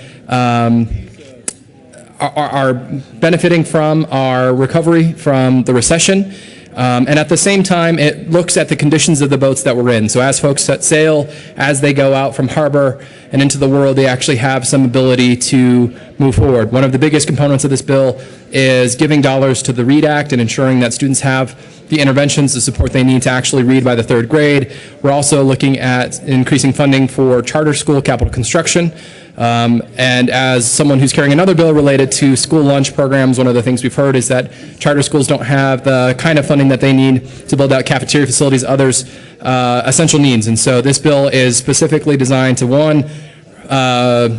are benefiting from our recovery from the recession. And at the same time, it looks at the conditions of the boats that we're in. So as folks set sail, as they go out from harbor and into the world, they actually have some ability to move forward. One of the biggest components of this bill is giving dollars to the READ Act and ensuring that students have the interventions, the support they need to actually read by the 3rd grade. We're also looking at increasing funding for charter school capital construction. And as someone who's carrying another bill related to school lunch programs, one of the things we've heard is that charter schools don't have the kind of funding that they need to build out cafeteria facilities, others essential needs. And so this bill is specifically designed to, one,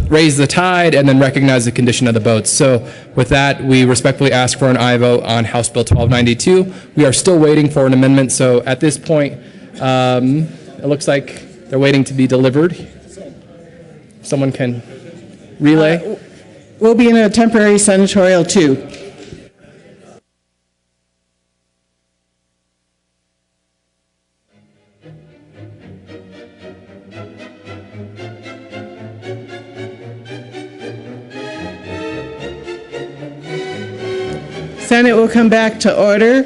raise the tide and then recognize the condition of the boats. So with that, we respectfully ask for an aye vote on House Bill 1292. We are still waiting for an amendment. So at this point, it looks like they're waiting to be delivered. Someone can relay. We'll be in a temporary senatorial 2. Senate will come back to order.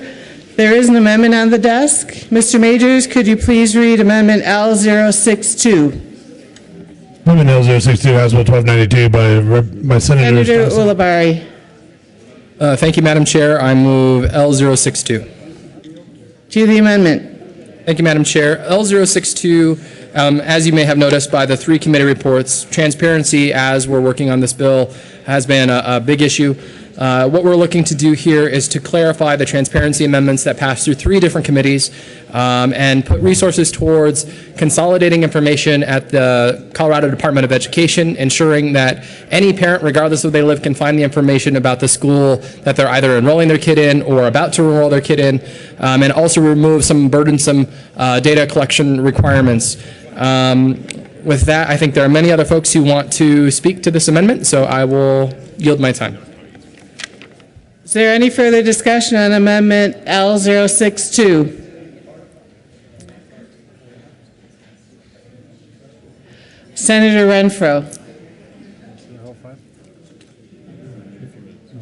There is an amendment on the desk. Mr. Majors, could you please read Amendment L062? Amendment L062, House Bill 1292 by Senators. Senator Ulibarri. Thank you, Madam Chair. I move L062. To the amendment. Thank you, Madam Chair. L062, as you may have noticed by the 3 committee reports, transparency as we're working on this bill has been a big issue. What we're looking to do here is to clarify the transparency amendments that passed through 3 different committees and put resources towards consolidating information at the Colorado Department of Education, ensuring that any parent, regardless of where they live, can find the information about the school that they're either enrolling their kid in or about to enroll their kid in, and also remove some burdensome data collection requirements. With that, I think there are many other folks who want to speak to this amendment, so I will yield my time. Is there any further discussion on Amendment L062? Senator Renfro.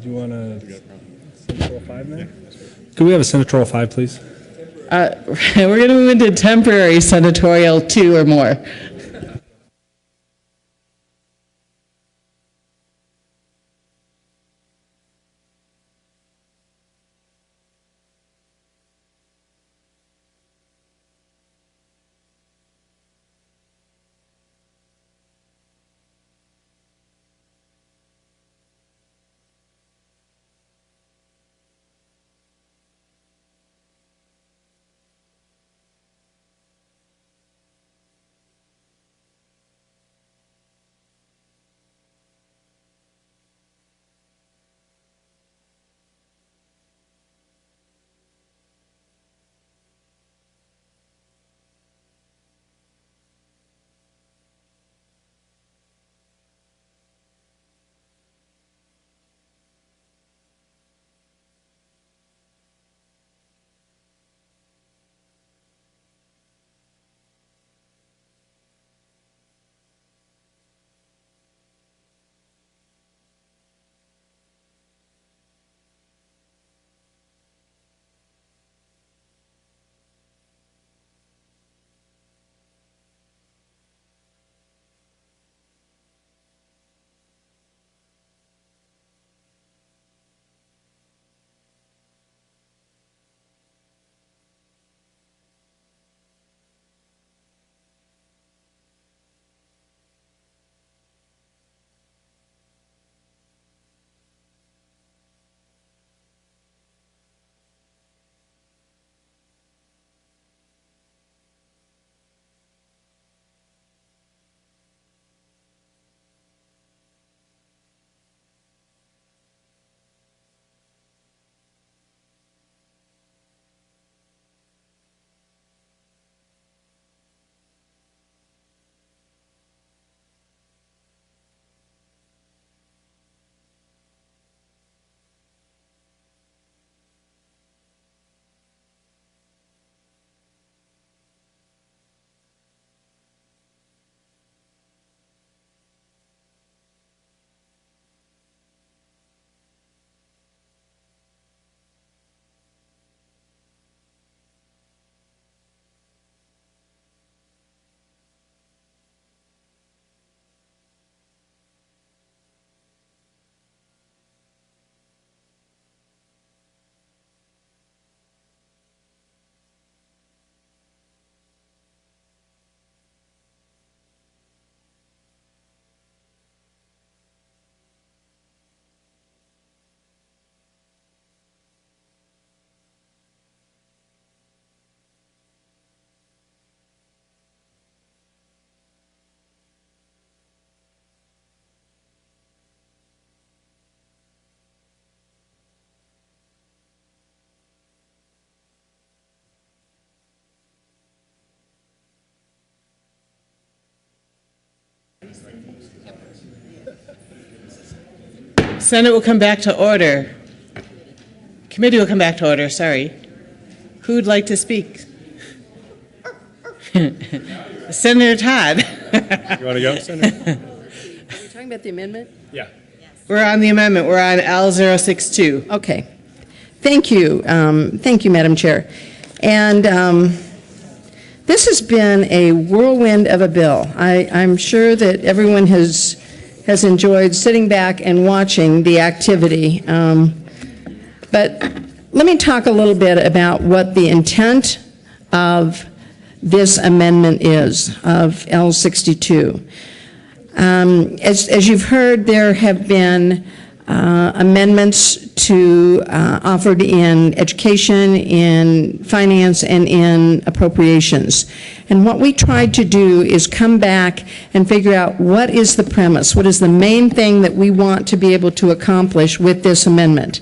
Do you want a Senate 05 there? Could we have a Senate 05, please? We're going to move into temporary senatorial 2 or more. Senate will come back to order. Committee will come back to order, sorry. Who'd like to speak? Senator Todd. You want to go, Senator? Are you talking about the amendment? Yeah. We're on the amendment. We're on L062. Okay. Thank you. Thank you, Madam Chair. And this has been a whirlwind of a bill. I'm sure that everyone has enjoyed sitting back and watching the activity. But let me talk a little bit about what the intent of this amendment is, of L62. As you've heard, there have been amendments to, offered in education, in finance, and in appropriations. And what we tried to do is come back and figure out what is the premise, what is the main thing that we want to be able to accomplish with this amendment.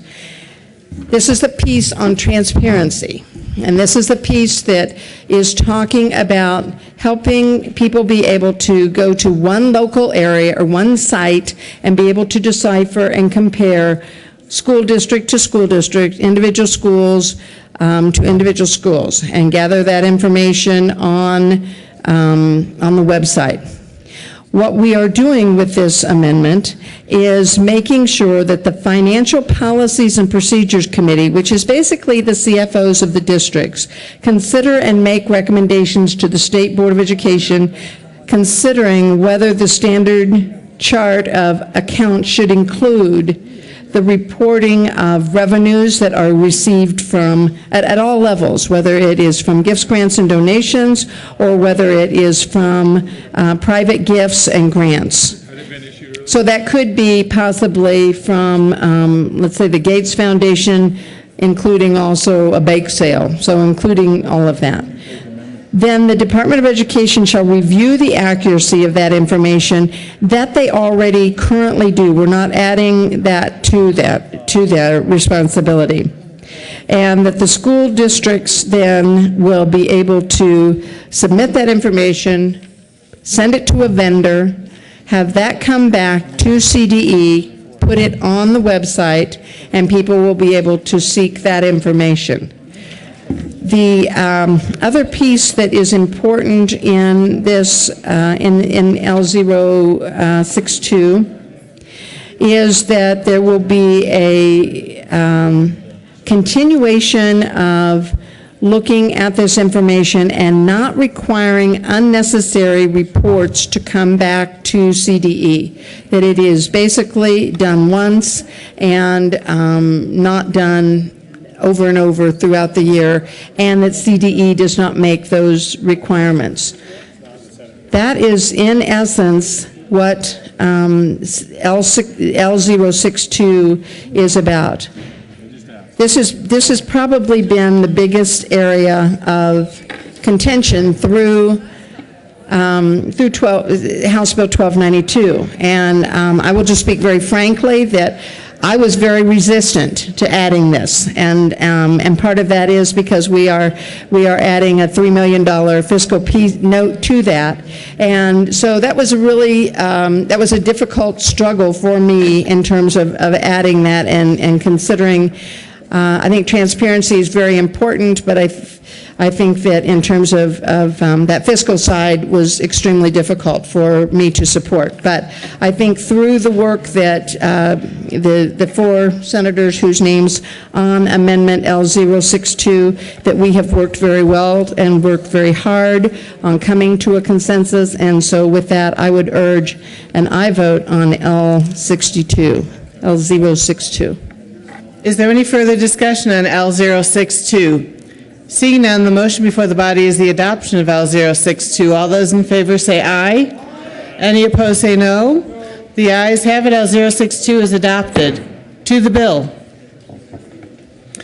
This is the piece on transparency. And this is the piece that is talking about helping people be able to go to one local area or one site and be able to decipher and compare school district to school district, individual schools to individual schools, and gather that information on the website. What we are doing with this amendment is making sure that the Financial Policies and Procedures Committee, which is basically the CFOs of the districts, consider and make recommendations to the State Board of Education, considering whether the standard chart of accounts should include the reporting of revenues that are received from, at all levels, whether it is from gifts, grants, and donations, or whether it is from private gifts and grants. So that could be possibly from, let's say, the Gates Foundation, including also a bake sale, so including all of that. Then the Department of Education shall review the accuracy of that information that they already currently do. We're not adding that to their responsibility. And that the school districts then will be able to submit that information, send it to a vendor, have that come back to CDE, put it on the website, and people will be able to seek that information. The other piece that is important in this, in L062, is that there will be a continuation of looking at this information and not requiring unnecessary reports to come back to CDE. That it is basically done once and not done over and over throughout the year, and that CDE does not make those requirements. That is, in essence, what L062 is about. This has probably been the biggest area of contention through House Bill 1292, and I will just speak very frankly that I was very resistant to adding this, and part of that is because we are adding a $3 million fiscal note to that, and so that was a really that was a difficult struggle for me in terms of adding that and considering. I think transparency is very important, but I think that in terms of that fiscal side was extremely difficult for me to support. But I think through the work that the four senators whose names on Amendment L062, that we have worked very well and worked very hard on coming to a consensus. And so with that, I would urge an aye vote on L062. Is there any further discussion on L062? Seeing none, the motion before the body is the adoption of L062. All those in favor say aye. Any opposed say no. The ayes have it. L062 is adopted. To the bill.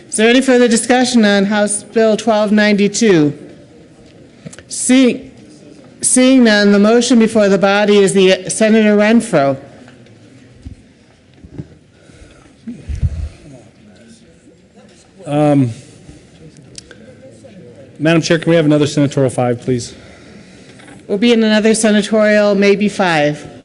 Is there any further discussion on House Bill 1292? Seeing none, the motion before the body is the Senator Renfro. Madam Chair, can we have another senatorial 5, please? We'll be in another senatorial, maybe 5.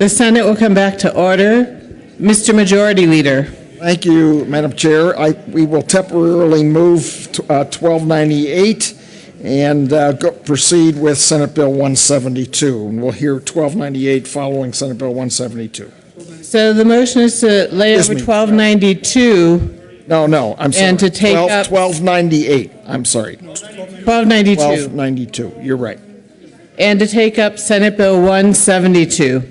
The Senate will come back to order. Mr. Majority Leader. Thank you, Madam Chair. We will temporarily move 1298 and proceed with Senate Bill 172. And we'll hear 1298 following Senate Bill 172. So the motion is to lay over 1292. No, I'm sorry. And to take up 1298. I'm sorry. 1292. 1292. You're right. And to take up Senate Bill 172.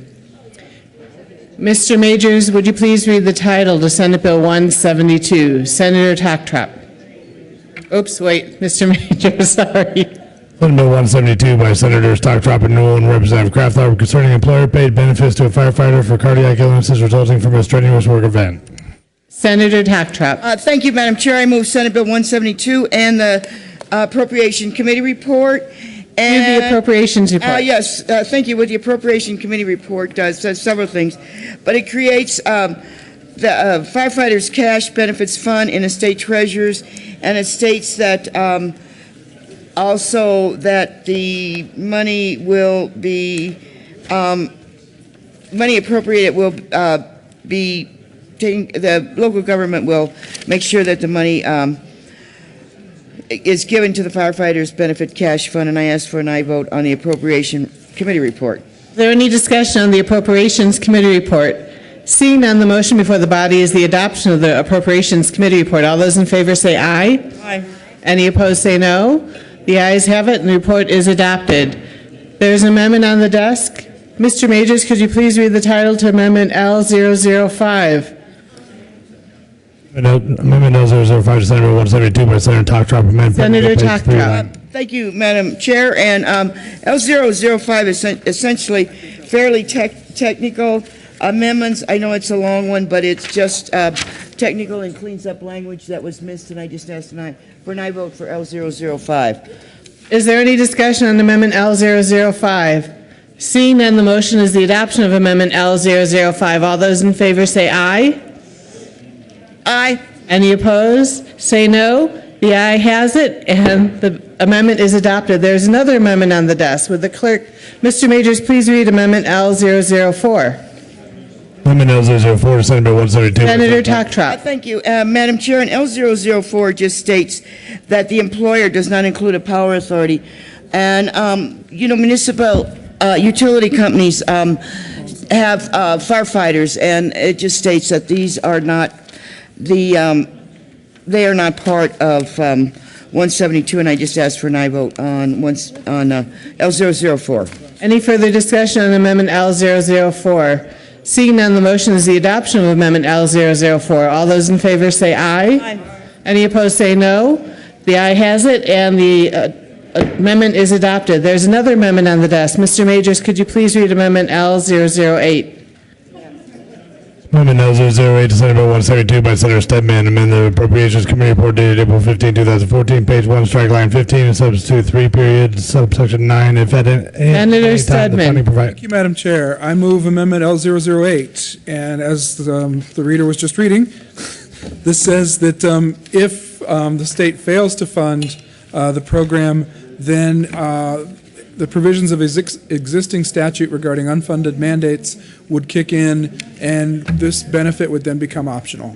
Mr. Majors, would you please read the title to Senate Bill 172? Senator Tactrap. Oops, wait, Mr. Major, sorry. Senate Bill 172 by Senators Tactrap and Newell and Representative Krafthofer concerning employer-paid benefits to a firefighter for cardiac illnesses resulting from a strenuous work event. Senator Tactrap. Thank you, Madam Chair. I move Senate Bill 172 and the Appropriation Committee report. And the Appropriations report. Yes, thank you. What the Appropriation Committee report does several things, but it creates the firefighters' cash benefits fund in the state treasurers, and it states that also that the money will be money appropriated will be taken. The local government will make sure that the money is given to the firefighters' benefit cash fund, and I ask for an aye vote on the Appropriation Committee report. Is there any discussion on the Appropriations Committee report? Seeing none, the motion before the body is the adoption of the Appropriations Committee report. All those in favor say aye. Aye. Any opposed say no. The ayes have it, and the report is adopted. There's an amendment on the desk. Mr. Majors, could you please read the title to Amendment L005? Amendment L005 to Senate Bill 172 by Senator Tactrap. Amendment Senator Tactrap. Thank you, Madam Chair. And L005 is essentially fairly technical amendments. I know it's a long one, but it's just technical and cleans up language that was missed, and I just asked for an aye vote for L005. Is there any discussion on Amendment L005? Seeing none, the motion is the adoption of Amendment L005. All those in favor say aye. Aye. Any opposed? Say no. The aye has it, and the amendment is adopted. There's another amendment on the desk. Would the clerk, Mr. Majors, please read Amendment L004? Amendment L004 to Senate Bill 172. Senator Tactrap. Thank you, Madam Chair. And L004 just states that the employer does not include a power authority, and municipal utility companies have firefighters, and it just states that these are not they are not part of 172, and I just asked for an aye vote on L004. Any further discussion on Amendment L004? Seeing none, the motion is the adoption of Amendment L004. All those in favor say aye. Aye. Any opposed say no. The aye has it, and the amendment is adopted. There's another amendment on the desk. Mr. Majors, could you please read Amendment L008? Amendment L008 to Senate Bill 172 by Senator Stedman. Amend the Appropriations Committee report dated April 15, 2014, page 1, strike line 15, and substitute 3 periods, subsection 9, if at any Senator Stedman. Thank you, Madam Chair. I move Amendment L008, and as the reader was just reading, this says that if the state fails to fund the program, then the provisions of existing statute regarding unfunded mandates would kick in, and this benefit would then become optional.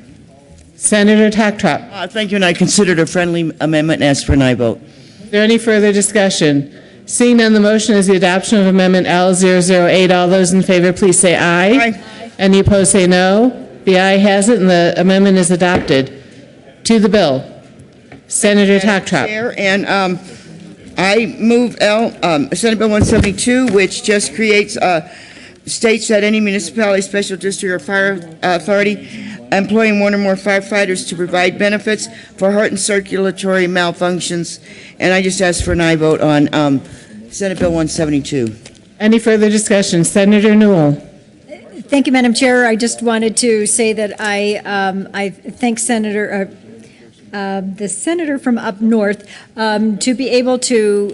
Senator Tactrap. Thank you, and I consider it a friendly amendment and ask for an aye vote. Is there any further discussion? Seeing none, the motion is the adoption of Amendment L008. All those in favor, please say aye. Aye. Any opposed, say no. The aye has it, and the amendment is adopted. To the bill. Senator Tactrap. Chair, and I move Senate Bill 172, which just creates states that any municipality, special district, or fire authority employing one or more firefighters to provide benefits for heart and circulatory malfunctions. And I just ask for an aye vote on Senate Bill 172. Any further discussion? Senator Newell. Thank you, Madam Chair. I just wanted to say that I thank the senator from up north to be able to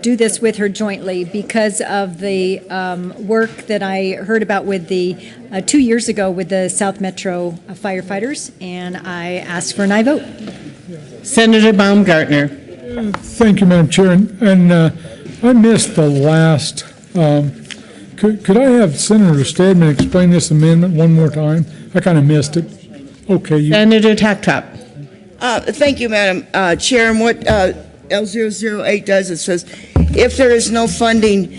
do this with her jointly because of the work that I heard about with the 2 years ago with the South Metro firefighters, and I ask for an aye vote. Senator Baumgartner. Thank you, Madam Chair. And I missed the last Could I have Senator Stedman explain this amendment one more time? I kind of missed it. Okay. Senator Tactrap. Thank you, Madam Chair. And what L008 does, it says, if there is no funding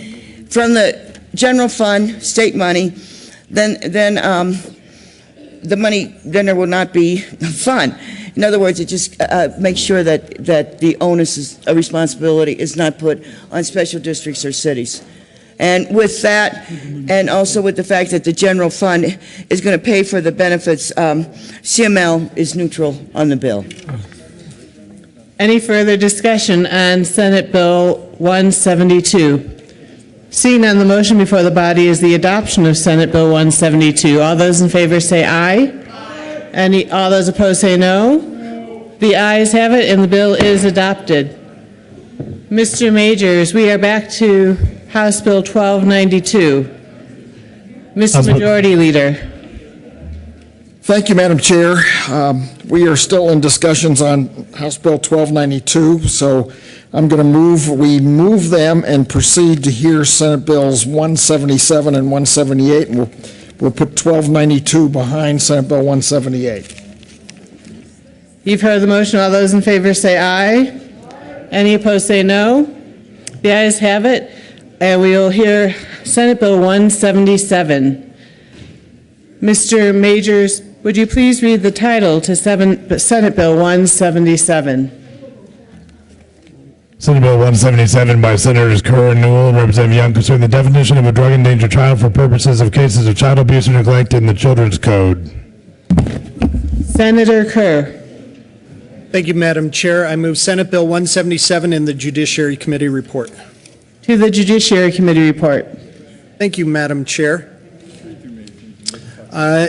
from the general fund, state money, then the money, then there will not be a fund. In other words, it just makes sure that the onus, responsibility is not put on special districts or cities. And with that, and also with the fact that the general fund is going to pay for the benefits, CML is neutral on the bill. Any further discussion on Senate Bill 172? Seeing none, the motion before the body is the adoption of Senate Bill 172. All those in favor say aye. All those opposed say no. The ayes have it, and the bill is adopted. Mr. Majors, we are back to House Bill 1292. Mr. Majority Leader. Thank you, Madam Chair. We are still in discussions on House Bill 1292, so I'm going to we move them and proceed to hear Senate Bills 177 and 178, and we'll put 1292 behind Senate Bill 178. You've heard the motion. All those in favor say aye. Any opposed say no. The ayes have it, and we will hear Senate Bill 177. Mr. Majors, would you please read the title to Senate Bill 177? Senate Bill 177 by Senators Kerr and Newell and Representative Young concerning the definition of a drug endangered child for purposes of cases of child abuse or neglect in the Children's Code. Senator Kerr. Thank you, Madam Chair. I move Senate Bill 177 in the Judiciary Committee report. To the Judiciary Committee report. Thank you, Madam Chair.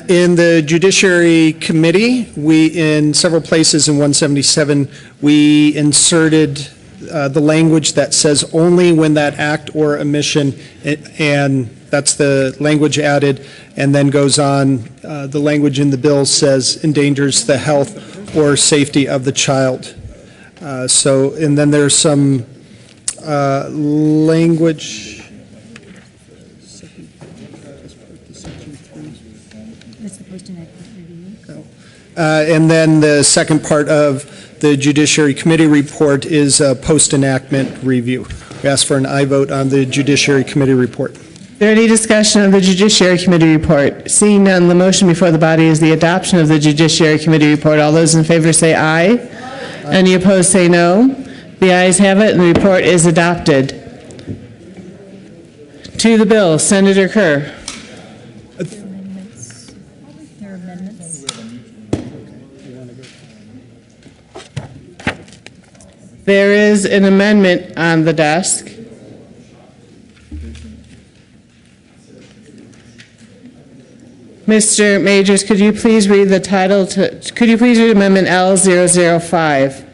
In the Judiciary Committee, in several places in 177, we inserted the language that says only when that act or omission, and that's the language added, and then goes on, the language in the bill says endangers the health or safety of the child. And then there's some language. And then the second part of the Judiciary Committee report is a post-enactment review. We ask for an aye vote on the Judiciary Committee report. Is there any discussion of the Judiciary Committee report? Seeing none, the motion before the body is the adoption of the Judiciary Committee report. All those in favor say aye. Any opposed say no. The ayes have it, and the report is adopted. To the bill, Senator Kerr. There is an amendment on the desk. Mr. Majors, could you please read the title could you please read Amendment L005?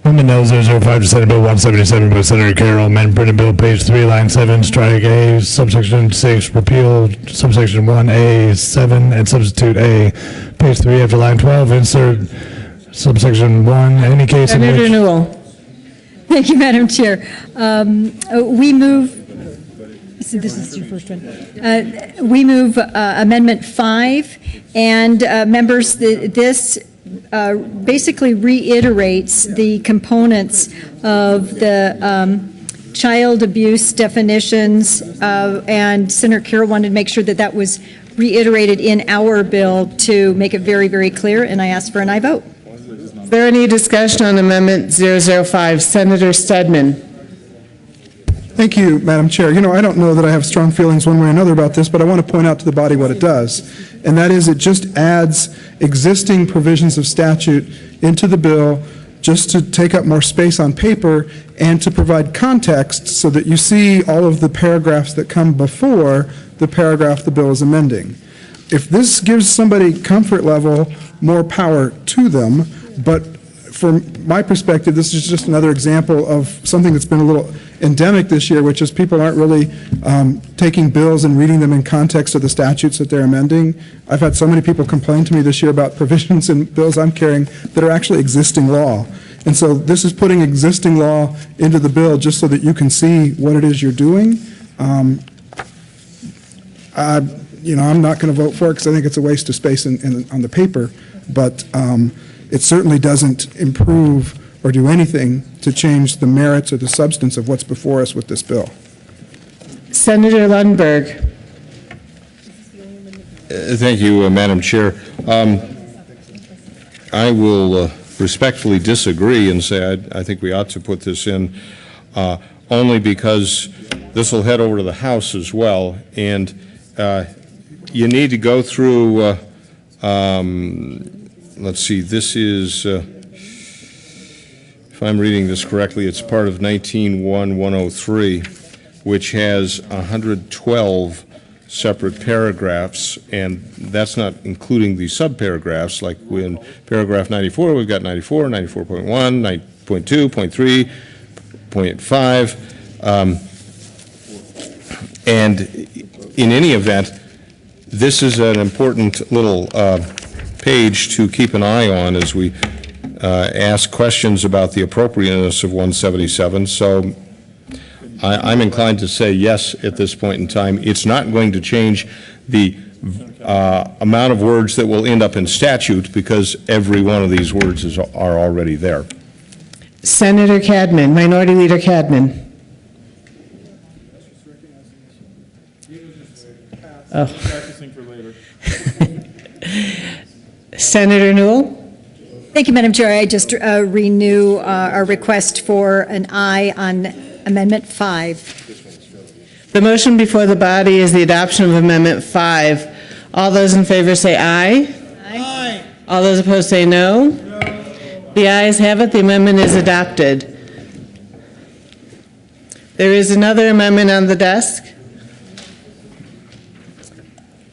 Amendment L005 to Senate Bill 177 by Senator Carroll, amend printed bill, page 3, line 7, strike A, subsection 6, repeal subsection 1A, 7, and substitute A. Page 3, after line 12, insert subsection 1, any case in which... Senator Newell. Thank you, Madam Chair. We move, so this is your first one. We move Amendment 5, and members, this basically reiterates the components of the child abuse definitions, and Senator Carroll wanted to make sure that that was reiterated in our bill to make it very, very clear, and I ask for an aye vote. Is there any discussion on Amendment 005? Senator Stedman. Thank you, Madam Chair. You know, I don't know that I have strong feelings one way or another about this, but I want to point out to the body what it does. And that is it just adds existing provisions of statute into the bill just to take up more space on paper and to provide context so that you see all of the paragraphs that come before the paragraph the bill is amending. If this gives somebody comfort level, more power to them, but from my perspective, this is just another example of something that's been a little endemic this year, which is people aren't really taking bills and reading them in context of the statutes that they're amending. I've had so many people complain to me this year about provisions in bills I'm carrying that are actually existing law. And so this is putting existing law into the bill just so that you can see what it is you're doing. I'm not going to vote for it because I think it's a waste of space on the paper, but it certainly doesn't improve or do anything to change the merits or the substance of what's before us with this bill. Senator Lundberg. Thank you, Madam Chair. I will respectfully disagree and say I think we ought to put this in only because this will head over to the House as well, and you need to go through, let's see, this is, if I'm reading this correctly, it's part of 19-1-103, which has 112 separate paragraphs, and that's not including the subparagraphs. Like in paragraph 94, we've got 94, 94.1, 9.2, 0.3, 0.5, and in any event, this is an important little page to keep an eye on as we ask questions about the appropriateness of 177. So I'm inclined to say yes at this point in time. It's not going to change the amount of words that will end up in statute because every one of these words are already there. Senator Cadman, Minority Leader Cadman. Oh. Senator Newell. Thank you, Madam Chair. I just renew our request for an aye on Amendment 5. The motion before the body is the adoption of Amendment 5. All those in favor say aye. Aye. All those opposed say no. The ayes have it. The amendment is adopted. There is another amendment on the desk.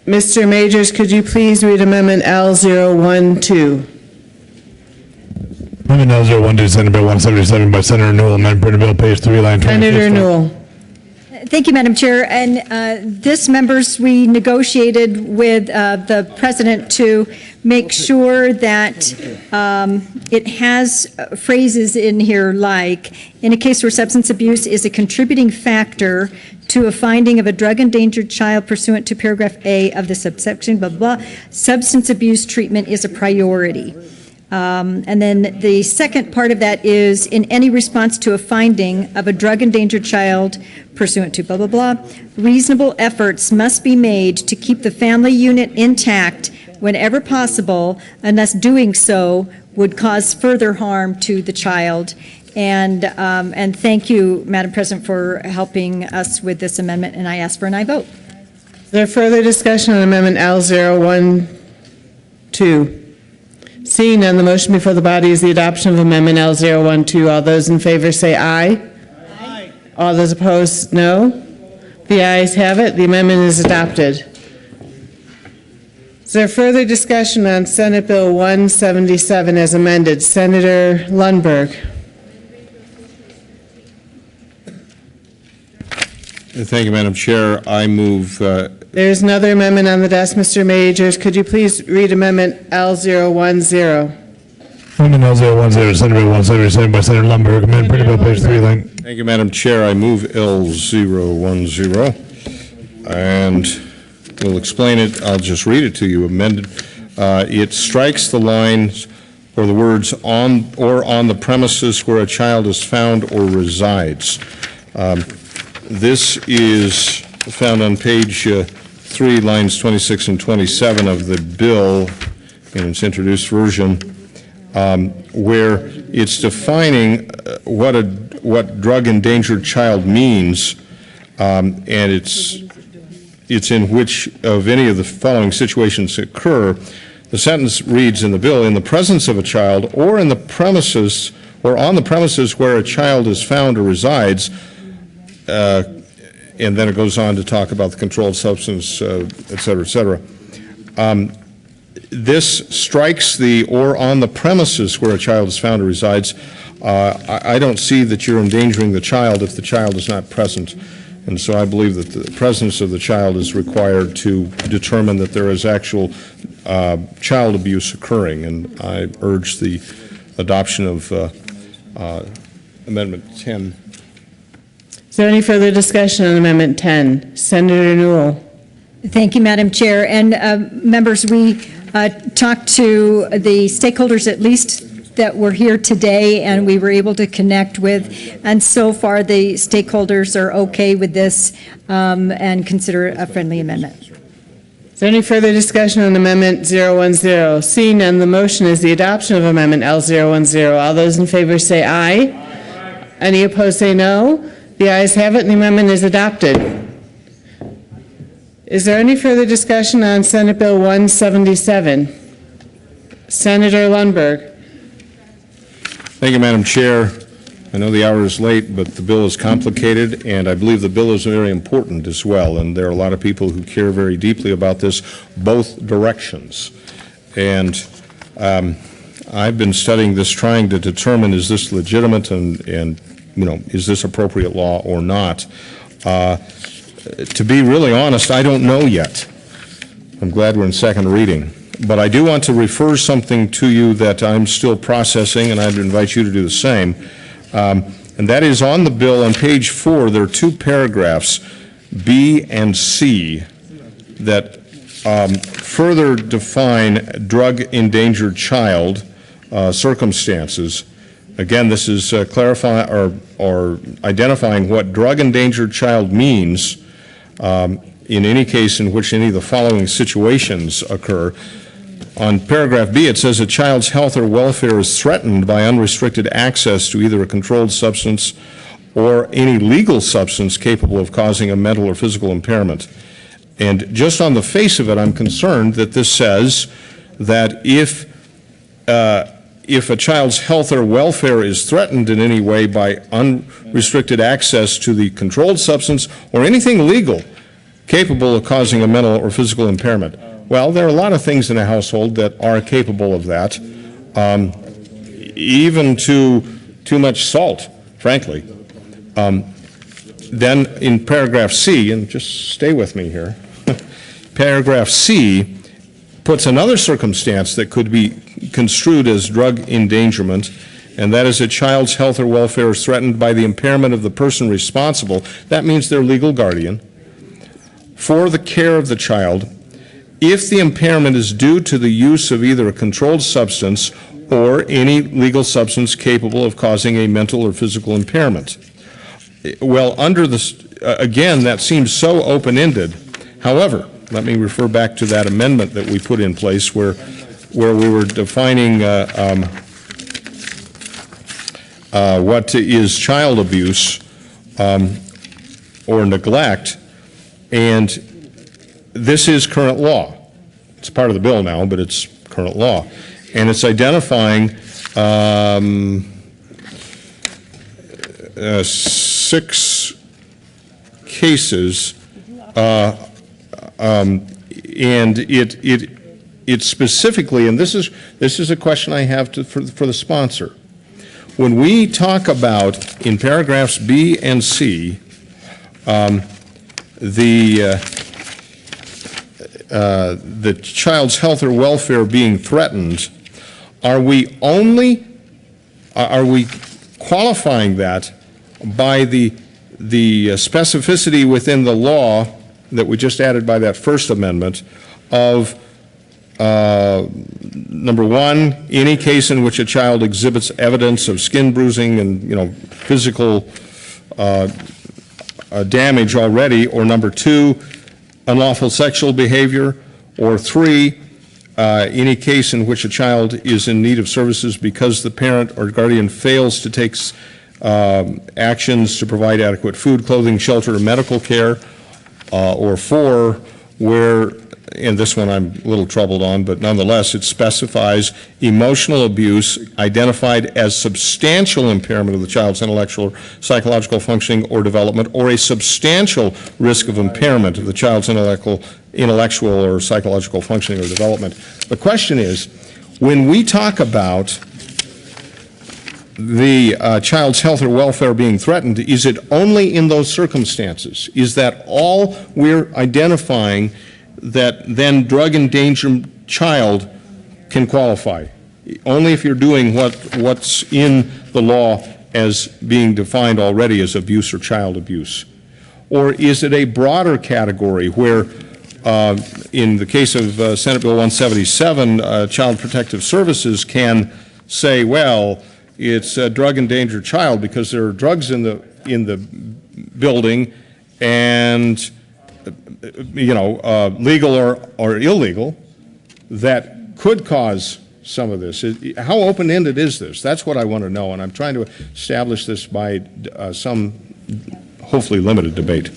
Mr. Majors, could you please read Amendment L012? Amendment L012, Senate Bill 177 by Senator Newell, amendment printed bill, page 3, line 26. Senator Newell. Thank you, Madam Chair. And this, members, we negotiated with the President to make sure that it has phrases in here like, in a case where substance abuse is a contributing factor to a finding of a drug-endangered child pursuant to paragraph A of the subsection, blah, blah, blah, substance abuse treatment is a priority. And then the second part of that is, in any response to a finding of a drug-endangered child pursuant to blah, blah, blah, reasonable efforts must be made to keep the family unit intact whenever possible, unless doing so would cause further harm to the child. And thank you, Madam President, for helping us with this amendment, and I ask for an aye vote. Is there further discussion on Amendment L012? Seeing none, the motion before the body is the adoption of Amendment L012. All those in favor say aye. Aye. All those opposed, no. The ayes have it. The amendment is adopted. Is there further discussion on Senate Bill 177 as amended? Senator Lundberg. Thank you, Madam Chair. I move. There's another amendment on the desk, Mr. Majors. Could you please read Amendment L010? Amendment L010, Senate Bill 177 by Senator Lundberg, amendment printed bill, page 3, line. Thank you, Madam Chair. I move L010, and we'll explain it. I'll just read it to you. Amended. It strikes the lines or the words on the premises where a child is found or resides. This is found on page 3, lines 26 and 27 of the bill in its introduced version, where it's defining what drug-endangered child means, and it's in which of any of the following situations occur. The sentence reads in the bill, in the presence of a child or in the premises or on the premises where a child is found or resides, and then it goes on to talk about the controlled substance, et cetera, et cetera. This strikes the or on the premises where a child is found or resides. I don't see that you're endangering the child if the child is not present. And so I believe that the presence of the child is required to determine that there is actual child abuse occurring. And I urge the adoption of Amendment 10. Is there any further discussion on Amendment 10? Senator Newell. Thank you, Madam Chair. And members, we talked to the stakeholders at least that were here today, and we were able to connect with, and so far the stakeholders are okay with this and consider it a friendly amendment. Is there any further discussion on Amendment 010? Seeing none, the motion is the adoption of Amendment L010. All those in favor say aye. Any opposed say no. The ayes have it, and the amendment is adopted. Is there any further discussion on Senate Bill 177? Senator Lundberg. Thank you, Madam Chair. I know the hour is late, but the bill is complicated, and I believe the bill is very important as well. And there are a lot of people who care very deeply about this, both directions. And I've been studying this, trying to determine, is this legitimate and you know, is this appropriate law or not? To be really honest, I don't know yet. I'm glad we're in second reading. But I do want to refer something to you that I'm still processing, and I'd invite you to do the same. And that is on the bill on page 4, there are two paragraphs, B and C, that further define drug-endangered child circumstances. Again, this is clarifying or identifying what drug-endangered child means in any case in which any of the following situations occur. On paragraph B, it says a child's health or welfare is threatened by unrestricted access to either a controlled substance or any legal substance capable of causing a mental or physical impairment. And just on the face of it, I'm concerned that this says that if a child's health or welfare is threatened in any way by unrestricted access to the controlled substance or anything legal capable of causing a mental or physical impairment. Well, there are a lot of things in a household that are capable of that, even to too much salt, frankly. Then in paragraph C, and just stay with me here, paragraph C puts another circumstance that could be construed as drug endangerment, and that is a child's health or welfare is threatened by the impairment of the person responsible, that means their legal guardian, for the care of the child, if the impairment is due to the use of either a controlled substance or any legal substance capable of causing a mental or physical impairment. Well, under this, again, that seems so open-ended. However, let me refer back to that amendment that we put in place where we were defining what is child abuse or neglect, and this is current law. It's part of the bill now, but it's current law. And it's identifying 6 cases, and it specifically, and this is a question I have for the sponsor. When we talk about, in paragraphs B and C, the child's health or welfare being threatened, are we qualifying that by the specificity within the law that we just added by that first amendment of number 1, any case in which a child exhibits evidence of skin bruising and physical damage already, or number 2, unlawful sexual behavior, or 3, any case in which a child is in need of services because the parent or guardian fails to take actions to provide adequate food, clothing, shelter, or medical care, or 4, where, and this one I'm a little troubled on, but nonetheless it specifies emotional abuse identified as substantial impairment of the child's intellectual or psychological functioning or development, or a substantial risk of impairment of the child's intellectual or psychological functioning or development. The question is, when we talk about the child's health or welfare being threatened, is it only in those circumstances? Is that all we're identifying that then drug-endangered child can qualify? Only if you're doing what's in the law as being defined already as abuse or child abuse? Or is it a broader category where In the case of Senate Bill 177, Child Protective Services can say, well, it's a drug-endangered child because there are drugs in the building, and legal or illegal, that could cause some of this. How open-ended is this? That's what I want to know, and I'm trying to establish this by some hopefully limited debate.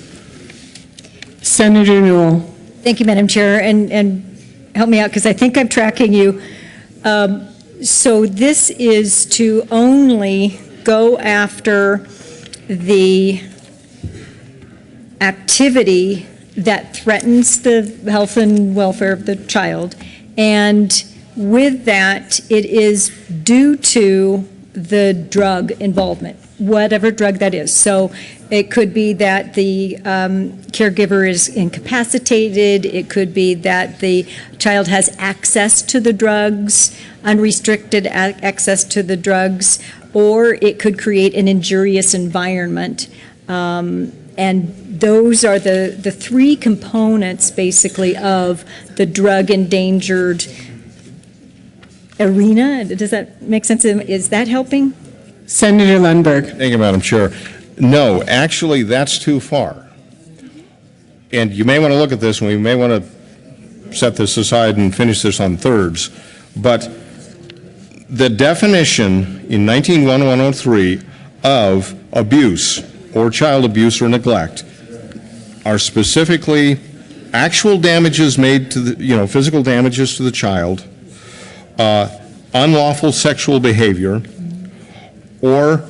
Senator Newell. Thank you, Madam Chair, and help me out because I think I'm tracking you. So this is to only go after the activity that threatens the health and welfare of the child, and with that, it is due to the drug involvement, whatever drug that is. So it could be that the caregiver is incapacitated. It could be that the child has access to the drugs, unrestricted access to the drugs, or it could create an injurious environment. And those are the three components, basically, of the drug-endangered arena. Does that make sense? Is that helping? Senator Lundberg. Thank you, Madam Chair. No, actually, that's too far. And you may want to look at this, and we may want to set this aside and finish this on thirds. But the definition in 191103 of abuse or child abuse or neglect are specifically actual damages made to the, physical damages to the child, unlawful sexual behavior, or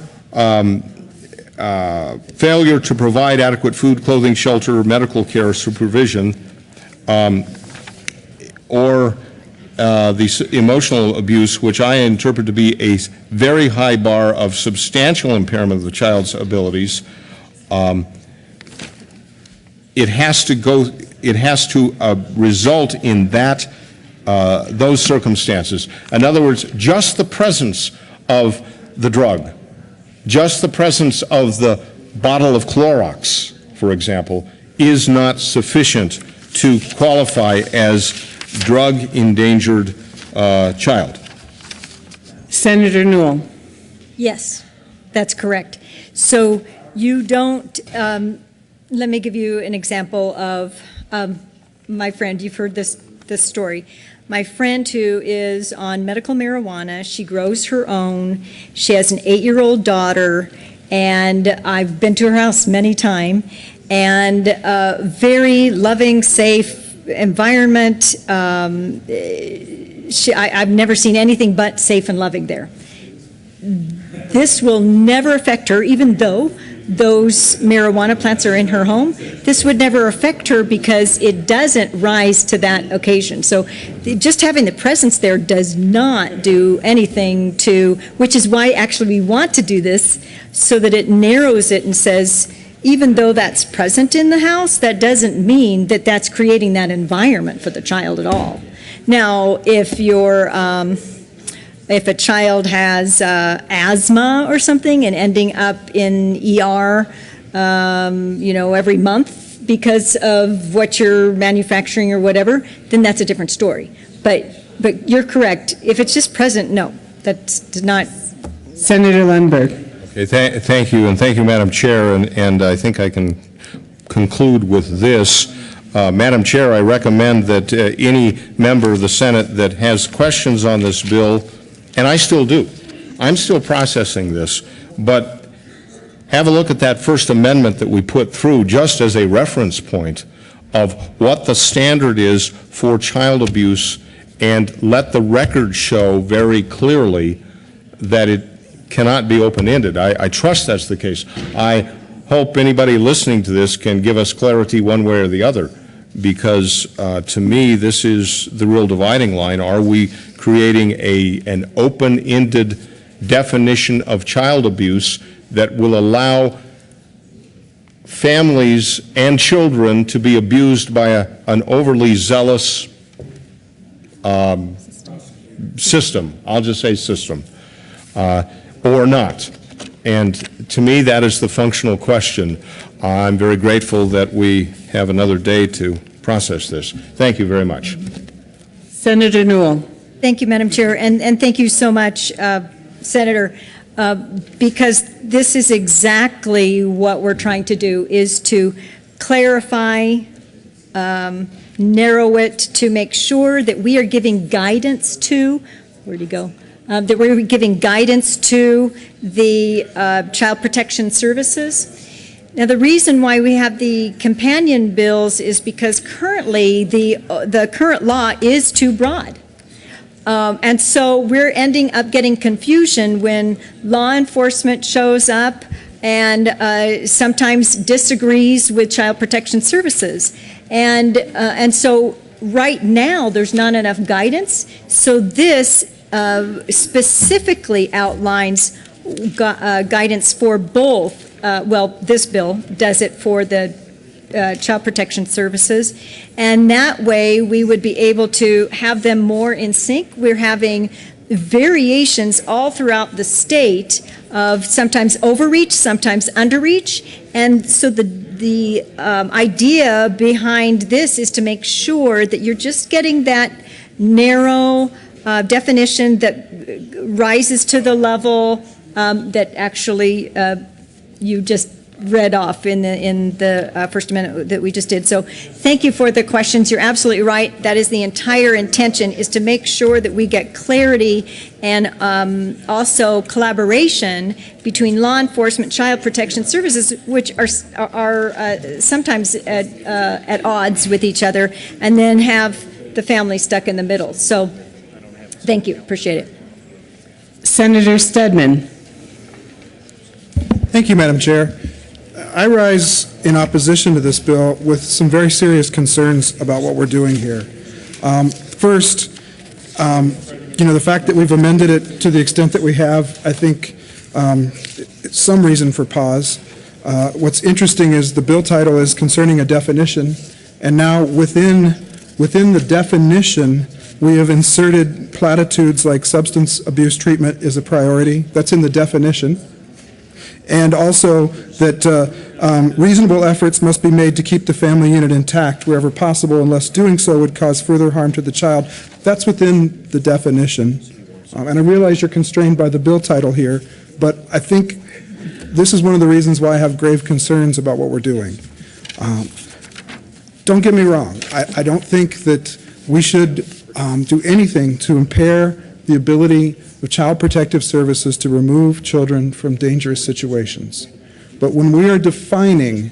failure to provide adequate food, clothing, shelter, medical care, supervision, or the emotional abuse, which I interpret to be a very high bar of substantial impairment of the child's abilities. It has to result in that those circumstances. In other words, just the presence of the drug, just the presence of the bottle of Clorox, for example, is not sufficient to qualify as drug-endangered child. Senator Newell. Yes, that's correct. So you don't, let me give you an example of my friend. You've heard this story. My friend who is on medical marijuana, she grows her own. She has an 8-year-old daughter, and I've been to her house many times, and very loving, safe environment. I've never seen anything but safe and loving there. This will never affect her, even though those marijuana plants are in her home. This would never affect her because it doesn't rise to that occasion. So just having the presence there does not do anything to, which is why actually we want to do this, so that it narrows it and says, even though that's present in the house, that doesn't mean that that's creating that environment for the child at all. Now, if you're, if a child has asthma or something and ending up in ER, every month because of what you're manufacturing or whatever, then that's a different story. But you're correct. If it's just present, no, that's not. Senator Lundberg. Okay, thank you, and thank you, Madam Chair, and I think I can conclude with this. Madam Chair, I recommend that any member of the Senate that has questions on this bill, and I still do, I'm still processing this, but have a look at that First Amendment that we put through just as a reference point of what the standard is for child abuse, and let the record show very clearly that it cannot be open-ended. I trust that's the case. I hope anybody listening to this can give us clarity one way or the other, because to me this is the real dividing line. Are we creating an open-ended definition of child abuse that will allow families and children to be abused by an overly zealous system? I'll just say system. Or not. And to me, that is the functional question. I'm very grateful that we have another day to process this. Thank you very much. Senator Newell. Thank you, Madam Chair, and thank you so much, Senator, because this is exactly what we're trying to do, is to clarify, narrow it, to make sure that we are giving guidance to, where'd he go? That we're giving guidance to the Child Protection Services. Now, the reason why we have the companion bills is because currently the current law is too broad. And so we're ending up getting confusion when law enforcement shows up and sometimes disagrees with Child Protection Services. And so right now, there's not enough guidance. So this specifically outlines guidance for both. Well, this bill does it for the Child Protection Services, and that way we would be able to have them more in sync. We're having variations all throughout the state of sometimes overreach, sometimes underreach, and so the idea behind this is to make sure that you're just getting that narrow definition that rises to the level that actually you just read off in the First Amendment that we just did. So thank you for the questions. You're absolutely right. That is the entire intention, is to make sure that we get clarity and also collaboration between law enforcement, Child Protection Services, which are sometimes at odds with each other, and then have the family stuck in the middle. So thank you. Appreciate it. Senator Stedman. Thank you, Madam Chair. I rise in opposition to this bill with some very serious concerns about what we're doing here. First, the fact that we've amended it to the extent that we have, I think it's some reason for pause. What's interesting is the bill title is concerning a definition, and now within the definition, we have inserted platitudes like substance abuse treatment is a priority. That's in the definition. And also that reasonable efforts must be made to keep the family unit intact wherever possible, unless doing so would cause further harm to the child. That's within the definition. And I realize you're constrained by the bill title here, but I think this is one of the reasons why I have grave concerns about what we're doing. Don't get me wrong. I don't think that we should do anything to impair the ability of Child Protective Services to remove children from dangerous situations. But when we are defining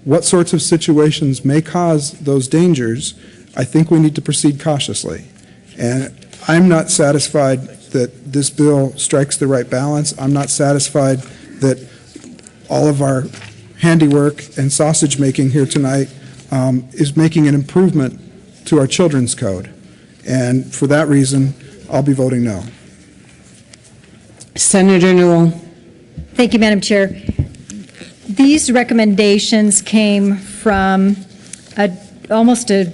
what sorts of situations may cause those dangers, I think we need to proceed cautiously. And I'm not satisfied that this bill strikes the right balance. I'm not satisfied that all of our handiwork and sausage making here tonight is making an improvement to our children's code. And for that reason, I'll be voting no. Senator Newell. Thank you, Madam Chair. These recommendations came from almost a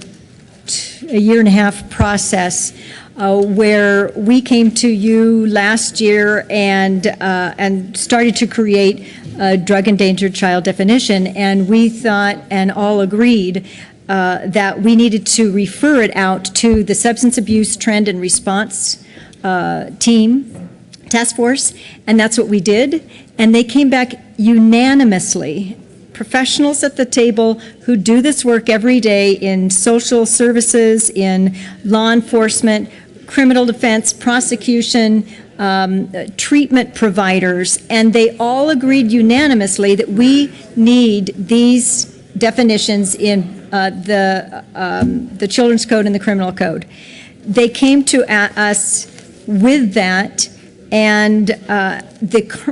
year and a half process where we came to you last year and started to create a drug endangered child definition, and we thought and all agreed that we needed to refer it out to the Substance Abuse Trend and Response team, task force, and that's what we did. And they came back unanimously, professionals at the table who do this work every day in social services, in law enforcement, criminal defense, prosecution, treatment providers, and they all agreed unanimously that we need these definitions in the Children's Code and the Criminal Code. They came to us with that, and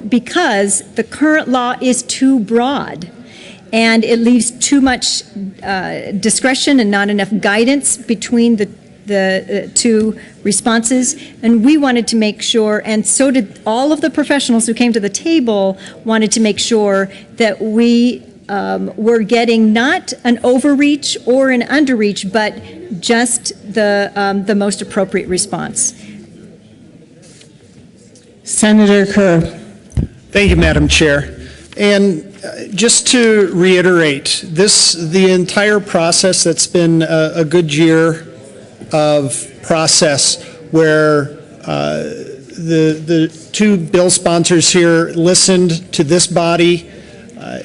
because the current law is too broad and it leaves too much discretion and not enough guidance between the two responses, and we wanted to make sure, and so did all of the professionals who came to the table, wanted to make sure that we were getting not an overreach or an underreach, but just the most appropriate response. Senator Kerr. Thank you, Madam Chair. And just to reiterate, the entire process that's been a good year of process where the two bill sponsors here listened to this body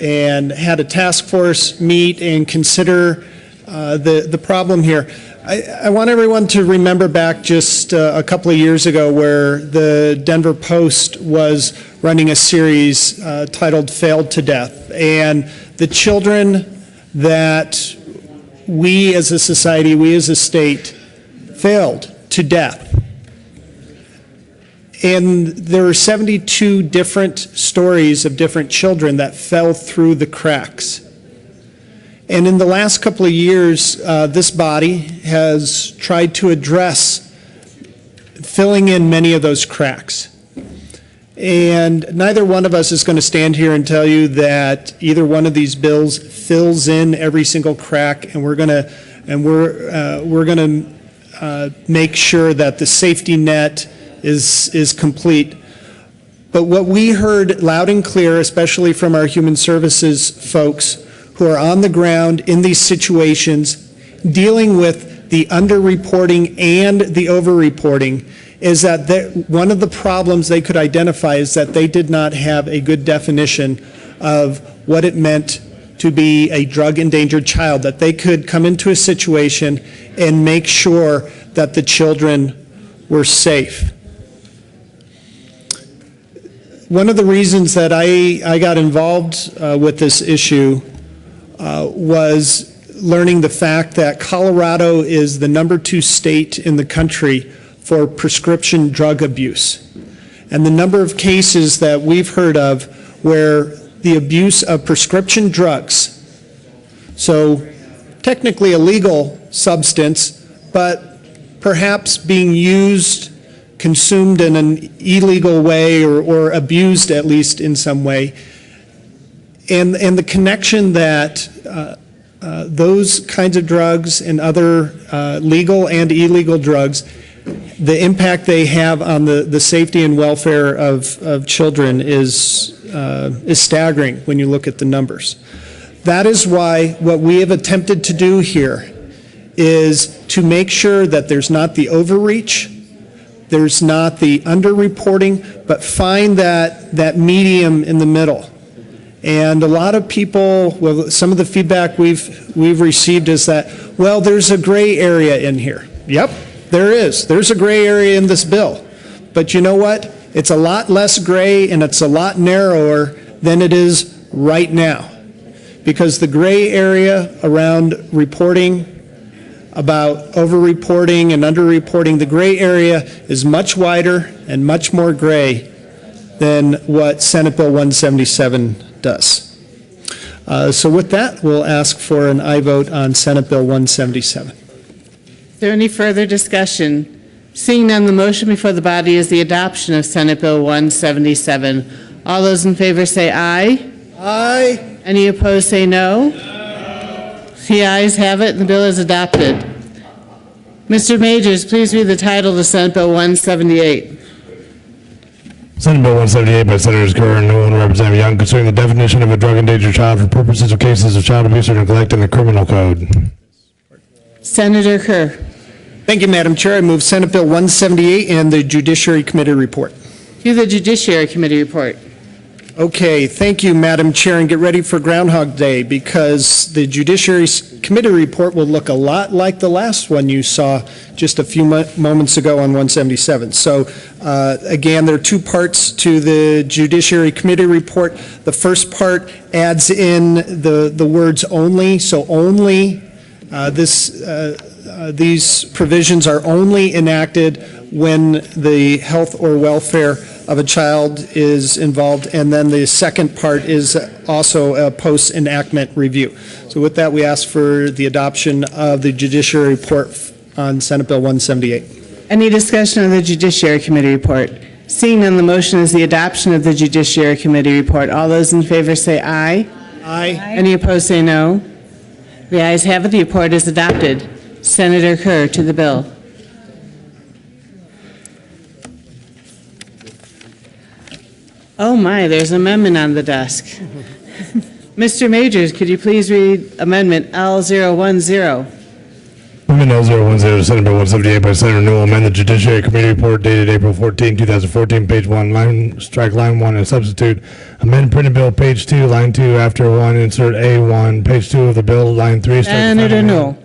and had a task force meet and consider the problem here. I want everyone to remember back just a couple of years ago where the Denver Post was running a series titled Failed to Death. And the children that we as a society, we as a state, failed to death. And there were 72 different stories of different children that fell through the cracks. And in the last couple of years, this body has tried to address filling in many of those cracks. And neither one of us is going to stand here and tell you that either one of these bills fills in every single crack, and we're going to make sure that the safety net is complete. But what we heard loud and clear, especially from our human services folks, who are on the ground in these situations, dealing with the underreporting and the overreporting, is that one of the problems they could identify is that they did not have a good definition of what it meant to be a drug-endangered child, that they could come into a situation and make sure that the children were safe. One of the reasons that I got involved with this issue was learning the fact that Colorado is the #2 state in the country for prescription drug abuse. And the number of cases that we've heard of where the abuse of prescription drugs, so technically a legal substance, but perhaps being used, consumed in an illegal way or abused at least in some way, and the connection that those kinds of drugs and other legal and illegal drugs, the impact they have on the safety and welfare of children is staggering when you look at the numbers. That is why what we have attempted to do here is to make sure that there's not the overreach, there's not the underreporting, but find that medium in the middle. And a lot of people, well, some of the feedback we've received is that, well, there's a gray area in here. Yep, there is. There's a gray area in this bill. But you know what? It's a lot less gray and it's a lot narrower than it is right now. Because the gray area around reporting, about overreporting and underreporting, the gray area is much wider and much more gray than what Senate Bill 177 does. So with that, we'll ask for an aye vote on Senate Bill 177. Is there any further discussion? Seeing none, the motion before the body is the adoption of Senate Bill 177. All those in favor say aye. Aye. Any opposed say no. The ayes have it, and the bill is adopted. Mr. Majors, please read the title of Senate Bill 178. Senate Bill 178 by Senators Kerr and Newell and Representative Young concerning the definition of a drug-endangered child for purposes of cases of child abuse or neglect in the criminal code. Senator Kerr. Thank you, Madam Chair. I move Senate Bill 178 and the Judiciary Committee report. To the Judiciary Committee report. Okay, thank you, Madam Chair, and get ready for Groundhog Day because the Judiciary Committee report will look a lot like the last one you saw just a few moments ago on 177. So again, there are two parts to the Judiciary Committee report. The first part adds in the words only, so only these provisions are only enacted when the health or welfare of a child is involved, and then the second part is also a post-enactment review. So with that, we ask for the adoption of the Judiciary report on Senate Bill 178. Any discussion of the Judiciary Committee report? Seeing none, the motion is the adoption of the Judiciary Committee report. All those in favor say aye. Aye. Any opposed say no. The ayes have it. The report is adopted. Senator Kerr to the bill. Oh my, there's an amendment on the desk. Mr. Majors, could you please read Amendment L010? Amendment L010, Senate Bill 178 by Senator Newell, amend the Judiciary Committee report dated April 14, 2014, page 1, strike line 1 and substitute. Amend printed bill, page 2, line 2, after 1, insert A1, page 2 of the bill, line 3. Senator Newell.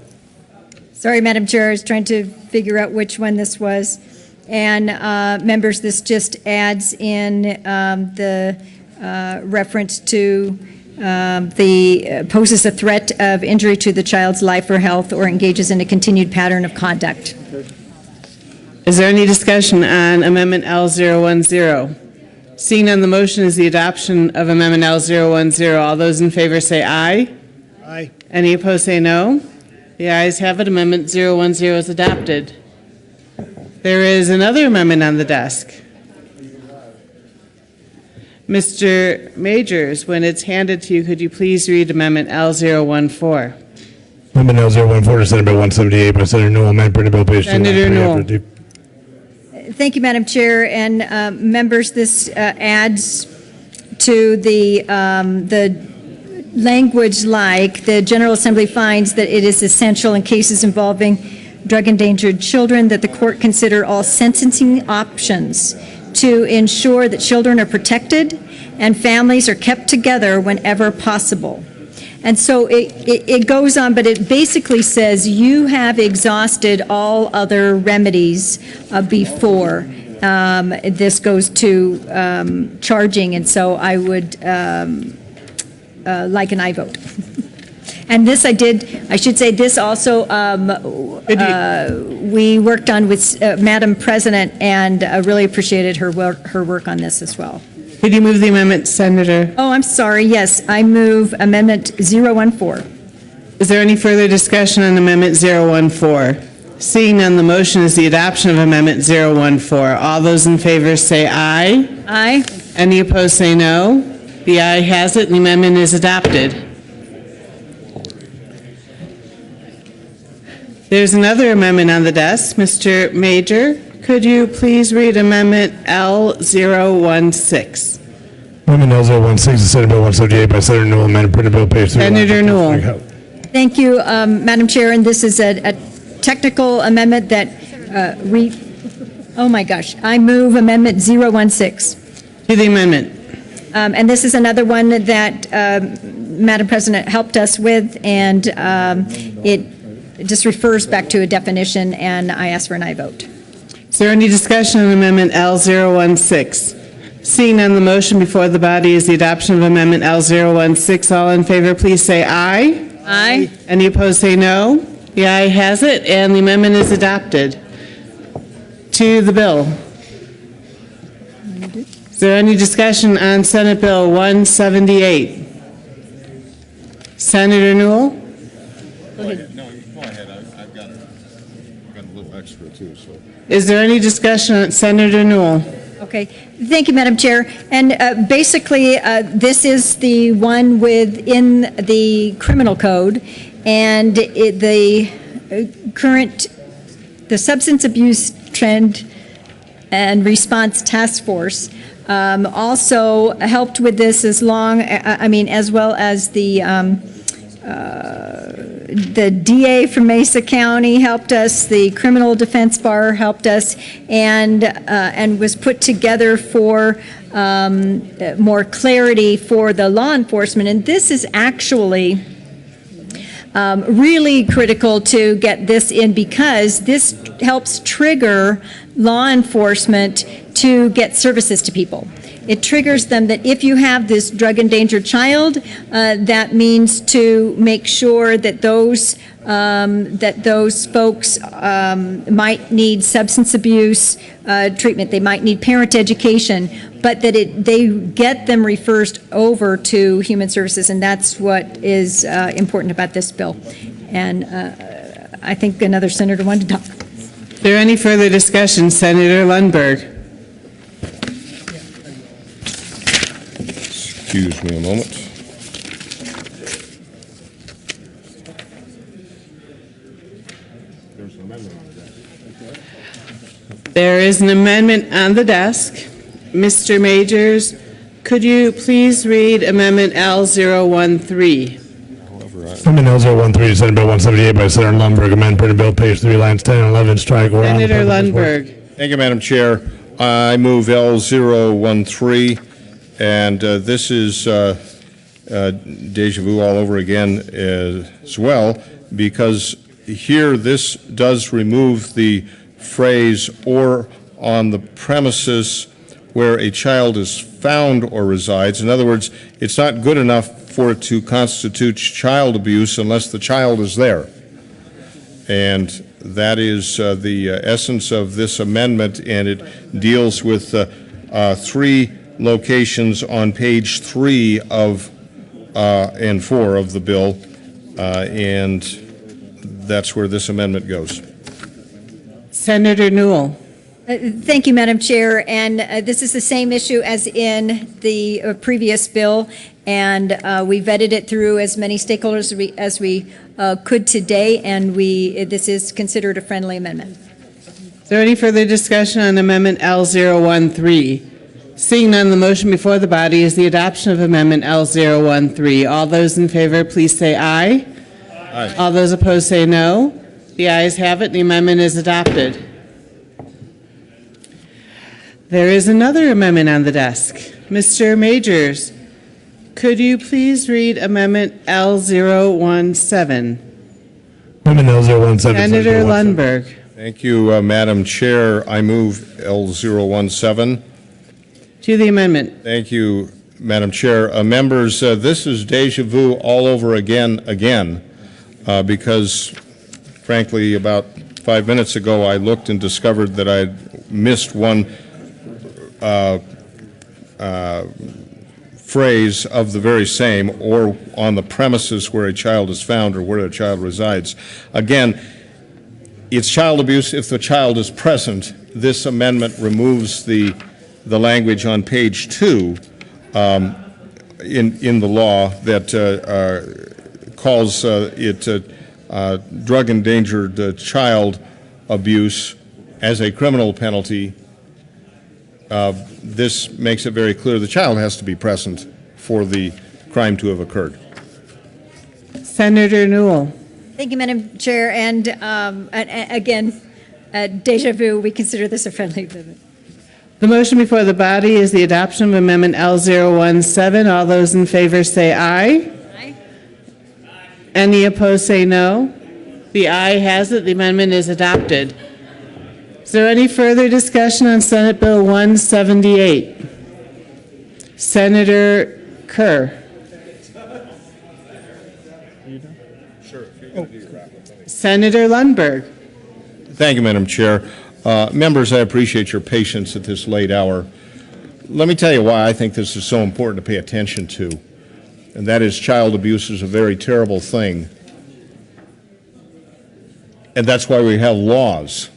Sorry, Madam Chair, I was trying to figure out which one this was. And members, this just adds in the reference to poses a threat of injury to the child's life or health or engages in a continued pattern of conduct. Is there any discussion on Amendment L010? Seeing none, the motion is the adoption of Amendment L010. All those in favor say aye. Aye. Any opposed say no. The ayes have it. Amendment 010 is adopted. There is another amendment on the desk. Mr. Majors, when it's handed to you, could you please read Amendment L014? Amendment L014 to Senate Bill 178 by Senator Newell, amend printed bill, page 2. Senator Newell. Thank you, Madam Chair, and members, this adds to the language like the General Assembly finds that it is essential in cases involving drug-endangered children that the court consider all sentencing options to ensure that children are protected and families are kept together whenever possible. And so it goes on, but it basically says you have exhausted all other remedies before this goes to charging, and so I would like an aye vote. And this I should say this also, we worked on with Madam President and really appreciated her work on this as well. Could you move the amendment, Senator? Oh, I'm sorry, yes, I move Amendment 014. Is there any further discussion on Amendment 014? Seeing none, the motion is the adoption of Amendment 014. All those in favor say aye. Aye. Any opposed say no. The aye has it, and the amendment is adopted. There's another amendment on the desk. Mr. Major, could you please read Amendment L016? Amendment L016 to Senate Bill 178 by Senator Newell, amend printed bill, page 3. Senator Newell. Thank you, Madam Chair, and this is a technical amendment that oh my gosh, I move Amendment 016. To the amendment. And this is another one that Madam President helped us with, and it just refers back to a definition, and I ask for an aye vote. Is there any discussion on Amendment L016? Seeing none, the motion before the body is the adoption of Amendment L016. All in favor, please say aye. Aye. Any opposed, say no. The aye has it, and the amendment is adopted. To the bill. Is there any discussion on Senate Bill 178? Senator Newell? Go ahead. No, go ahead. I've got a little extra too. So. Is there any discussion on Senator Newell? Okay, thank you, Madam Chair. And basically, this is the one within the criminal code, and the Substance Abuse Trend and Response Task Force also helped with this as well as the DA from Mesa County helped us, the Criminal Defense Bar helped us, and was put together for more clarity for the law enforcement. And this is actually really critical to get this in, because this helps trigger law enforcement to get services to people. It triggers them that if you have this drug-endangered child, that means to make sure that those folks might need substance abuse treatment, they might need parent education, but that they get them referred over to Human Services, and that's what is important about this bill. And I think another senator wanted to talk. Is there any further discussion? Senator Lundberg. Excuse me a moment. There is an amendment on the desk. Mr. Majors, Could you please read Amendment L013? Amendment L013, Senate Bill 178 by Senator Lundberg, amend printed bill, page 3, lines 10 and 11, strike or on the Senator public report. Lundberg. Thank you, Madam Chair. I move L013, and this is deja vu all over again as well, because here this does remove the phrase "or on the premises where a child is found or resides." In other words, it's not good enough for it to constitute child abuse unless the child is there. And that is the essence of this amendment, and it deals with 3 locations on page 3 of and 4 of the bill, and that's where this amendment goes. Senator Newell. Thank you, Madam Chair. And this is the same issue as in the previous bill, and we vetted it through as many stakeholders as we could today, and this is considered a friendly amendment. Is there any further discussion on Amendment L013? Seeing none, the motion before the body is the adoption of Amendment L013. All those in favor, please say aye. Aye. All those opposed say no. The ayes have it. The amendment is adopted. There is another amendment on the desk. Mr. Majors, could you please read Amendment L017? Amendment L017. Senator Lundberg. Thank you, Madam Chair. I move L017. To the amendment. Thank you, Madam Chair. Members, this is deja vu all over again, because frankly, about 5 minutes ago, I looked and discovered that I had missed one phrase of the very same, or on the premises where a child is found or where a child resides. Again, it's child abuse if the child is present. This amendment removes the language on page 2 in the law that calls it drug-endangered child abuse as a criminal penalty. This makes it very clear the child has to be present for the crime to have occurred. Senator Newell. Thank you, Madam Chair. And again, deja vu, we consider this a friendly amendment. The motion before the body is the adoption of Amendment L017. All those in favor say aye. Aye. Any opposed say no. The aye has it. The amendment is adopted. Is there any further discussion on Senate Bill 178? Senator Kerr. Senator Lundberg. Thank you, Madam Chair. Members, I appreciate your patience at this late hour. Let me tell you why I think this is so important to pay attention to, and that is child abuse is a very terrible thing, and that's why we have laws.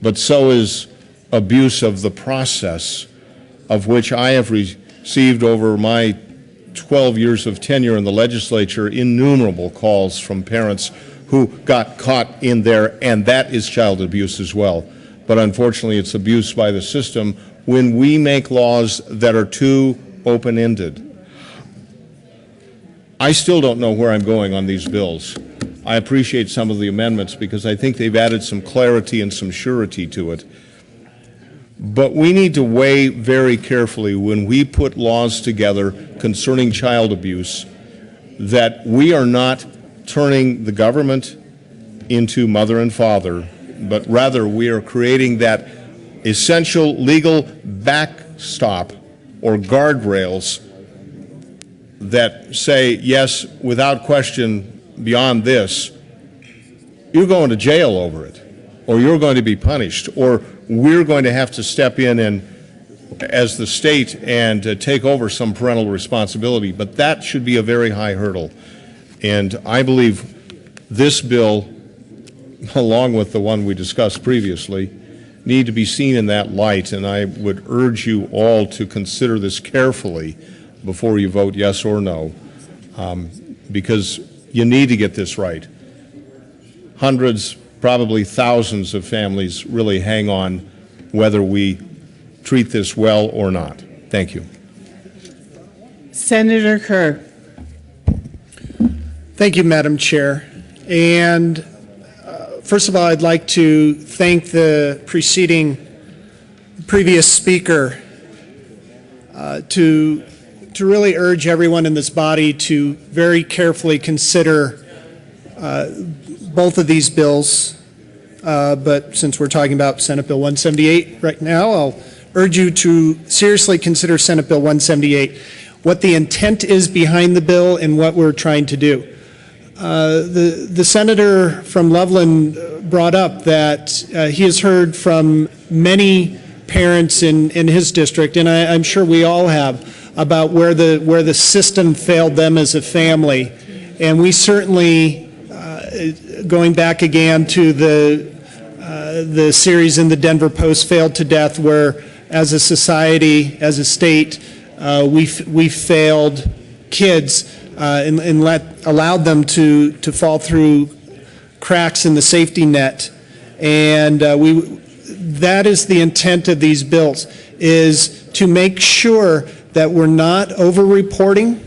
But so is abuse of the process, of which I have received over my 12 years of tenure in the legislature innumerable calls from parents who got caught in there, and that is child abuse as well. But unfortunately, it's abuse by the system when we make laws that are too open-ended. I still don't know where I'm going on these bills. I appreciate some of the amendments because I think they've added some clarity and some surety to it. But we need to weigh very carefully when we put laws together concerning child abuse that we are not turning the government into mother and father, but rather we are creating that essential legal backstop or guardrails that say, yes, without question, beyond this, you're going to jail over it, or you're going to be punished, or we're going to have to step in and, as the state, and take over some parental responsibility. But that should be a very high hurdle. And I believe this bill, along with the one we discussed previously, need to be seen in that light, and I would urge you all to consider this carefully before you vote yes or no, because you need to get this right. Hundreds, probably thousands of families really hang on whether we treat this well or not. Thank you. Senator Kerr. Thank you, Madam Chair. And first of all, I'd like to thank the previous speaker to really urge everyone in this body to very carefully consider both of these bills. But since we're talking about Senate Bill 178 right now, I'll urge you to seriously consider Senate Bill 178, what the intent is behind the bill and what we're trying to do. The senator from Loveland brought up that he has heard from many parents in his district, and I'm sure we all have, about where the system failed them as a family. And we certainly, going back again to the series in the Denver Post, Failed to Death, where as a society, as a state, we failed kids and allowed them to fall through cracks in the safety net. And that is the intent of these bills, is to make sure that we're not over-reporting,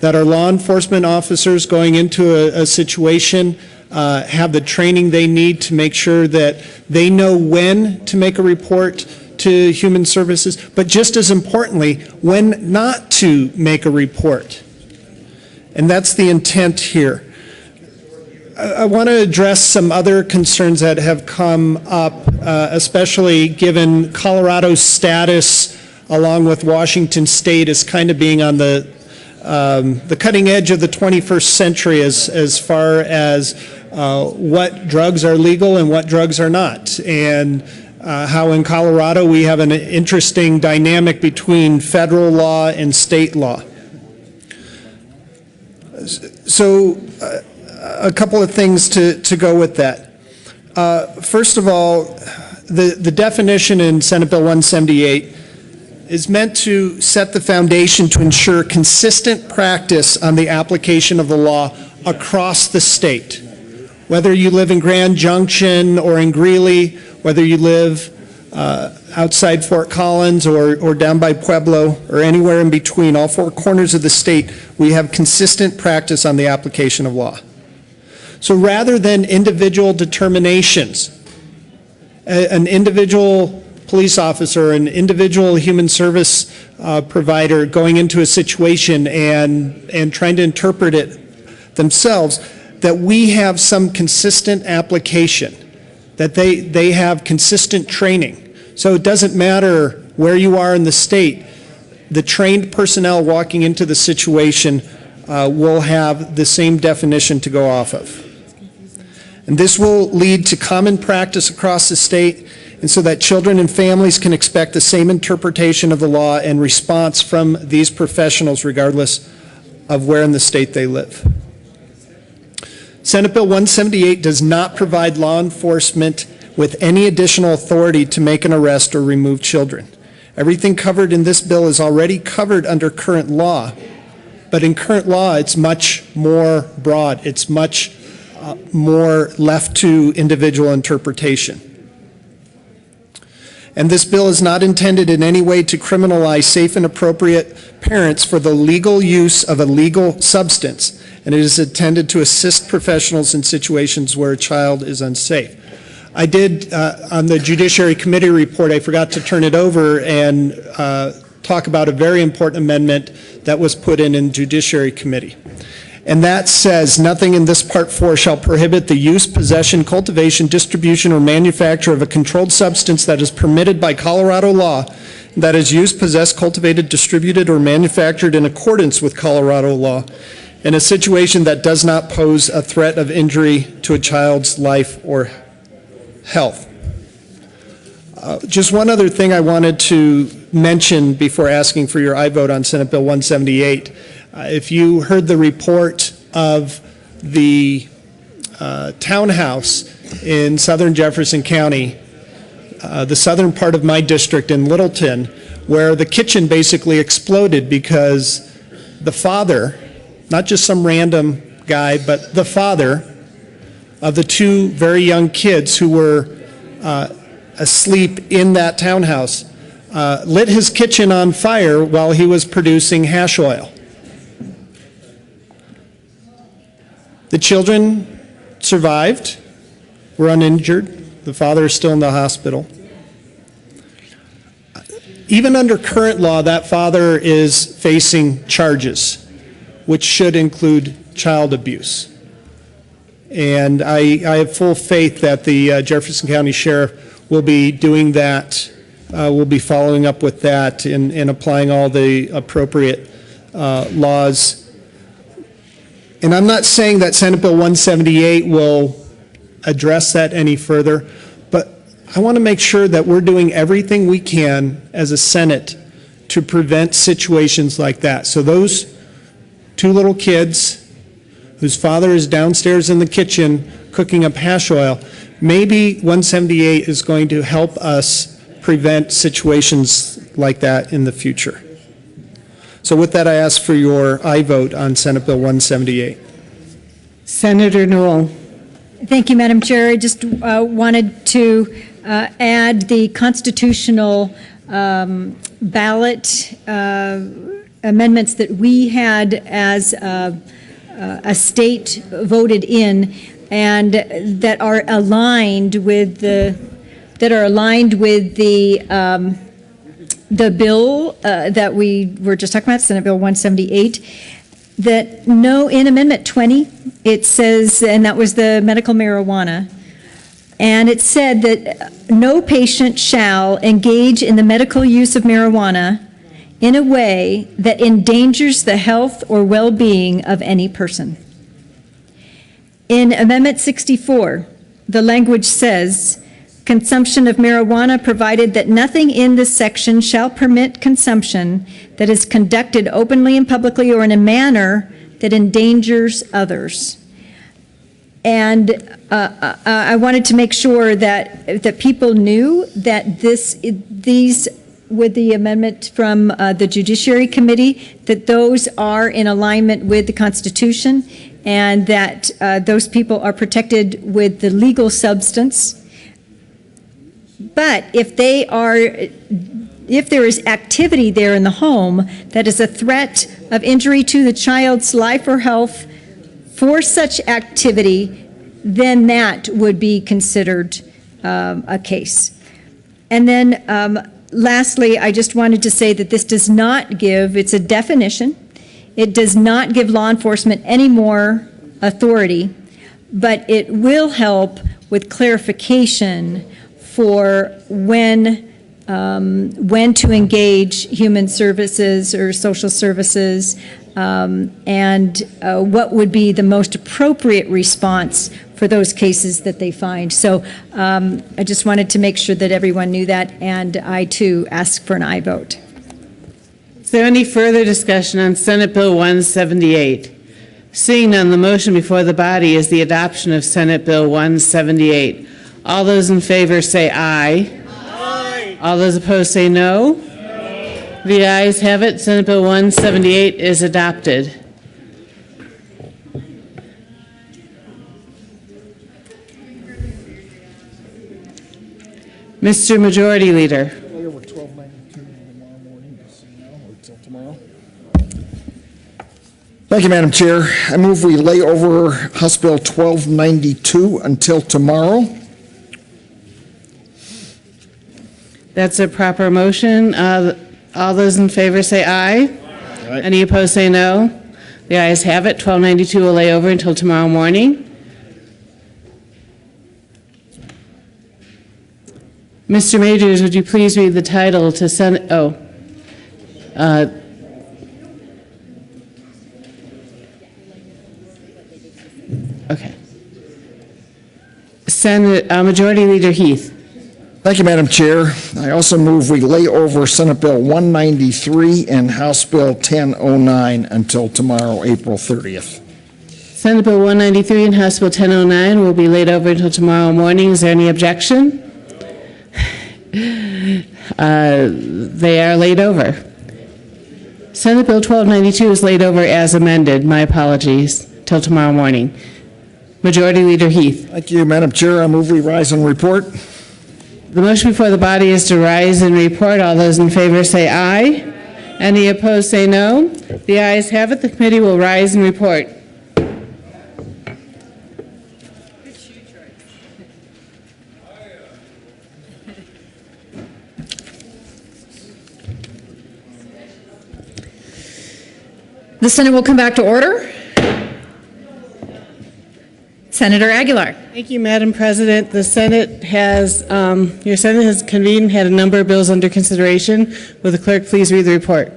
that our law enforcement officers going into a situation have the training they need to make sure that they know when to make a report to Human Services, but just as importantly, when not to make a report. And that's the intent here. I want to address some other concerns that have come up, especially given Colorado's status along with Washington State as kind of being on the cutting edge of the 21st century as far as what drugs are legal and what drugs are not. And how in Colorado we have an interesting dynamic between federal law and state law. So a couple of things to go with that. First of all, the definition in Senate Bill 178 is meant to set the foundation to ensure consistent practice on the application of the law across the state. Whether you live in Grand Junction or in Greeley, whether you live outside Fort Collins or down by Pueblo or anywhere in between, all four corners of the state, we have consistent practice on the application of law. So rather than individual determinations, an individual police officer, an individual human service provider going into a situation and trying to interpret it themselves, that we have some consistent application, that they have consistent training. So it doesn't matter where you are in the state, the trained personnel walking into the situation will have the same definition to go off of. And this will lead to common practice across the state, and so that children and families can expect the same interpretation of the law and response from these professionals regardless of where in the state they live. Senate Bill 178 does not provide law enforcement with any additional authority to make an arrest or remove children. Everything covered in this bill is already covered under current law, but in current law it's much more broad. It's much more left to individual interpretation. And this bill is not intended in any way to criminalize safe and appropriate parents for the legal use of a legal substance, and it is intended to assist professionals in situations where a child is unsafe. I did, on the Judiciary Committee report, I forgot to turn it over and talk about a very important amendment that was put in Judiciary Committee. And that says, nothing in this Part 4 shall prohibit the use, possession, cultivation, distribution, or manufacture of a controlled substance that is permitted by Colorado law, that is used, possessed, cultivated, distributed, or manufactured in accordance with Colorado law, in a situation that does not pose a threat of injury to a child's life or health. Just one other thing I wanted to mention before asking for your aye vote on Senate Bill 178. If you heard the report of the townhouse in southern Jefferson County, the southern part of my district in Littleton, where the kitchen basically exploded because the father, not just some random guy, but the father of the two very young kids who were asleep in that townhouse, lit his kitchen on fire while he was producing hash oil. The children survived, were uninjured. The father is still in the hospital. Even under current law, that father is facing charges, which should include child abuse. And I have full faith that the Jefferson County Sheriff will be doing that, will be following up with that and applying all the appropriate laws. And I'm not saying that Senate Bill 178 will address that any further, but I want to make sure that we're doing everything we can as a Senate to prevent situations like that. So those two little kids whose father is downstairs in the kitchen cooking up hash oil, maybe 178 is going to help us prevent situations like that in the future. So with that, I ask for your aye vote on Senate Bill 178. Senator Newell. Thank you, Madam Chair. I just wanted to add the constitutional ballot amendments that we had as a state voted in, and that are aligned with the bill that we were just talking about, Senate Bill 178. That in Amendment 20, it says, and that was the medical marijuana, and it said that no patient shall engage in the medical use of marijuana in a way that endangers the health or well-being of any person. In Amendment 64, the language says, consumption of marijuana provided that nothing in this section shall permit consumption that is conducted openly and publicly or in a manner that endangers others. And I wanted to make sure that people knew that these, with the amendment from the Judiciary Committee, that those are in alignment with the Constitution, and that those people are protected with the legal substance. But if there is activity there in the home that is a threat of injury to the child's life or health for such activity, then that would be considered a case. And then lastly, I just wanted to say that this does not give, it's a definition, it does not give law enforcement any more authority, but it will help with clarification for when to engage human services or social services, and what would be the most appropriate response for those cases that they find. So I just wanted to make sure that everyone knew that, and I too ask for an aye vote. Is there any further discussion on Senate Bill 178? Seeing none, the motion before the body is the adoption of Senate Bill 178. All those in favor say aye. Aye. All those opposed say no. No. The ayes have it. Senate Bill 178 is adopted. Mr. Majority Leader. Thank you, Madam Chair. I move we lay over House Bill 1292 until tomorrow. That's a proper motion. All those in favor say aye. Aye. Any opposed say no. The ayes have it. 1292 will lay over until tomorrow morning. Mr. Majors, would you please read the title to Senate? Okay. Senate Majority Leader Heath. Thank you, Madam Chair. I also move we lay over Senate Bill 193 and House Bill 1009 until tomorrow, April 30th. Senate Bill 193 and House Bill 1009 will be laid over until tomorrow morning. Is there any objection? They are laid over. Senate Bill 1292 is laid over as amended. My apologies. Till tomorrow morning. Majority Leader Heath. Thank you, Madam Chair. I move we rise and report. The motion before the body is to rise and report. All those in favor say aye. Any opposed say no. The ayes have it. The committee will rise and report. The Senate will come back to order. Senator Aguilar. Thank you, Madam President. The Senate has, your Senate has convened, had a number of bills under consideration. Will the clerk please read the report?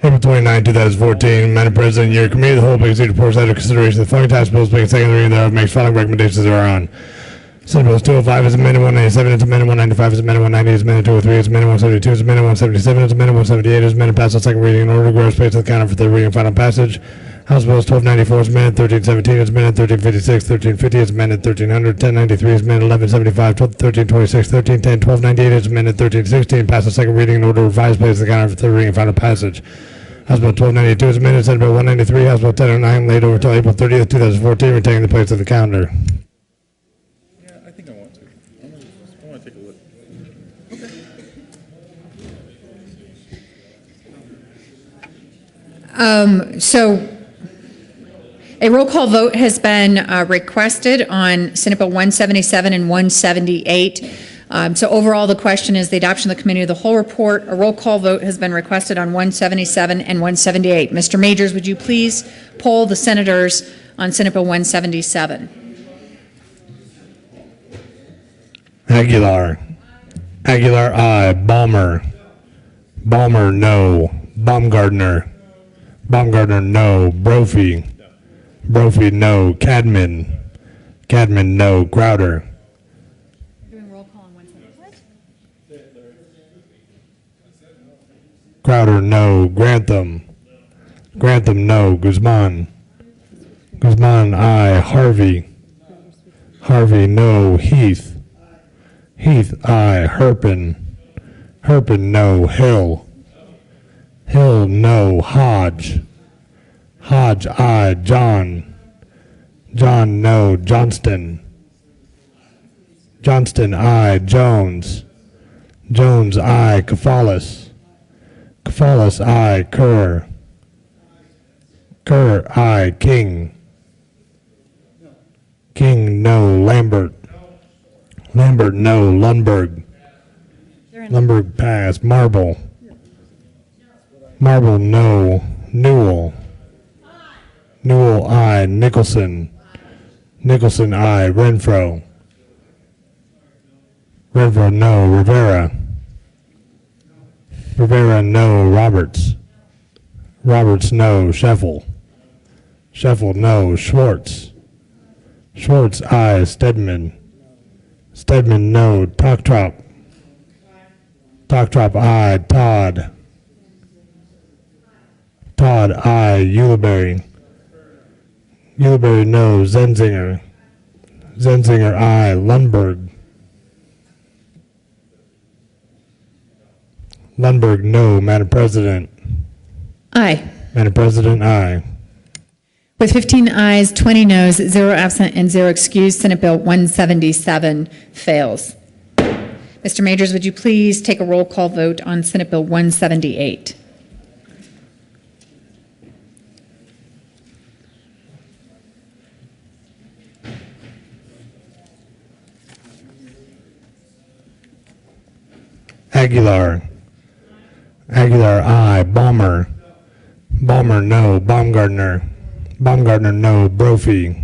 April 29, 2014, Madam President, your committee of the whole being seated reports under consideration of the following tax bills being second reading thereof makes following recommendations thereon. Senate Bill 205 is amended 197, is amended 195, is amended 190, is amended 203, is amended 172, is amended 177, is amended 178, is amended passed on second reading in order to grow space to the counter for third reading and final passage. House Bill 1294 is amended 1317, is amended 1356, 1350 is amended 1300, 1093 is amended 1175, 1326, 1310, 1298 is amended 1316, passed on second reading in order to revise place to the counter for third reading and final passage. House Bill 1292 is amended, Senate Bill 193, House Bill 1009 laid over until April 30th, 2014, retaining the place of the calendar. So a roll call vote has been requested on Senate Bill 177 and 178. So overall, the question is the adoption of the committee of the whole report. A roll call vote has been requested on 177 and 178. Mr. Majors, would you please poll the senators on Senate Bill 177? Aguilar. Aguilar, aye. Balmer. Balmer, no. Baumgardner. Baumgardner, no. Brophy. Brophy, no. Cadman. Cadman, no. Crowder. Crowder, no. Grantham. Grantham, no. Guzman. Guzman, aye. Harvey. Harvey, no. Heath. Heath, aye. Herpin. Herpin, no. Hill. Hill, no. Hodge. Hodge, aye. John. John, no. Johnston. Johnston, aye. Jones. Jones, aye. Kafalis. Kafalis, aye. Kerr. Kerr, aye. King. King, no. Lambert. Lambert, no. Lundberg. Lundberg, pass. Marble. Marble, no. Newell. Newell, aye. Nicholson. Nicholson, aye. Renfro. Renfro, no. Rivera. Rivera, no. Roberts. Roberts, no. Sheffel. Sheffel, no. Schwartz. Schwartz, aye. Stedman. Stedman, no. Toktrop. Toktrop, aye. Todd. Todd, aye. Ulibarri. Ulibarri, no. Zenzinger. Zenzinger, aye. Lundberg. Lundberg, no. Madam President. Aye. Madam President, aye. With 15 ayes, 20 noes, 0 absent, and 0 excused, Senate Bill 177 fails. Mr. Majors, would you please take a roll call vote on Senate Bill 178? Aguilar. Aguilar, aye. Balmer. Balmer, no. Baumgardner. Baumgardner, no. Brophy.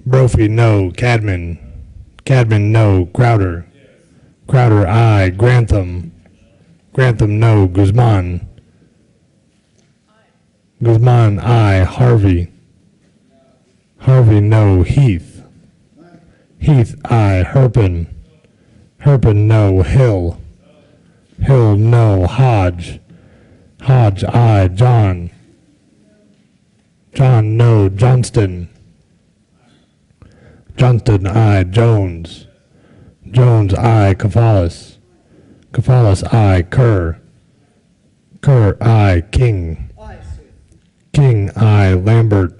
Brophy, no. Cadman. Cadman, no. Crowder. Crowder, aye. Grantham. Grantham, no. Guzman. Guzman, aye. Harvey. Harvey, no. Heath. Heath, aye. Herpin. Herpin, no. Hill. Hill, no. Hodge. Hodge, aye. John. John, no. Johnston. Johnston, aye. Jones. Jones, aye. Kafalis. Kafalis, aye. Kerr. Kerr, aye. King. King, aye. Lambert.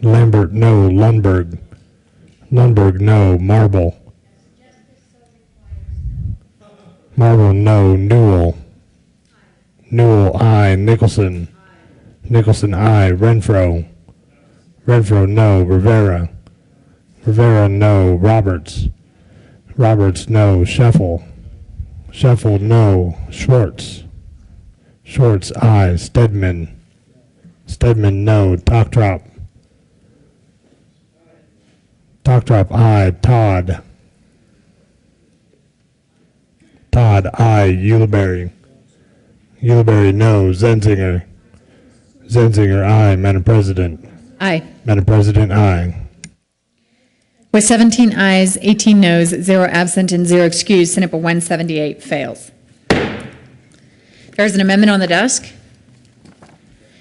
Lambert, no. Lundberg. Lundberg, no. Marble. Marble, no. Newell. Newell, aye. Nicholson. Nicholson, aye. Renfro. Renfro, no. Rivera, no. Roberts, no. Scheffel, no. Schwartz, aye. Stedman, no. Talktrop, aye. Todd, aye. Ulibarri, no. Zenzinger, aye. Madam President. Aye. Madam President, aye. With 17 ayes, 18 noes, 0 absent, and 0 excused, Senate Bill 178 fails. There is an amendment on the desk.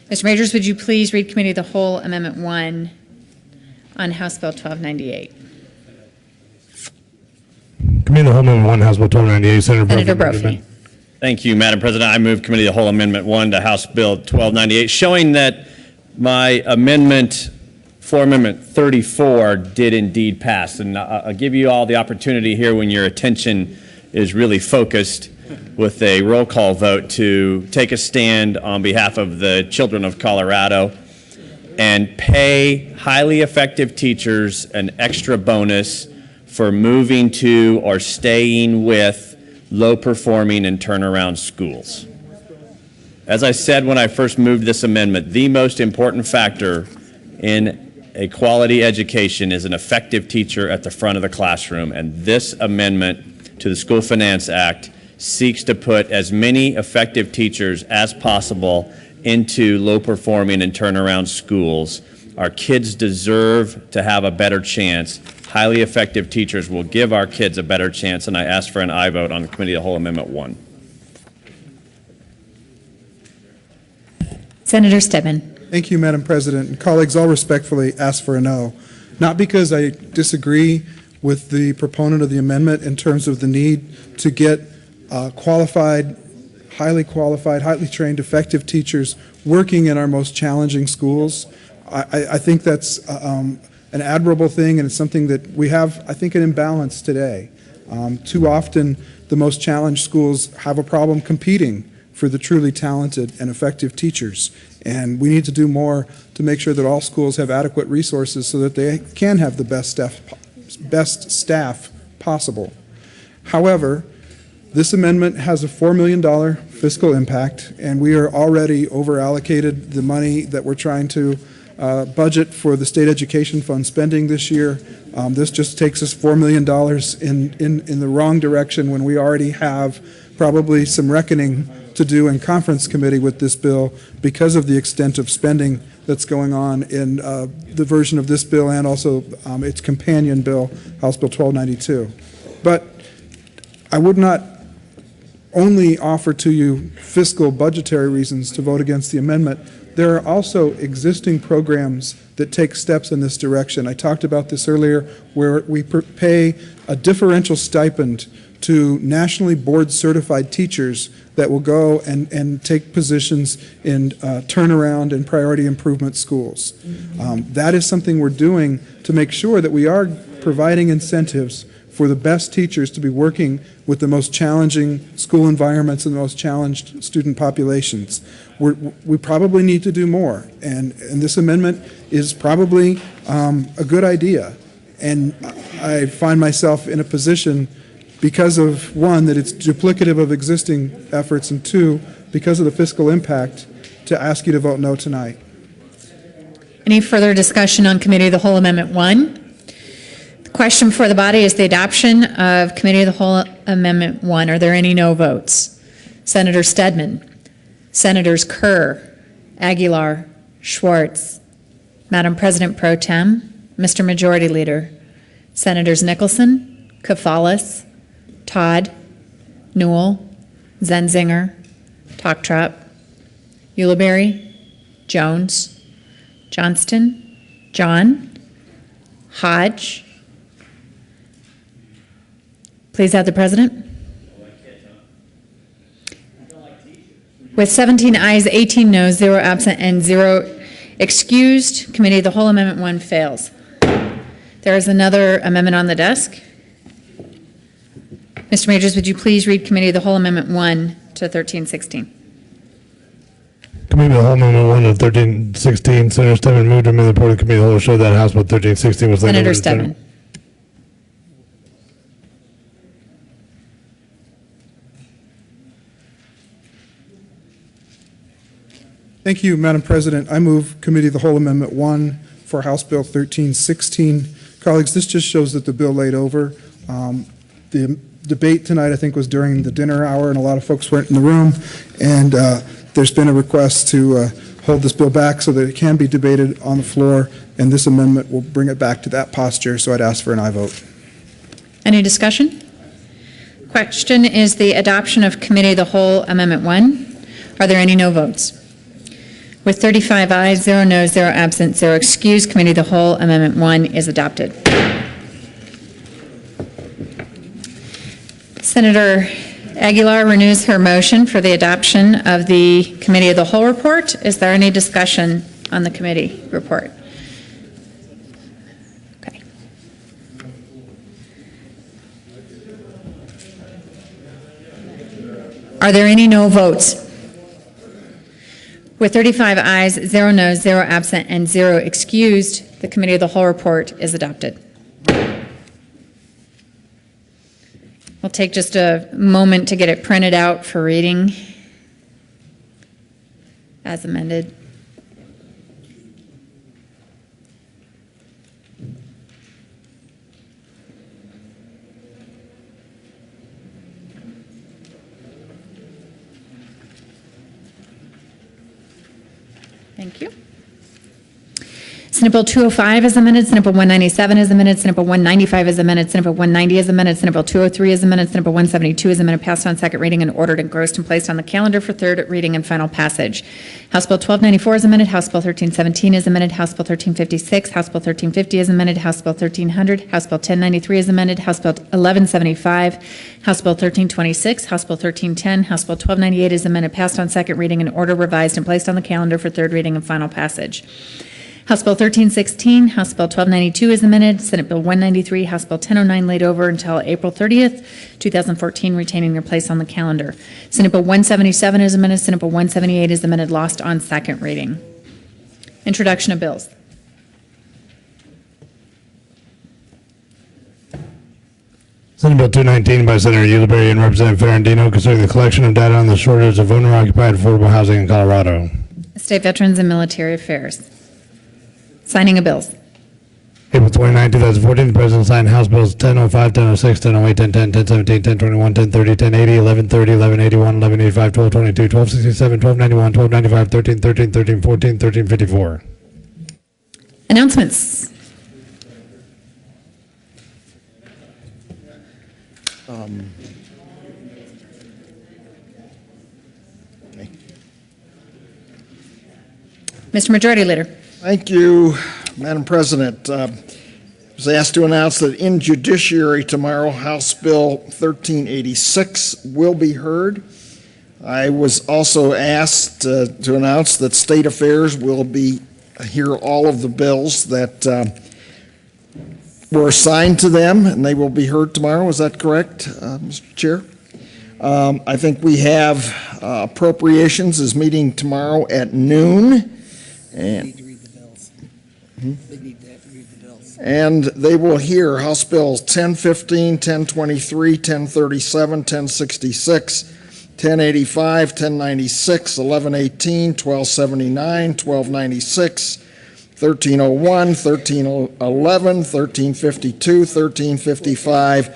Mr. Majors, would you please read Committee of the Whole Amendment 1 on House Bill 1298? Committee of the Whole Amendment 1, House Bill 1298, Senator Brophy. Thank you, Madam President. I move Committee of the Whole Amendment 1 to House Bill 1298, showing that my amendment, Floor Amendment 34, did indeed pass. And I'll give you all the opportunity here when your attention is really focused with a roll call vote to take a stand on behalf of the children of Colorado and pay highly effective teachers an extra bonus for moving to or staying with low-performing and turnaround schools. As I said when I first moved this amendment, the most important factor in a quality education is an effective teacher at the front of the classroom, and this amendment to the School Finance Act seeks to put as many effective teachers as possible into low-performing and turnaround schools. Our kids deserve to have a better chance. Highly effective teachers will give our kids a better chance, and I ask for an aye vote on Committee of the Whole Amendment 1. Senator Stedman. Thank you, Madam President. And colleagues, I'll respectfully ask for a no. Not because I disagree with the proponent of the amendment in terms of the need to get qualified, highly trained, effective teachers working in our most challenging schools. I think that's an admirable thing, and it's something that we have, I think, an imbalance today. Too often, the most challenged schools have a problem competing for the truly talented and effective teachers. And we need to do more to make sure that all schools have adequate resources so that they can have the best staff possible. However, this amendment has a $4 million fiscal impact, and we are already over-allocated the money that we're trying to budget for the state education fund spending this year. This just takes us $4 million in the wrong direction when we already have probably some reckoning to do in conference committee with this bill because of the extent of spending that's going on in the version of this bill and also its companion bill, House Bill 1292. But I would not only offer to you fiscal budgetary reasons to vote against the amendment. There are also existing programs that take steps in this direction. I talked about this earlier, where we pay a differential stipend to nationally board certified teachers that will go and take positions in turnaround and priority improvement schools. That is something we're doing to make sure that we are providing incentives for the best teachers to be working with the most challenging school environments and the most challenged student populations. We probably need to do more, and this amendment is probably a good idea. And I find myself in a position because of, one, that it's duplicative of existing efforts, and two, because of the fiscal impact, to ask you to vote no tonight. Any further discussion on Committee of the Whole Amendment 1? The question for the body is the adoption of Committee of the Whole Amendment 1. Are there any no votes? Senator Stedman, Senators Kerr, Aguilar, Schwartz, Madam President Pro Tem, Mr. Majority Leader, Senators Nicholson, Kafalis, Todd, Newell, Zenzinger, Talktrop, Ulibarri, Jones, Johnston, John, Hodge. Please add the President. With 17 ayes, 18 noes, 0 absent, and 0 excused, Committee of the Whole Amendment 1 fails. There is another amendment on the desk. Mr. Majors, would you please read Committee of the Whole Amendment 1 to 1316? Committee Committee of the Whole Amendment 1 to 1316. Senator Steadman moved to amend the report of the Committee of the Whole to show that House Bill 1316 was laid Senator over to Steadman. Thank you, Madam President. I move Committee of the Whole Amendment 1 for House Bill 1316. Colleagues, this just shows that the bill laid over. The debate tonight, I think, was during the dinner hour, and a lot of folks weren't in the room. And there's been a request to hold this bill back so that it can be debated on the floor, and this amendment will bring it back to that posture, so I'd ask for an aye vote. Any discussion? Question is the adoption of Committee of the Whole Amendment 1. Are there any no votes? With 35 ayes, 0 noes, 0 absent, 0 excused, Committee of the Whole Amendment 1 is adopted. Senator Aguilar renews her motion for the adoption of the Committee of the Whole report. Is there any discussion on the committee report? Okay. Are there any no votes? With 35 ayes, 0 noes, 0 absent, and 0 excused, the Committee of the Whole report is adopted. We'll take just a moment to get it printed out for reading as amended. Thank you. Senate Bill 205 is amended. Senate Bill 197 is amended. Senate Bill 195 is amended. Senate Bill 190 is amended. Senate Bill 203 is amended. Senate Bill 172 is amended, passed on second reading and ordered, engrossed, and placed on the calendar for third reading and final passage. House Bill 1294 is amended. House Bill 1317 is amended. House Bill 1356. House Bill 1350 is amended. House Bill 1300. House Bill 1093 is amended. House Bill 1175. House Bill 1326. House Bill 1310. House Bill 1298 is amended, passed on second reading and ordered, revised, and placed on the calendar for third reading and final passage. House Bill 1316, House Bill 1292 is amended, Senate Bill 193, House Bill 1009 laid over until April 30th, 2014, retaining their place on the calendar. Senate Bill 177 is amended, Senate Bill 178 is amended, lost on second reading. Introduction of bills. Senate Bill 219 by Senator Ulibarri and Representative Ferrandino concerning the collection of data on the shortage of owner-occupied affordable housing in Colorado. State Veterans and Military Affairs. Signing of bills. April 29, 2014, the President signed House Bills 1005, 1006, 1008, 1010, 1017, 1021, 1030, 1080, 1130, 1181, 1185, 1222, 1267, 1291, 1295, 1313, 1314, 1354. Announcements. Mr. Majority Leader. Thank you, Madam President. I was asked to announce that in Judiciary tomorrow, House Bill 1386 will be heard. I was also asked to announce that State Affairs will hear all of the bills that were assigned to them, and they will be heard tomorrow. Is that correct, Mr. Chair? I think we have Appropriations is meeting tomorrow at noon. And they will hear House Bills 1015, 1023, 1037, 1066, 1085, 1096, 1118, 1279, 1296, 1301, 1311, 1352, 1355,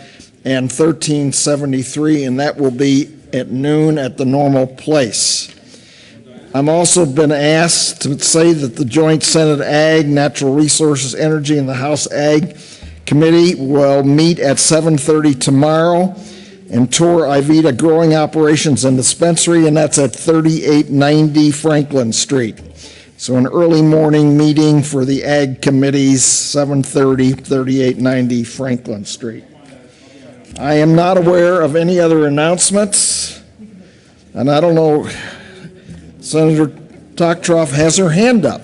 and 1373, and that will be at noon at the normal place. I've also been asked to say that the Joint Senate Ag, Natural Resources, Energy, and the House Ag Committee will meet at 7:30 tomorrow and tour Ivita Growing Operations and Dispensary, and that's at 3890 Franklin Street. So an early morning meeting for the Ag Committees, 7:30, 3890 Franklin Street. I am not aware of any other announcements, and I don't know. Senator Toktroff has her hand up.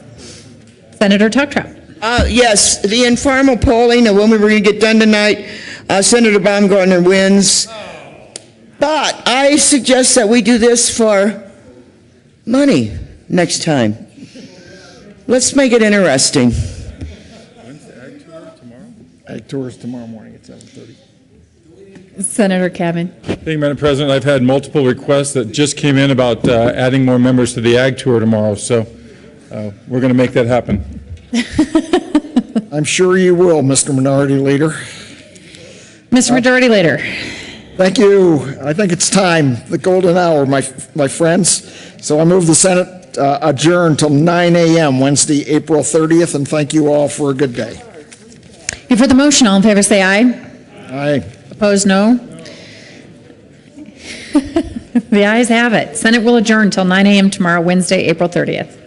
Senator Toktroff. Yes, the informal polling, and when we're going to get done tonight, Senator Baumgartner wins. But I suggest that we do this for money. next time. Let's make it interesting. Ag tour is tomorrow morning at 7:30. Senator Cavan. Thank you, Madam President. I've had multiple requests that just came in about adding more members to the Ag Tour tomorrow, so we're going to make that happen. I'm sure you will, Mr. Minority Leader. Mr. Majority Leader. Thank you. I think it's time, the golden hour, my friends. So I move the Senate adjourn till 9 a.m. Wednesday, April 30th, and thank you all for a good day. You've heard the motion. All in favor, say aye. Aye. Opposed, no. The ayes have it. Senate will adjourn till 9 a.m. tomorrow, Wednesday, April 30th.